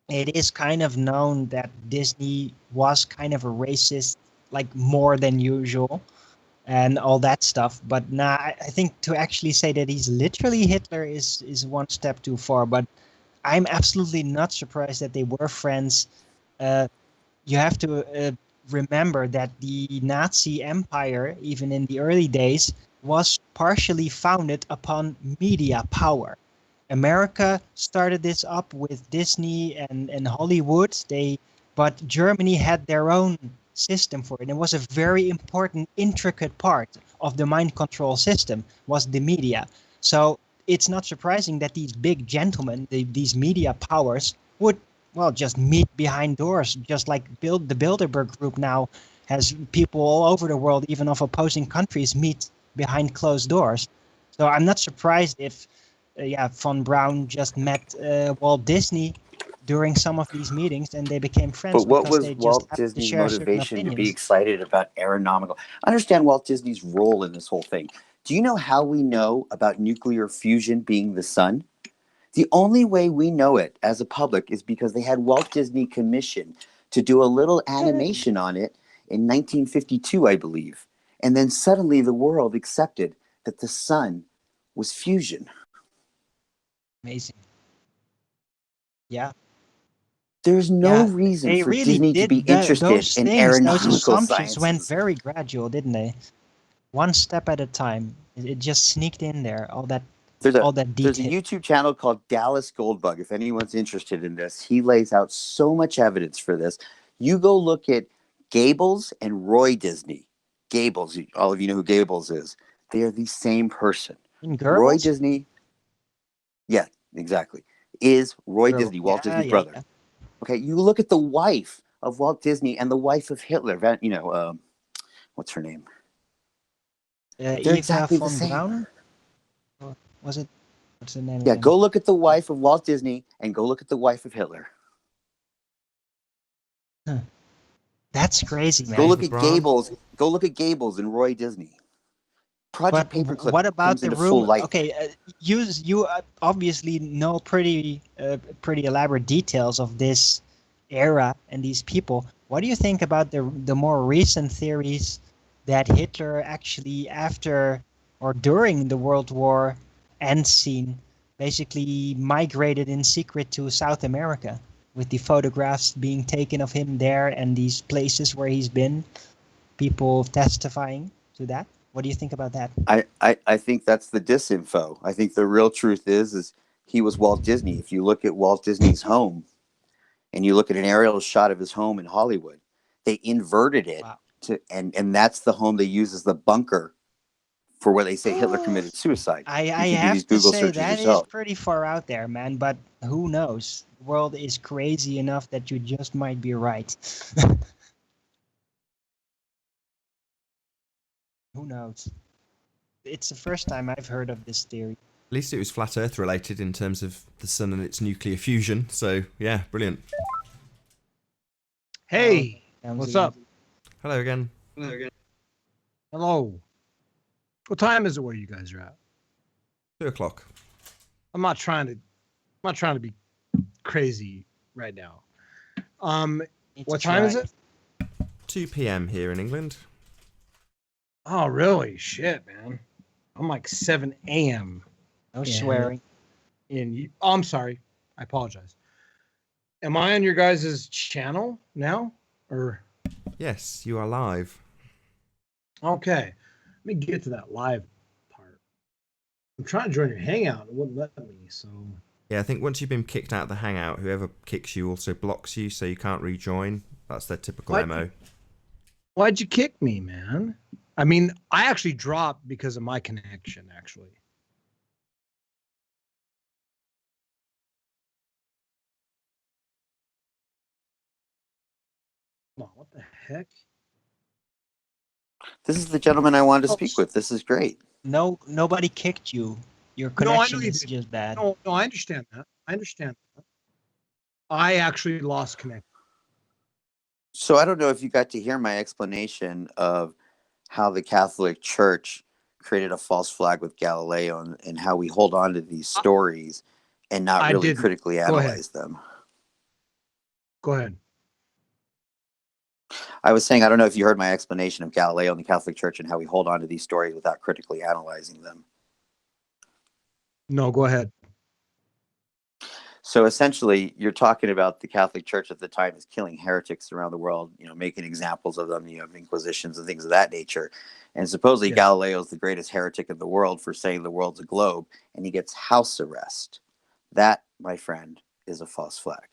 S7: it is kind of known that Disney was kind of a racist, like more than usual, and all that stuff. But nah, I think to actually say that he's literally Hitler is one step too far. But I'm absolutely not surprised that they were friends. You have to remember that the Nazi Empire, even in the early days, was partially founded upon media power. America started this up with Disney and Hollywood. But Germany had their own system for it. It was a very important, intricate part of the mind control system was the media. So it's not surprising that these big gentlemen, these media powers, would, well, just meet behind doors, just like the Bilderberg Group now has people all over the world, even of opposing countries, meet behind closed doors. So I'm not surprised if, Von Braun just met Walt Disney during some of these meetings and they became friends
S5: But what
S7: because
S5: was
S7: they just
S5: Walt
S7: happened to
S5: Disney's
S7: share certain
S5: motivation to be
S7: opinions.
S5: excited about aeronautical? Understand Walt Disney's role in this whole thing. Do you know how we know about nuclear fusion being the sun? The only way we know it as a public is because they had Walt Disney commissioned to do a little animation on it in 1952, I believe. And then suddenly the world accepted that the sun was fusion.
S7: Amazing. Yeah.
S5: There's no reason
S7: They
S5: for
S7: really
S5: Disney to
S7: did
S5: be interested
S7: those
S5: in
S7: things. Those
S5: aeronautical
S7: assumptions went
S5: sciences.
S7: very gradual, didn't they? One step at a time. It just sneaked in there. All that
S5: There's a
S7: detail.
S5: YouTube channel called Dallas Goldbug. If anyone's interested in this, he lays out so much evidence for this. You go look at Gables and Roy Disney. Gables, all of you know who Gables is. They are the same person.
S7: In
S5: Roy
S7: Goebbels?
S5: Disney, yeah, exactly, is Roy
S7: Goebbels.
S5: Disney, Walt
S7: Yeah,
S5: Disney's
S7: yeah,
S5: brother.
S7: yeah.
S5: Okay, you look at the wife of Walt Disney and the wife of Hitler. What's her name? They're
S7: Eva
S5: exactly the
S7: von
S5: same.
S7: Braun? Or was it? What's the name
S5: Yeah,
S7: again?
S5: go look at the wife of Walt Disney and go look at the wife of Hitler.
S7: That's crazy, man.
S5: Go look
S1: Eva
S5: at
S1: Braun.
S5: Gables. Go look at Gables and Roy Disney. Project
S7: But
S5: Paperclip
S7: what about
S5: comes
S7: the
S5: into full
S7: room?
S5: light.
S7: Okay, you obviously know pretty elaborate details of this era and these people. What do you think about the more recent theories that Hitler actually after or during the World War end scene basically migrated in secret to South America with the photographs being taken of him there and these places where he's been, people testifying to that? What do you think about that?
S5: I think that's the disinfo. I think the real truth is he was Walt Disney. If you look at Walt Disney's home and you look at an aerial shot of his home in Hollywood, they inverted it
S7: Wow.
S5: and that's the home they use as the bunker for where they say Hitler committed suicide.
S7: I
S5: You can do
S7: have
S5: these
S7: to
S5: Google
S7: say
S5: searches
S7: that is
S5: yourself.
S7: pretty far out there, man. But who knows? The world is crazy enough that you just might be right. Who knows? It's the first time I've heard of this theory.
S1: At least it was flat Earth related in terms of the sun and its nuclear fusion. So yeah, brilliant.
S3: Hey,
S7: Sounds
S3: what's
S7: easy.
S3: up?
S1: Hello again.
S3: Hello. What time is it where you guys are at?
S1: 2:00.
S3: I'm not trying to be crazy right now.
S7: Need
S3: What
S7: to
S3: time is
S7: try.
S3: it?
S1: 2 p.m. here in England.
S3: Oh, really? Shit, man. I'm like 7 a.m.
S7: No
S3: Yeah.
S7: swearing.
S3: Oh, I'm sorry. I apologize. Am I on your guys' channel now? Or
S1: Yes, you are live.
S3: okay. Let me get to that live part. I'm trying to join your hangout. It wouldn't let me, so
S1: Yeah, I think once you've been kicked out of the Hangout, whoever kicks you also blocks you, so you can't rejoin. That's their typical
S3: What?
S1: MO.
S3: why'd you kick me, man? I mean, I actually dropped because of my connection, actually. Oh, what the heck?
S5: This is the gentleman I wanted to speak with. This is great.
S7: No, nobody kicked you. Your
S3: No, I know
S7: connection
S3: you
S7: is
S3: did.
S7: just bad.
S3: No, I understand that. I actually lost connection.
S5: So I don't know if you got to hear my explanation of how the Catholic Church created a false flag with Galileo and how we hold on to these stories and not
S3: I
S5: really
S3: didn't.
S5: critically
S3: Go ahead.
S5: analyze them.
S3: Go ahead.
S5: I was saying, I don't know if you heard my explanation of Galileo and the Catholic Church and how we hold on to these stories without critically analyzing them.
S3: No, go ahead.
S5: So essentially, you're talking about the Catholic Church at the time is killing heretics around the world, making examples of them. You have inquisitions and things of that nature. And supposedly
S3: Yes.
S5: Galileo is the greatest heretic in the world for saying the world's a globe, and he gets house arrest. That, my friend, is a false flag.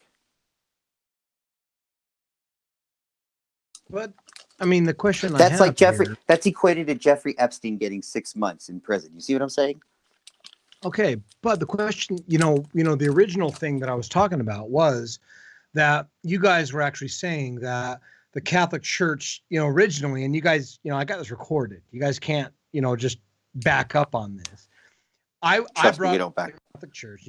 S3: But I mean, the question I
S5: That's
S3: have
S5: like Jeffrey.
S3: here-
S5: That's equated to Jeffrey Epstein getting 6 months in prison. You see what I'm saying?
S3: Okay, but the question, the original thing that I was talking about was that you guys were actually saying that the Catholic Church, originally, and you guys, I got this recorded. You guys can't, just back up on this. I
S5: Trust me,
S3: brought
S5: we don't back.
S3: the Catholic Church,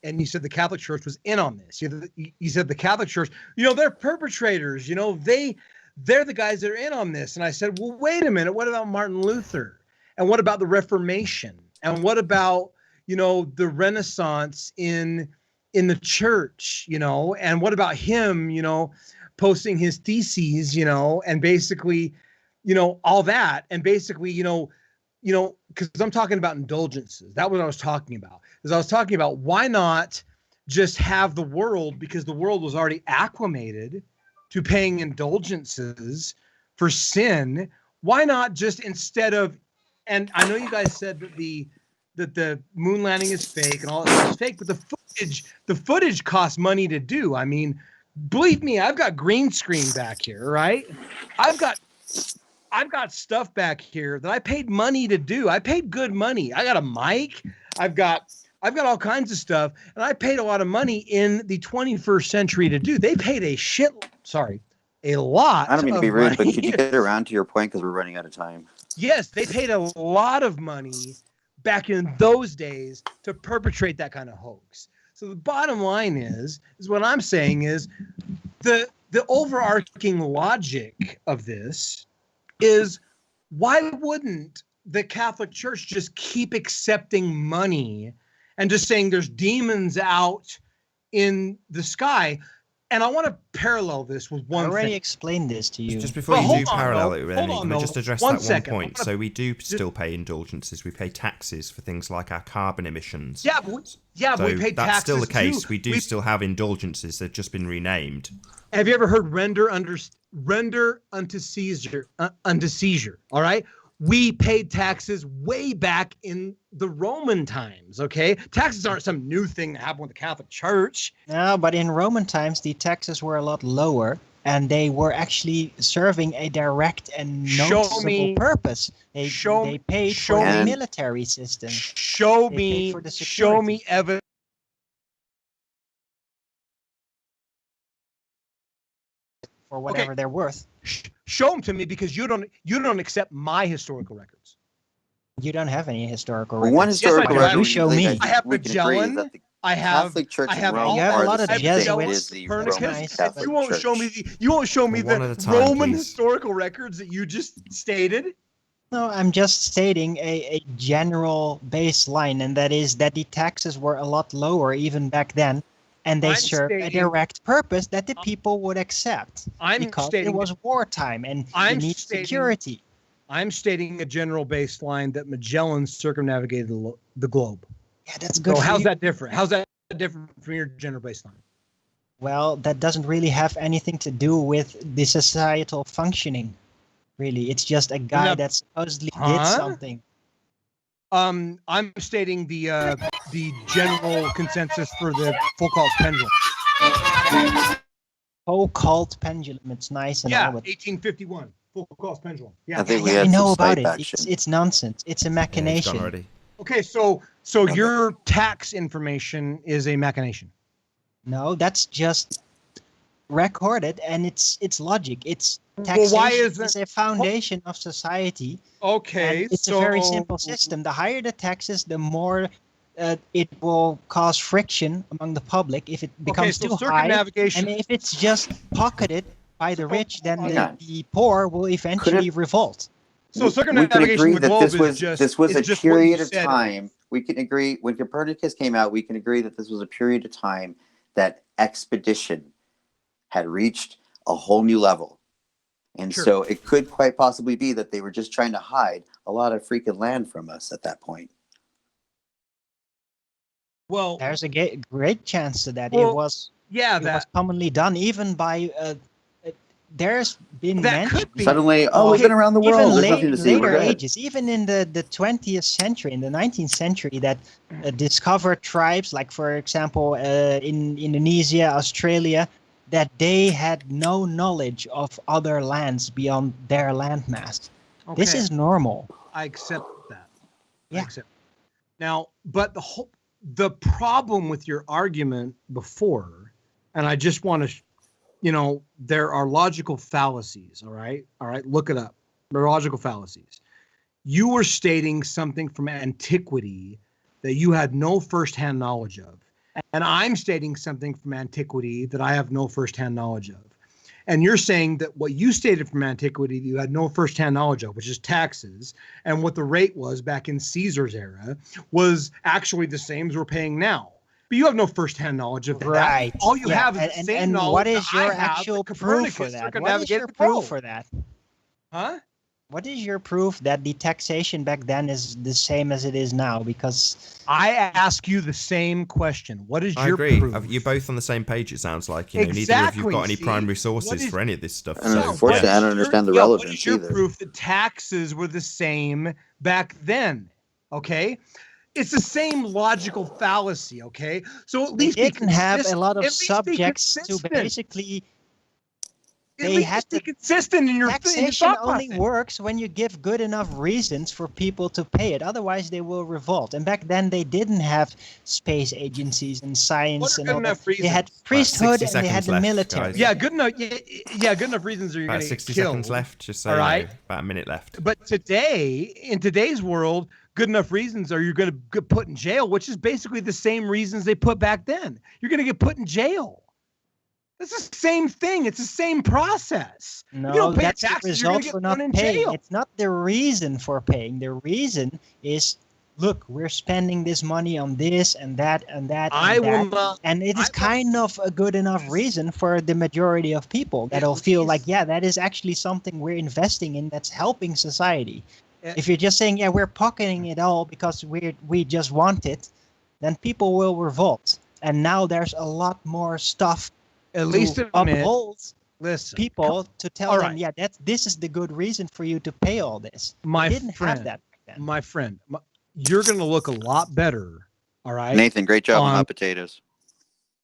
S3: and you said the Catholic Church was in on this. You said the Catholic Church, they're perpetrators. They're the guys that are in on this. And I said, well, wait a minute. What about Martin Luther? And what about the Reformation? And what about the Renaissance in the church? And what about him? Posting his theses, and basically, all that, and basically, because I'm talking about indulgences. That's what I was talking about. Is I was talking about why not just have the world, because the world was already acclimated to paying indulgences for sin. Why not just instead of, and I know you guys said that the moon landing is fake and all that stuff is fake, but the footage costs money to do. I mean, believe me, I've got green screen back here, right? I've got stuff back here that I paid money to do. I paid good money. I got a mic. I've got all kinds of stuff, and I paid a lot of money in the 21st century to do. They paid a lot.
S5: I don't mean to be rude,
S3: money.
S5: but could you get around to your point because we're running out of time?
S3: Yes, they paid a lot of money back in those days to perpetrate that kind of hoax. So the bottom line is what I'm saying is the overarching logic of this is, why wouldn't the Catholic Church just keep accepting money and just saying there's demons out in the sky? And I want to parallel this with one
S7: I already
S3: thing.
S7: explained this to you.
S1: Just before
S3: But
S1: you
S3: hold
S1: do
S3: on,
S1: parallel
S3: though.
S1: it,
S3: Hold
S1: Rennie,
S3: on,
S1: can we
S3: though.
S1: just address
S3: One
S1: that
S3: second.
S1: one point?
S3: I wanna-
S1: So we do still pay indulgences. We pay taxes for things like our carbon emissions.
S3: Yeah, but we
S1: So
S3: pay
S1: that's
S3: taxes
S1: still the case.
S3: too.
S1: We do still have indulgences. They've just been renamed.
S3: Have you ever heard render unto Caesar? All right. We paid taxes way back in the Roman times. Okay, taxes aren't some new thing that happened with the Catholic Church.
S7: No, but in Roman times, the taxes were a lot lower, and they were actually serving a direct and
S3: Show
S7: noticeable
S3: me-
S7: purpose. They paid
S3: show
S7: for the
S5: me-
S7: military system.
S3: Show
S7: They paid
S3: me
S7: for the security.
S3: evidence.
S7: For whatever they're worth.
S3: Show them to me, because you don't accept my historical records.
S7: You don't have any historical
S5: Well,
S7: records.
S5: one historical
S3: do.
S5: record
S7: You show
S5: we
S7: me.
S5: can-
S3: I have
S5: we can agree is
S3: Magellan.
S5: that the
S3: I have
S5: Catholic Church
S3: I
S5: and
S3: have
S5: Rome
S3: all
S7: You have a
S5: are
S7: lot
S5: the
S7: of
S5: same
S7: Jesuits,
S5: thing as the Roman
S7: Copernicus,
S5: Catholic
S3: You won't
S5: Church.
S3: show me
S1: One at a
S3: the
S1: time,
S3: Roman
S1: please.
S3: historical records that you just stated.
S7: No, I'm just stating a general baseline, and that is that the taxes were a lot lower even back then, and they
S3: I'm
S7: served a
S3: stating-
S7: direct purpose that the people would accept.
S3: I'm
S7: because
S3: stating
S7: it was wartime, and
S3: I'm
S7: you need
S3: stating-
S7: security.
S3: I'm stating a general baseline that Magellan circumnavigated the globe.
S7: Yeah, that's good.
S3: So
S7: for
S3: how's
S7: you.
S3: that different? How's that different from your general baseline?
S7: Well, that doesn't really have anything to do with the societal functioning. Really, it's just a guy
S3: No.
S7: that supposedly did
S3: Huh?
S7: something.
S3: I'm stating the general consensus for the Foucault's pendulum.
S7: Occult pendulum. It's nice and
S3: Yeah,
S7: all, but
S3: 1851. Foucault's pendulum. Yeah.
S5: I think we
S7: yeah, I
S5: had
S7: know
S5: some
S7: about
S5: slight
S7: it.
S5: action.
S7: It's nonsense. It's a
S1: Yeah, it's gone
S7: machination.
S1: already.
S3: Okay, so your tax information is a machination.
S7: No, that's just recorded, and it's logic. It's
S3: Well,
S7: taxation
S3: why isn't-
S7: is a foundation of society.
S3: Okay,
S7: And it's a very simple system. The higher the taxes, the more it will cause friction among the public if it becomes
S3: so
S7: too high.
S3: circumnavigation.
S7: And if it's just pocketed by the rich, then
S5: Hang on.
S7: the poor will eventually revolt.
S3: So
S5: We can
S3: circumnavigation
S5: agree
S3: of the
S5: that
S3: globe
S5: this was
S3: is
S5: a
S3: just what you
S5: period of
S3: said.
S5: time. We can agree when Copernicus came out. We can agree that this was a period of time that expedition had reached a whole new level, and
S3: Sure.
S5: so it could quite possibly be that they were just trying to hide a lot of freaking land from us at that point.
S3: Well,
S7: There's a great chance to that.
S3: Well,
S7: it was
S3: yeah,
S7: it was commonly done even by. There's been
S3: That
S7: mention
S3: could be.
S5: Suddenly,
S3: Oh,
S5: we've been around the world.
S7: even
S5: There's nothing to see. We're
S7: later
S5: good.
S7: ages, even in the 20th century, in the 19th century, that discovered tribes, like for example in Indonesia, Australia, that they had no knowledge of other lands beyond their landmass. This
S3: Okay,
S7: is normal.
S3: I accept that. I
S7: Yeah.
S3: accept. Now, but the problem with your argument before, and I just want to, there are logical fallacies. All right, look it up. There are logical fallacies. You were stating something from antiquity that you had no firsthand knowledge of, and I'm stating something from antiquity that I have no firsthand knowledge of. And you're saying that what you stated from antiquity you had no firsthand knowledge of, which is taxes, and what the rate was back in Caesar's era was actually the same as we're paying now. But you have no firsthand knowledge of that.
S7: Right.
S3: All you
S7: Yeah,
S3: have is the same
S7: and
S3: knowledge
S7: what is
S3: that I
S7: your
S3: have
S7: actual
S3: that
S7: proof for
S3: Copernicus
S7: that? What is
S3: circumnavigated
S7: your
S3: the
S7: proof
S3: globe.
S7: for that?
S3: Huh?
S7: What is your proof that the taxation back then is the same as it is now? Because
S3: I ask you the same question. What is
S1: I
S3: your
S1: agree.
S3: proof?
S1: You're both on the same page, it sounds like. Neither of
S3: Exactly,
S1: you've got any
S3: see?
S1: primary
S3: What
S1: sources
S3: is-
S1: for any of this stuff.
S5: And
S1: So,
S5: unfortunately,
S1: yeah.
S5: I don't understand the
S3: What
S5: relevance
S3: is your
S5: either.
S3: proof that taxes were the same back then? Okay. It's the same logical fallacy, okay? So at
S7: they
S3: least be
S7: didn't have a
S3: consistent.
S7: lot of
S3: At least be
S7: subjects to
S3: consistent.
S7: basically.
S3: At
S7: They
S3: least
S7: had
S3: be
S7: to.
S3: consistent in your
S7: Taxation
S3: thought
S7: only
S3: process.
S7: works when you give good enough reasons for people to pay it. Otherwise, they will revolt. And back then, they didn't have space agencies and
S3: What
S7: science
S3: are
S7: and
S3: good
S7: all that.
S3: enough
S7: They had
S3: reasons?
S7: priesthood
S1: 60
S7: and they had
S1: seconds
S7: the
S1: left,
S7: military.
S1: guys.
S3: Yeah, good enough. Yeah, good enough reasons are you're
S1: About
S3: going to
S1: 60
S3: get killed.
S1: seconds left, just so
S3: all
S1: you know.
S3: right?
S1: About a minute left.
S3: But in today's world, good enough reasons are you're going to get put in jail, which is basically the same reasons they put back then. You're going to get put in jail. It's the same thing. It's the same process.
S7: No,
S3: you don't pay
S7: that's
S3: taxes,
S7: the
S3: you're going
S7: result
S3: to
S7: for
S3: get
S7: not
S3: thrown in
S7: paying.
S3: jail.
S7: It's not the reason for paying. The reason is, look, we're spending this money on this and that and that and
S3: I will
S7: that.
S3: not.
S7: And it is
S3: I will-
S7: kind of a good enough reason for the majority of people that'll
S3: At
S7: feel like,
S3: least-
S7: yeah, that is actually something we're investing in that's helping society.
S3: At-
S7: If you're just saying, yeah, we're pocketing it all because we just want it, then people will revolt. And now there's a lot more stuff
S3: At least
S7: to
S3: admit.
S7: uphold
S3: Listen,
S7: people to tell
S3: all
S7: them,
S3: right.
S7: yeah, this is the good reason for you to pay all this.
S3: my
S7: They didn't
S3: friend,
S7: have that back then.
S3: my friend, you're going to look a lot better. All right.
S5: Nathan, great job on
S3: On-
S5: hot potatoes.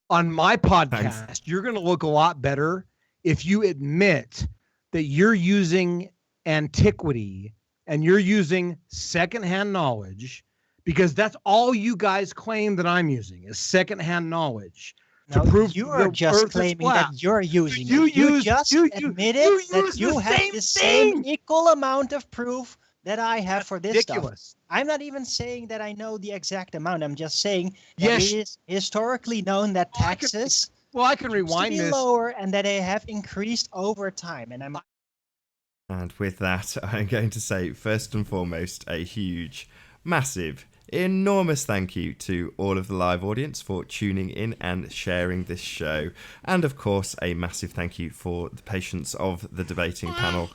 S3: On my podcast,
S1: Thanks.
S3: you're going to look a lot better if you admit that you're using antiquity and you're using secondhand knowledge, because that's all you guys claim that I'm using is secondhand knowledge. To
S7: No,
S3: prove
S7: you are
S3: the
S7: just
S3: Earth is
S7: claiming
S3: flat.
S7: that you're using
S3: You
S7: it. You
S3: use-
S7: just
S3: you
S7: admitted
S3: use
S7: that
S3: the
S7: you have
S3: same
S7: the same
S3: thing.
S7: equal amount of proof that I have for this stuff.
S3: Ridiculous.
S7: I'm not even saying that I know the exact amount. I'm just saying that
S3: Yes.
S7: it is historically known that
S3: Well, I can-
S7: taxes
S3: Well, I can
S7: used to
S3: rewind
S7: be
S3: this.
S7: lower and that they have increased over time. And I'm
S1: And with that, I'm going to say, first and foremost, a huge, massive, enormous thank you to all of the live audience for tuning in and sharing this show. And of course, a massive thank you for the patience of the debating panel.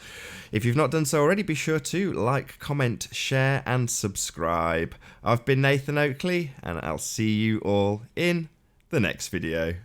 S1: If you've not done so already, be sure to like, comment, share, and subscribe. I've been Nathan Oakley, and I'll see you all in the next video.